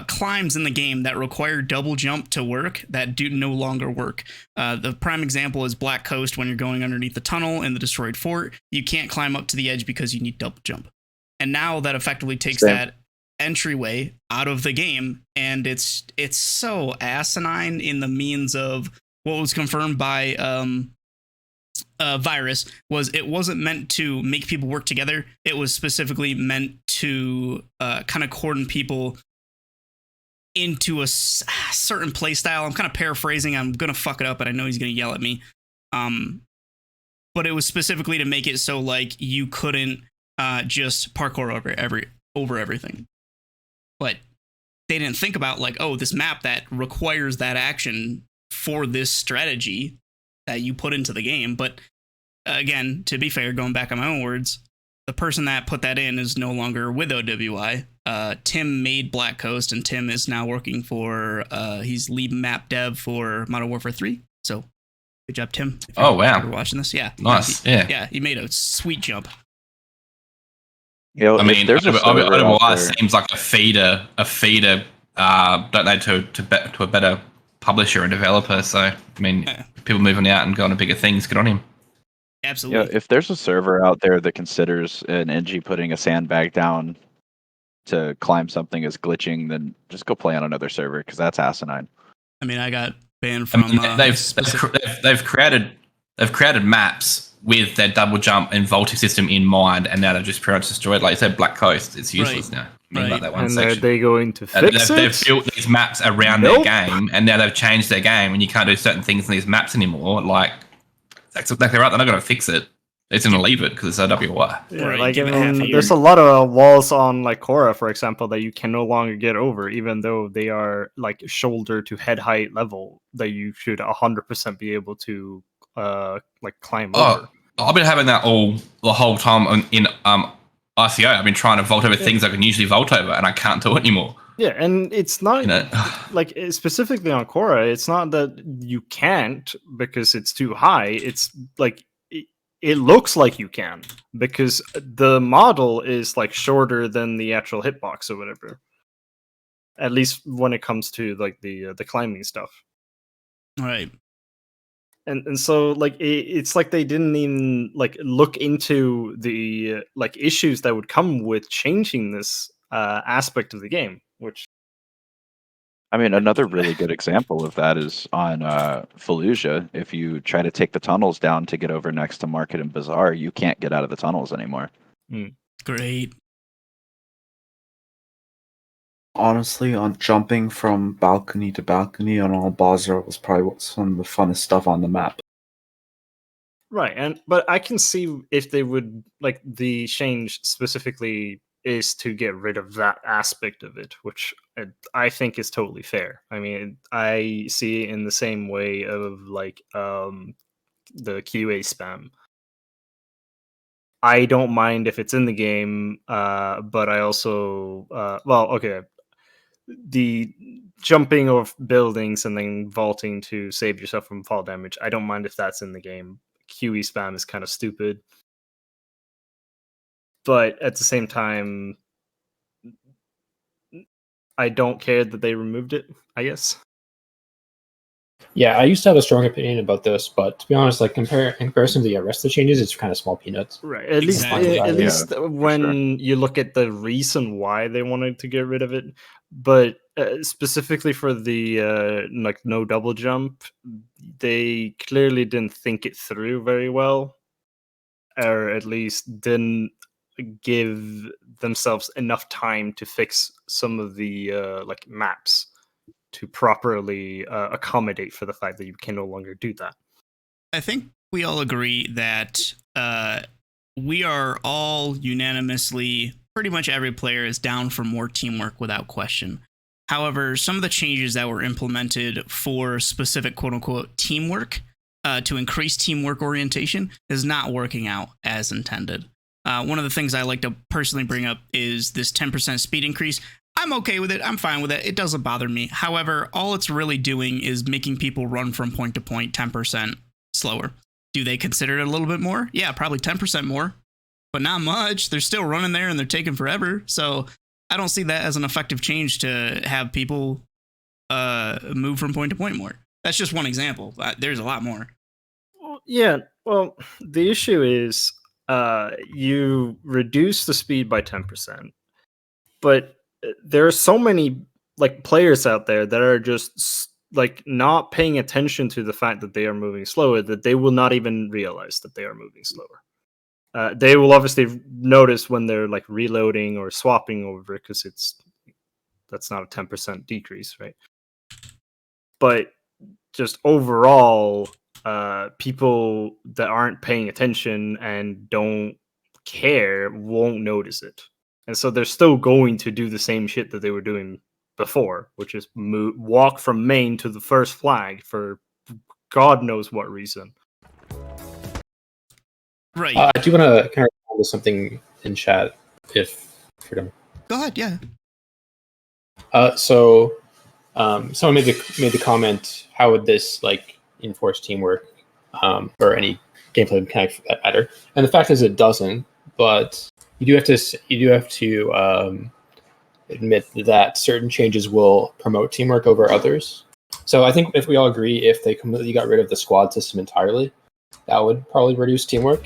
climbs in the game that require double jump to work that do no longer work. The prime example is Black Coast. When you're going underneath the tunnel in the destroyed fort, you can't climb up to the edge because you need double jump. And now that effectively takes that entryway out of the game, and it's so asinine in the means of what was confirmed by Virus was it wasn't meant to make people work together. It was specifically meant to kind of cordon people into a certain play style. I'm kind of paraphrasing. I'm gonna fuck it up, and I know he's gonna yell at me. But it was specifically to make it so like you couldn't just parkour over everything. But they didn't think about like, oh, this map that requires that action for this strategy that you put into the game. But again, to be fair, going back on my own words, the person that put that in is no longer with OWI. Tim made Black Coast, and Tim is now working for, he's lead map dev for Modern Warfare 3. So good job, Tim. Oh, wow. You're watching this. Yeah. Nice. Yeah, he made a sweet jump. You know, I mean, there's a server out OWI there- seems like a feeder, don't they, to a better publisher and developer. So, I mean, people moving out and going to bigger things, good on him. Absolutely. Yeah, if there's a server out there that considers an NG putting a sandbag down to climb something as glitching, then just go play on another server because that's asinine. I mean, I got banned from. They've created maps with their double jump and vaulting system in mind, and now they've just pretty much destroyed. Like you said, Black Coast, it's useless now. I mean, like that one And section. are they going to fix it? They've built these maps around their game, and now they've changed their game, and you can't do certain things in these maps anymore. Like, that's exactly right. They're not going to fix it. They're just going to leave it because it's OWI. Yeah, like I mean, there's a lot of walls on like Korra, for example, that you can no longer get over, even though they are like shoulder to head height level that you should 100% be able to like climb over. I've been having that the whole time in ICO. I've been trying to vault over things I can usually vault over, and I can't do it anymore. Yeah, and it's not You know? like specifically on Korra, it's not that you can't because it's too high. It's like it looks like you can because the model is like shorter than the actual hitbox or whatever. At least when it comes to like the climbing stuff. Right. And so like it's like they didn't even like look into the like issues that would come with changing this aspect of the game, which I mean, another really good example of that is on Fallujah. If you try to take the tunnels down to get over next to Market and Bazaar, you can't get out of the tunnels anymore. Great. Honestly, on jumping from balcony to balcony on Al Bazaar was probably some of the funnest stuff on the map. right, but I can see if they would like the change specifically is to get rid of that aspect of it, which I think is totally fair. I mean, I see it in the same way of like the QA spam. I don't mind if it's in the game, but I also the jumping of buildings and then vaulting to save yourself from fall damage, I don't mind if that's in the game. QE spam is kind of stupid. But at the same time, I don't care that they removed it, I guess. Yeah, I used to have a strong opinion about this, but to be honest, like in comparison to the rest of the changes, it's kind of small peanuts. Right. At least when you look at the reason why they wanted to get rid of it, but specifically for the like no double jump, they clearly didn't think it through very well, or at least didn't give themselves enough time to fix some of the like maps to properly accommodate for the fact that you can no longer do that. I think we all agree that we are all unanimously, pretty much every player is down for more teamwork without question. However, some of the changes that were implemented for specific quote-unquote teamwork to increase teamwork orientation is not working out as intended. One of the things I like to personally bring up is this 10% speed increase. I'm okay with it. I'm fine with it. It doesn't bother me. However, all it's really doing is making people run from point to point 10% slower. Do they consider it a little bit more? Yeah, probably 10% more, but not much. They're still running there and they're taking forever. So I don't see that as an effective change to have people move from point to point more. That's just one example. There's a lot more. Yeah, well, the issue is you reduce the speed by 10%, but there are so many like players out there that are just like not paying attention to the fact that they are moving slower that they will not even realize that they are moving slower. They will obviously notice when they're like reloading or swapping over because it's That's not a 10% decrease, right? But just overall, people that aren't paying attention and don't care won't notice it. And so they're still going to do the same shit that they were doing before, which is walk from main to the first flag for God knows what reason. Right. I do want to kind of respond to something in chat, if freedom. Go ahead. Yeah. So someone made the comment, how would this like enforce teamwork or any gameplay mechanic for that matter? And the fact is, it doesn't. But you do have to admit that certain changes will promote teamwork over others. So I think if we all agree, if they completely got rid of the squad system entirely, that would probably reduce teamwork.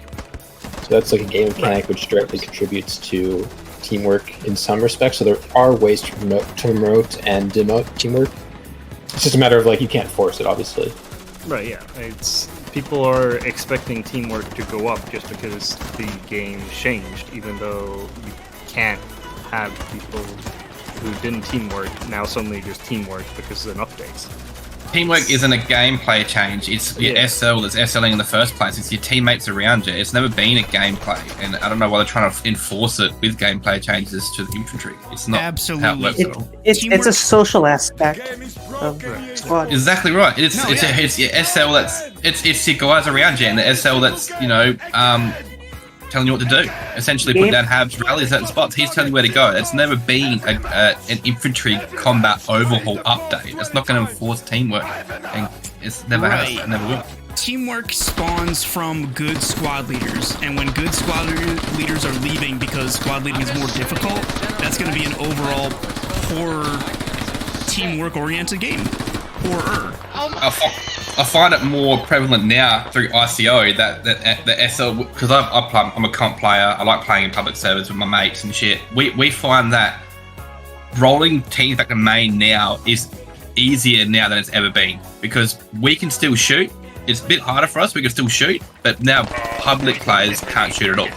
So that's like a game mechanic which directly contributes to teamwork in some respects. So there are ways to promote and demote teamwork. It's just a matter of like, you can't force it, obviously. Right, yeah. It's people are expecting teamwork to go up just because the game changed, even though you can't have people who didn't teamwork now suddenly just teamwork because of an update. Teamwork isn't a gameplay change. It's your SL that's SLing in the first place. It's your teammates around you. It's never been a gameplay, and I don't know why they're trying to enforce it with gameplay changes to the infantry. It's not how it works at all. It's a social aspect of squad. Exactly right. It's your SL it's your guys around you, and the SL that's telling you what to do. Essentially, put down habs, rally at certain spots. He's telling you where to go. It's never been an infantry combat overhaul update. It's not going to enforce teamwork, and it's never has. It never will. Teamwork spawns from good squad leaders, and when good squad leaders are leaving because squad leading is more difficult, that's going to be an overall poor teamwork-oriented game. Poorer. I find it more prevalent now through ICO that the SL, because I'm a comp player. I like playing in public servers with my mates and shit. We find that rolling teams back to main now is easier now than it's ever been, because we can still shoot. It's a bit harder for us. We can still shoot, but now public players can't shoot at all.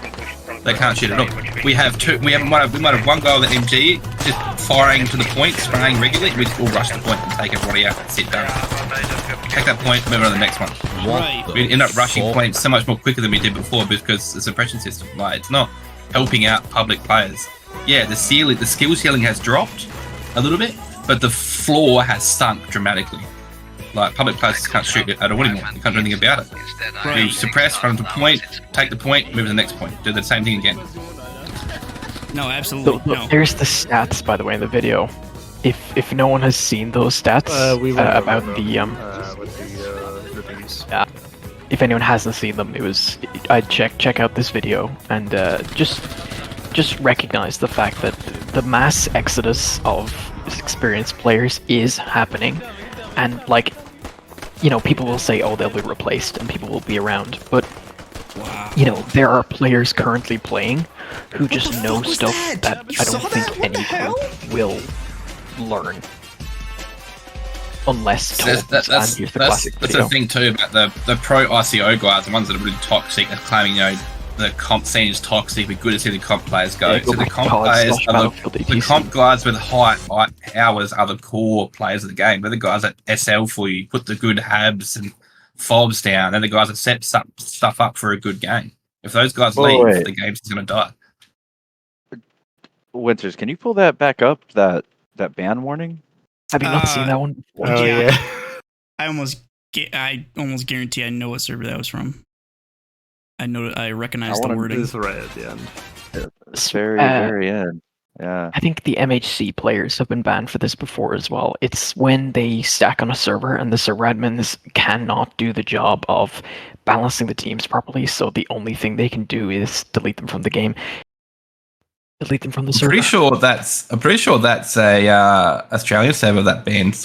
They can't shoot at all. We might have one guy with the MG just firing to the point, spraying regularly. We just all rush the point and take everybody out and sit down. Take that point, move on to the next one. Right. We end up rushing points so much more quicker than we did before because the suppression system, like, it's not helping out public players. Yeah, the skill ceiling has dropped a little bit, but the floor has sunk dramatically. Like, public players can't shoot it at all anymore. You can't do anything about it. Right. You suppress, run to point, take the point, move to the next point. Do the same thing again. No, absolutely. So, there's the stats, by the way, in the video. If no one has seen those stats about the reviews. Yeah. If anyone hasn't seen them, I'd check out this video and just recognize the fact that the mass exodus of experienced players is happening, and like, you know, people will say, oh, they'll be replaced and people will be around, but you know, there are players currently playing who just know stuff that I don't think any group will learn unless told. That's the thing too about the pro ICO guys, the ones that are really toxic, are claiming, you know, the comp scene is toxic. We're good to see the comp players go. Yeah, so the comp players are the comp guys with high hours are the core players of the game. They're the guys that SL for you, put the good habs and fobs down. They're the guys that set stuff up for a good game. If those guys leave, the game's going to die. Winters, can you pull that back up? That ban warning? Have you not seen that one? Oh yeah. I almost guarantee I know what server that was from. I recognize the wording. It's right at the end. It's very end. Yeah. I think the MHC players have been banned for this before as well. It's when they stack on a server and the server admins cannot do the job of balancing the teams properly, so the only thing they can do is delete them from the game. Delete them from the server. I'm pretty sure that's a Australian server that banned.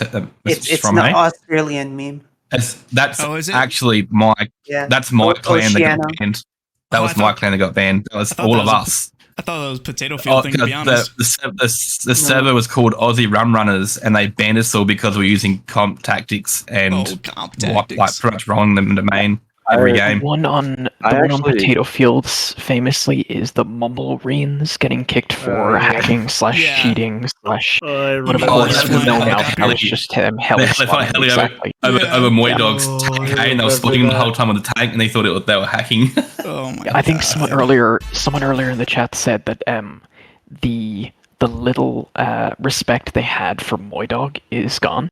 It's from an me. Australian meme. That's is it? actually my that's my clan that got banned. That was my clan that got banned. That was all of us. I thought that was Potato Field thing, to be honest. The server was called Aussie Rum Runners, and they banned us all because we're using comp tactics and like pretty much rolling them into main. every The game. one on Potato Fields famously is the Mumble Reens getting kicked for hacking / cheating / but of course we know now that was just him They fought Heli over Moy Dog's tank, and they were splitting him the whole time on the tank, and they thought they were hacking. Oh my I think someone earlier in the chat said that the little respect they had for Moydog is gone.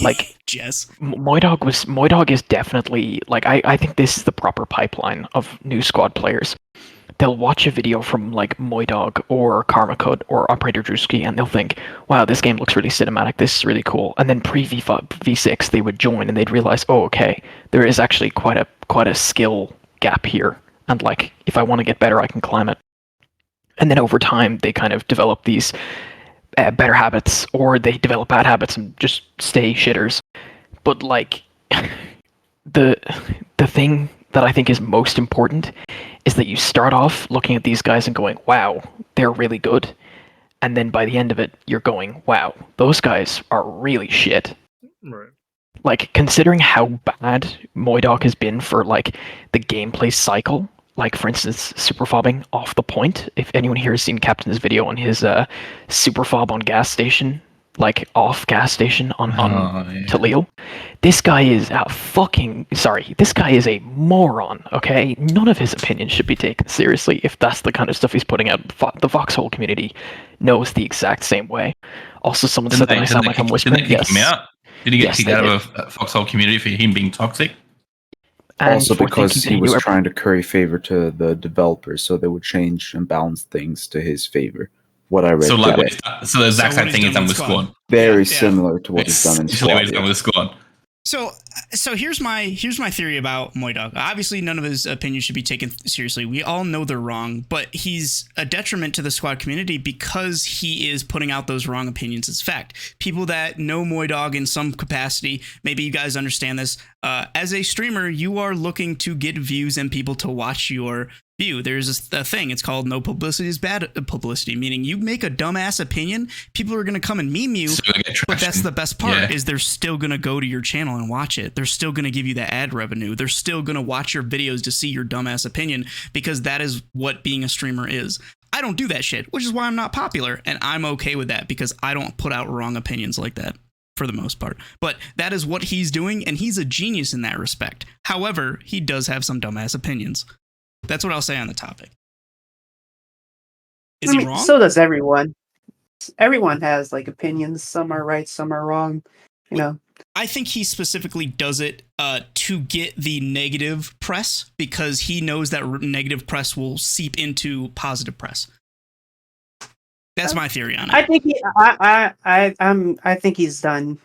Like Jess. Moydog is definitely like I think this is the proper pipeline of new squad players. They'll watch a video from like Moydog or Karmakud or Operator Drewski and they'll think, wow, this game looks really cinematic, this is really cool. And then pre-V5 V6 they would join and they'd realize, oh okay, there is actually quite a skill gap here. And like if I want to get better I can climb it. And then over time they kind of develop these better habits, or they develop bad habits and just stay shitters. But like the thing that I think is most important is that you start off looking at these guys and going, wow, they're really good. And then by the end of it, you're going, wow, those guys are really shit. Right. Like, considering how bad Moydog has been for, like, the gameplay cycle, like, for instance, super fobbing off the point. If anyone here has seen Captain's video on his super fob on gas station, like, off gas station on Talil, this guy is this guy is a moron, okay? None of his opinions should be taken seriously if that's the kind of stuff he's putting out. The Foxhole community knows the exact same way. Also, someone said that I sound like I'm whispering. Didn't they kick him out? Did he get kicked out of a Foxhole community for him being toxic? Also because he was trying to curry favor to the developers, so they would change and balance things to his favor. What I read. So like, so the exact same thing he's done with Squad. Very similar to what he's done in Squad. So here's my theory about Moydog. Obviously, none of his opinions should be taken seriously. We all know they're wrong, but he's a detriment to the squad community because he is putting out those wrong opinions as fact. People that know Moydog in some capacity, maybe you guys understand this. As a streamer, you are looking to get views and people to watch your view. There's a thing. It's called no publicity is bad publicity, meaning you make a dumbass opinion, people are going to come and meme you, but that's the best part is they're still going to go to your channel and watch it. They're still going to give you the ad revenue. They're still going to watch your videos to see your dumbass opinion because that is what being a streamer is. I don't do that shit, which is why I'm not popular, and I'm okay with that because I don't put out wrong opinions like that for the most part. But that is what he's doing, and he's a genius in that respect. However, he does have some dumbass opinions. That's what I'll say on the topic. Is he wrong? So does everyone. Everyone has like opinions. Some are right, some are wrong. You know. I think he specifically does it to get the negative press because he knows that negative press will seep into positive press. That's my theory on it. I think I think he's done.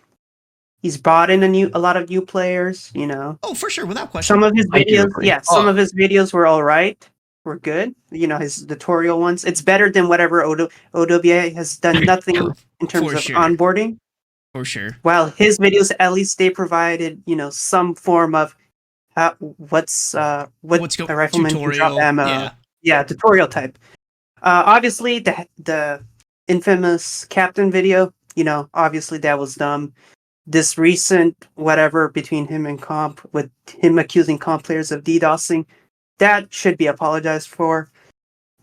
He's brought in a lot of new players, you know. Oh, for sure, without question. Some of his videos, some of his videos were all right, were good. You know, his tutorial ones. It's better than whatever OWA has done. Nothing in terms of onboarding. For sure. While his videos, at least they provided, you know, some form of what a rifleman can drop ammo. Yeah, tutorial type. Obviously, the infamous Captain video, you know, obviously that was dumb. This recent whatever between him and Comp, with him accusing Comp players of DDoSing, that should be apologized for.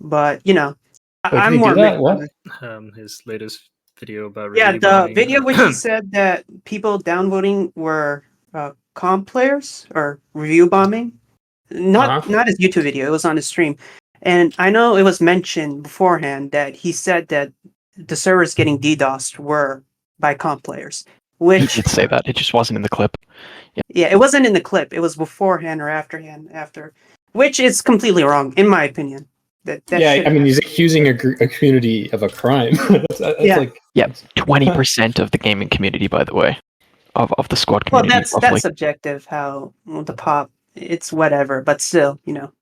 But, you know, I'm more... His latest video about... the video which he said that people downvoting were Comp players or review bombing. Not his YouTube video, it was on his stream. And I know it was mentioned beforehand that he said that the servers getting DDoSed were by Comp players. Which, he did say that. It just wasn't in the clip. Yeah, it wasn't in the clip. It was beforehand or after. Which is completely wrong, in my opinion. I mean, he's accusing a community of a crime. that's like... 20% of the gaming community, by the way, of the squad community. Well, that's subjective. How the pop, it's whatever, but still, you know.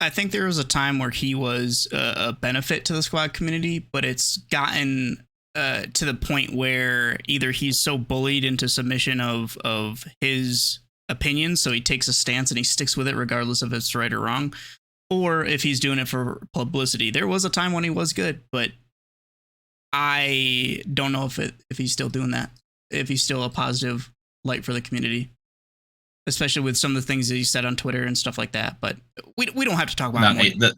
I think there was a time where he was a benefit to the squad community, but it's gotten to the point where either he's so bullied into submission of his opinions, so he takes a stance and he sticks with it regardless if it's right or wrong, or if he's doing it for publicity. There was a time when he was good, but I don't know if he's still doing that, if he's still a positive light for the community. especially with some of the things that you said on Twitter and stuff like that. But we don't have to talk about No, it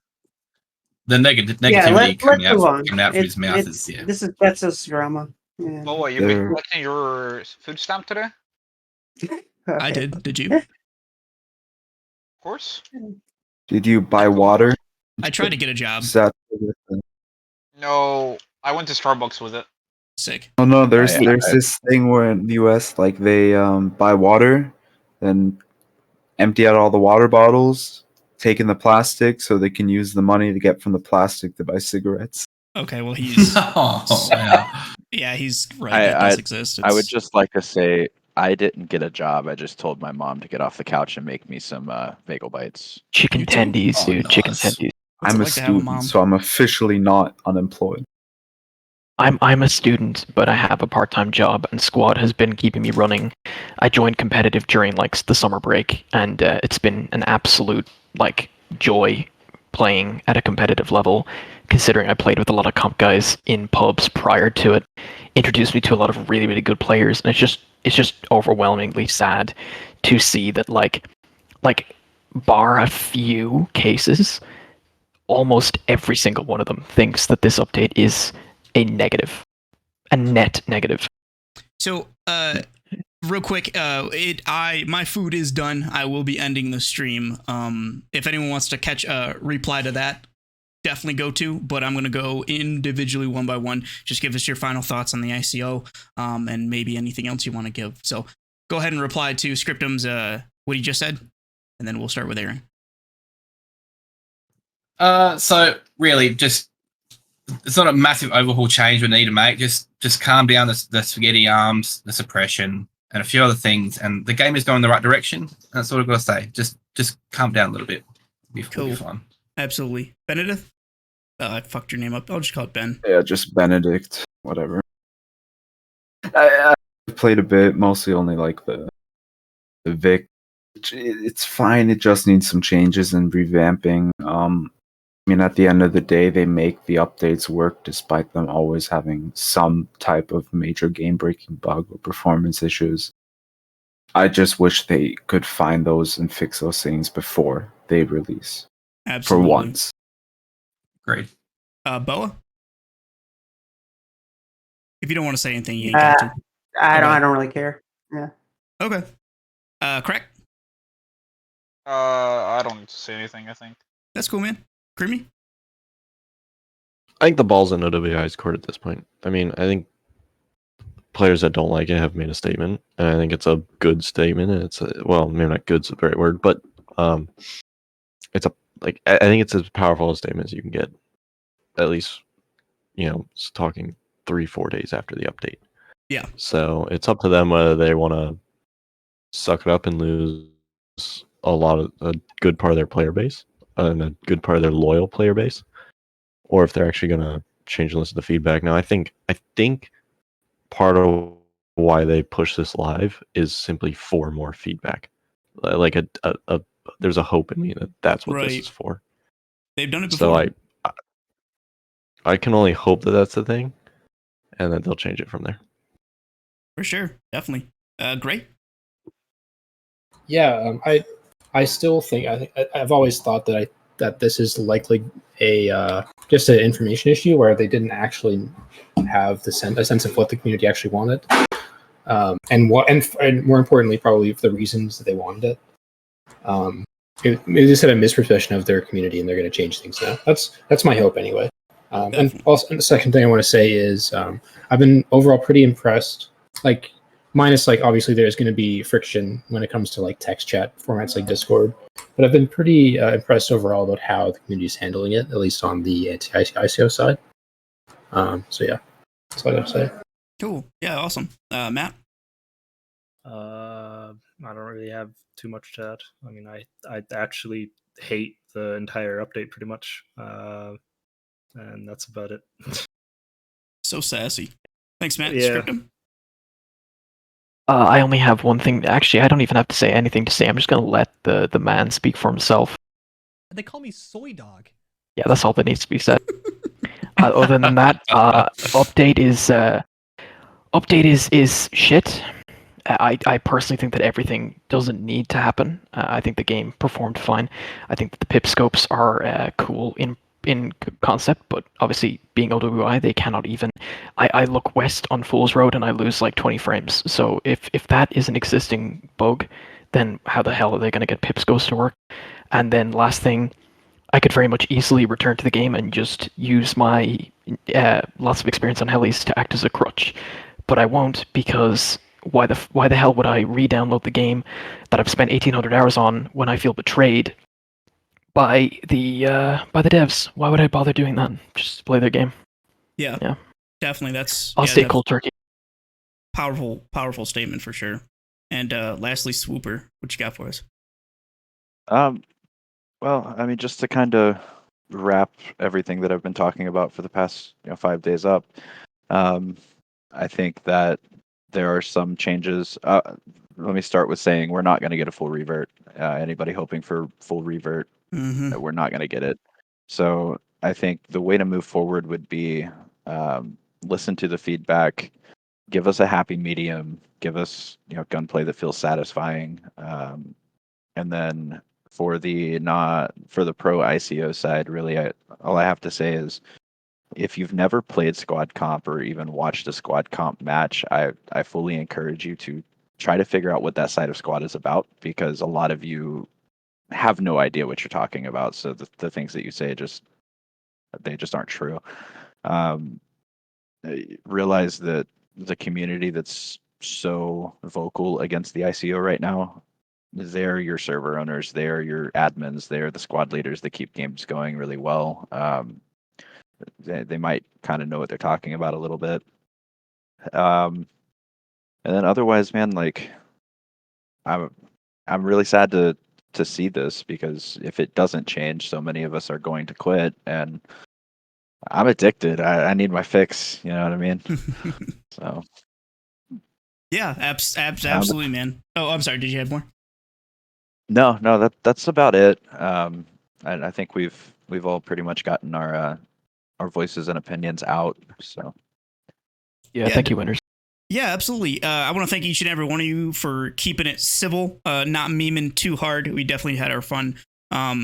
the negativity Yeah, coming let's move on. coming out from his mouth is That's just drama. Yeah. Well, what, you've been collecting your food stamp today? I did. Did you? Of course. Did you buy water? I tried to get a job. No, I went to Starbucks with it. Sick. Oh no, there's this thing where in the US, like they buy water, then empty out all the water bottles, take in the plastic so they can use the money to get from the plastic to buy cigarettes. Okay, well he's yeah, he's right. That does exist. I would just like to say I didn't get a job. I just told my mom to get off the couch and make me some bagel bites. Chicken tendies, dude. Chicken tendies. I'm a student, so I'm officially not unemployed. I'm a student, but I have a part-time job, and Squad has been keeping me running. I joined competitive during like the summer break, and it's been an absolute like joy playing at a competitive level. Considering I played with a lot of comp guys in pubs prior to it, introduced me to a lot of really, really good players, and it's just overwhelmingly sad to see that like bar a few cases, almost every single one of them thinks that this update is a net negative. So, real quick, my food is done. I will be ending the stream. If anyone wants to catch a reply to that, definitely go to. But I'm gonna go individually one by one. Just give us your final thoughts on the ICO, and maybe anything else you want to give. So, go ahead and reply to Scriptum's what he just said, and then we'll start with Aaron. So really, just it's not a massive overhaul change we need to make. Just calm down the spaghetti arms, the suppression, and a few other things, and the game is going in the right direction. That's all I've got to say. Just calm down a little bit. It'll be fun. Absolutely. Benedict? I fucked your name up. I'll just call it Ben. Yeah, just Benedict, whatever. I played a bit, mostly only like the Vic. It's fine. It just needs some changes and revamping. I mean, at the end of the day, they make the updates work despite them always having some type of major game-breaking bug or performance issues. I just wish they could find those and fix those things before they release. Absolutely. For once. Great. Boa? If you don't want to say anything, you ain't got to. I don't really care. Yeah. Okay. Crack? I don't need to say anything, I think. That's cool, man. Creamy? I think the ball's in OWI's court at this point. I mean, I think players that don't like it have made a statement, and I think it's a good statement. And it's well, maybe not good's the right word, but it's I think it's as powerful a statement as you can get. At least, talking 3-4 days after the update. Yeah. So it's up to them whether they want to suck it up and lose a good part of their player base and a good part of their loyal player base, or if they're actually going to change and listen to feedback. Now, I think part of why they push this live is simply for more feedback. Like there's a hope in me that that's what this is for. They've done it before. So I can only hope that that's the thing, and that they'll change it from there. For sure, definitely. Great. Yeah, I still think I've always thought that this is likely a just an information issue where they didn't actually have a sense of what the community actually wanted, and more importantly, probably the reasons that they wanted it. It just had a misperception of their community, and they're going to change things now. That's my hope anyway. And also, and the second thing I want to say is I've been overall pretty impressed. Like, minus obviously there's going to be friction when it comes to text chat formats like Discord, but I've been pretty impressed overall about how the community is handling it, at least on the anti-ICO side. So yeah, that's all I got to say. Cool. Yeah. Awesome. Matt. I don't really have too much to add. I mean, I actually hate the entire update pretty much, and that's about it. So sassy. Thanks, Matt. Yeah. Scriptum? I only have one thing. Actually, I don't even have to say anything to say. I'm just going to let the man speak for himself. They call me Soy Dog. Yeah, that's all that needs to be said. Other than that, update is shit. I personally think that everything doesn't need to happen. I think the game performed fine. I think that the pip scopes are cool in concept, but obviously being OWI, they cannot even. I look west on Fool's Road and I lose like 20 frames. So if that is an existing bug, then how the hell are they going to get pip scopes to work? And then last thing, I could very much easily return to the game and just use my lots of experience on helis to act as a crutch, but I won't, because why the hell would I re-download the game that I've spent 1,800 hours on when I feel betrayed by the devs? Why would I bother doing that? Just play their game. Yeah, definitely. I'll stay cold turkey. Powerful statement for sure. And lastly, Swooper, what you got for us? Well, I mean, just to kind of wrap everything that I've been talking about for the past 5 days up, I think that there are some changes. Let me start with saying we're not going to get a full revert. Anybody hoping for full revert, we're not going to get it. So I think the way to move forward would be listen to the feedback, give us a happy medium, give us gunplay that feels satisfying, and then for the pro ICO side, really, all I have to say is, if you've never played squad comp or even watched a squad comp match, I fully encourage you to try to figure out what that side of squad is about, because a lot of you have no idea what you're talking about. So the things that you say they just aren't true. Realize that the community that's so vocal against the ICO right now, they're your server owners, they're your admins, they're the squad leaders that keep games going really well. They might kind of know what they're talking about a little bit. And then otherwise, man, like, I'm really sad to see this, because if it doesn't change, so many of us are going to quit, and I'm addicted. I need my fix. You know what I mean? So. Yeah, absolutely, man. Oh, I'm sorry. Did you have more? No, that's about it. I think we've all pretty much gotten our voices and opinions out. So. Yeah, thank you, winners. Yeah, absolutely. I want to thank each and every one of you for keeping it civil, not memeing too hard. We definitely had our fun.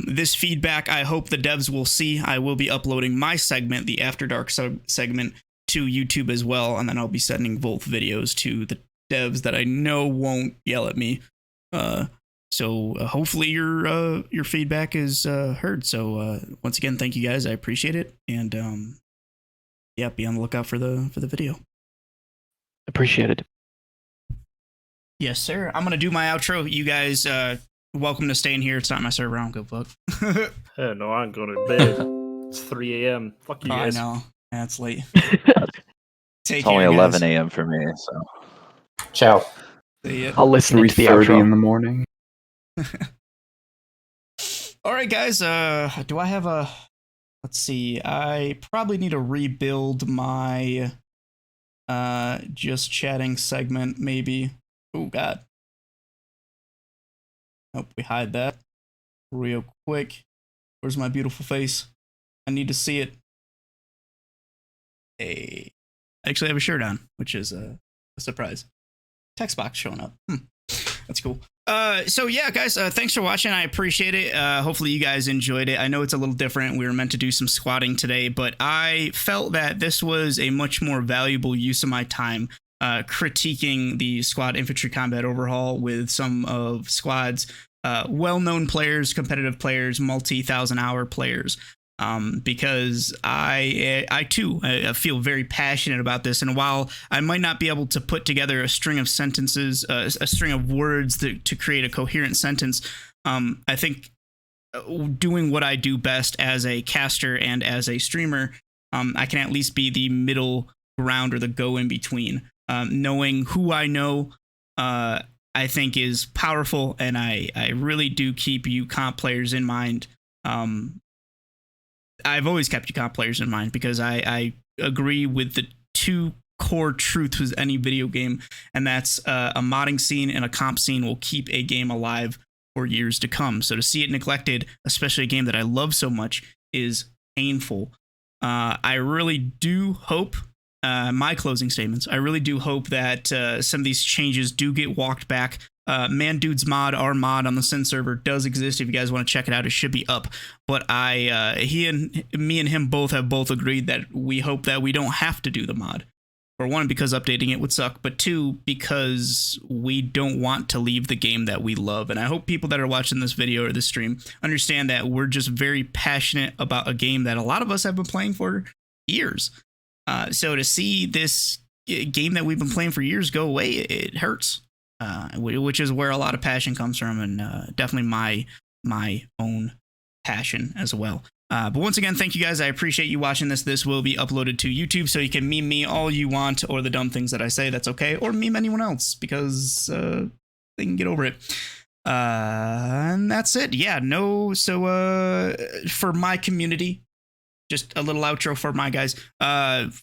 This feedback, I hope the devs will see. I will be uploading my segment, the After Dark segment, to YouTube as well, and then I'll be sending both videos to the devs that I know won't yell at me. So hopefully your feedback is heard. So once again, thank you guys. I appreciate it, and yeah, be on the lookout for the video. Appreciate it. Yes, sir. I'm gonna do my outro. You guys, welcome to staying here. It's not my server. I don't give a fuck. Hey, no, I'm going to bed. It's 3 a.m. Fuck you guys. I know. That's late. It's only 11 a.m. for me. So. Ciao. I'll listen to the outro in the morning. All right, guys. Do I have a? Let's see. I probably need to rebuild my just chatting segment, maybe. Oh God. Nope, we hide that real quick. Where's my beautiful face? I need to see it. Hey, I actually have a shirt on, which is a surprise. Text box showing up. That's cool. So yeah, guys, thanks for watching. I appreciate it. Hopefully you guys enjoyed it. I know it's a little different. We were meant to do some squatting today, but I felt that this was a much more valuable use of my time critiquing the squad infantry combat overhaul with some of squad's well-known players, competitive players, multi-thousand-hour players. Because I too feel very passionate about this, and while I might not be able to put together a string of sentences, a string of words to create a coherent sentence, I think doing what I do best as a caster and as a streamer, I can at least be the middle ground or the go in between. Knowing who I know, I think is powerful, and I really do keep you comp players in mind. I've always kept you comp players in mind, because I agree with the two core truths with any video game, and that's a modding scene and a comp scene will keep a game alive for years to come. So to see it neglected, especially a game that I love so much, is painful. I really do hope my closing statements. I really do hope that some of these changes do get walked back. Man Dude's mod, our mod on the Sin server, does exist. If you guys want to check it out, it should be up. But me and him both have agreed that we hope that we don't have to do the mod. For one, because updating it would suck, but two, because we don't want to leave the game that we love. And I hope people that are watching this video or this stream understand that we're just very passionate about a game that a lot of us have been playing for years. So to see this game that we've been playing for years go away, it hurts. Which is where a lot of passion comes from, and definitely my own passion as well. But once again, thank you guys. I appreciate you watching this. This will be uploaded to YouTube, so you can meme me all you want, or the dumb things that I say, that's okay, or meme anyone else, because they can get over it. And that's it. Yeah, for my community, just a little outro for my guys.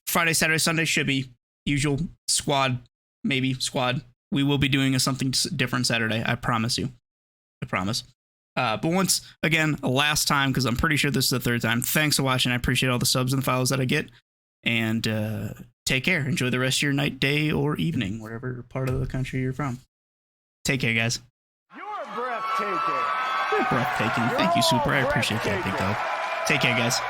Friday, Saturday, Sunday should be usual squad. We will be doing something different Saturday. I promise you. I promise. But once again, last time, because I'm pretty sure this is the third time. Thanks for watching. I appreciate all the subs and follows that I get. And take care. Enjoy the rest of your night, day, or evening, wherever part of the country you're from. Take care, guys. You're breathtaking. You're breathtaking. Thank you, Super. I appreciate that, big dog. Take care, guys.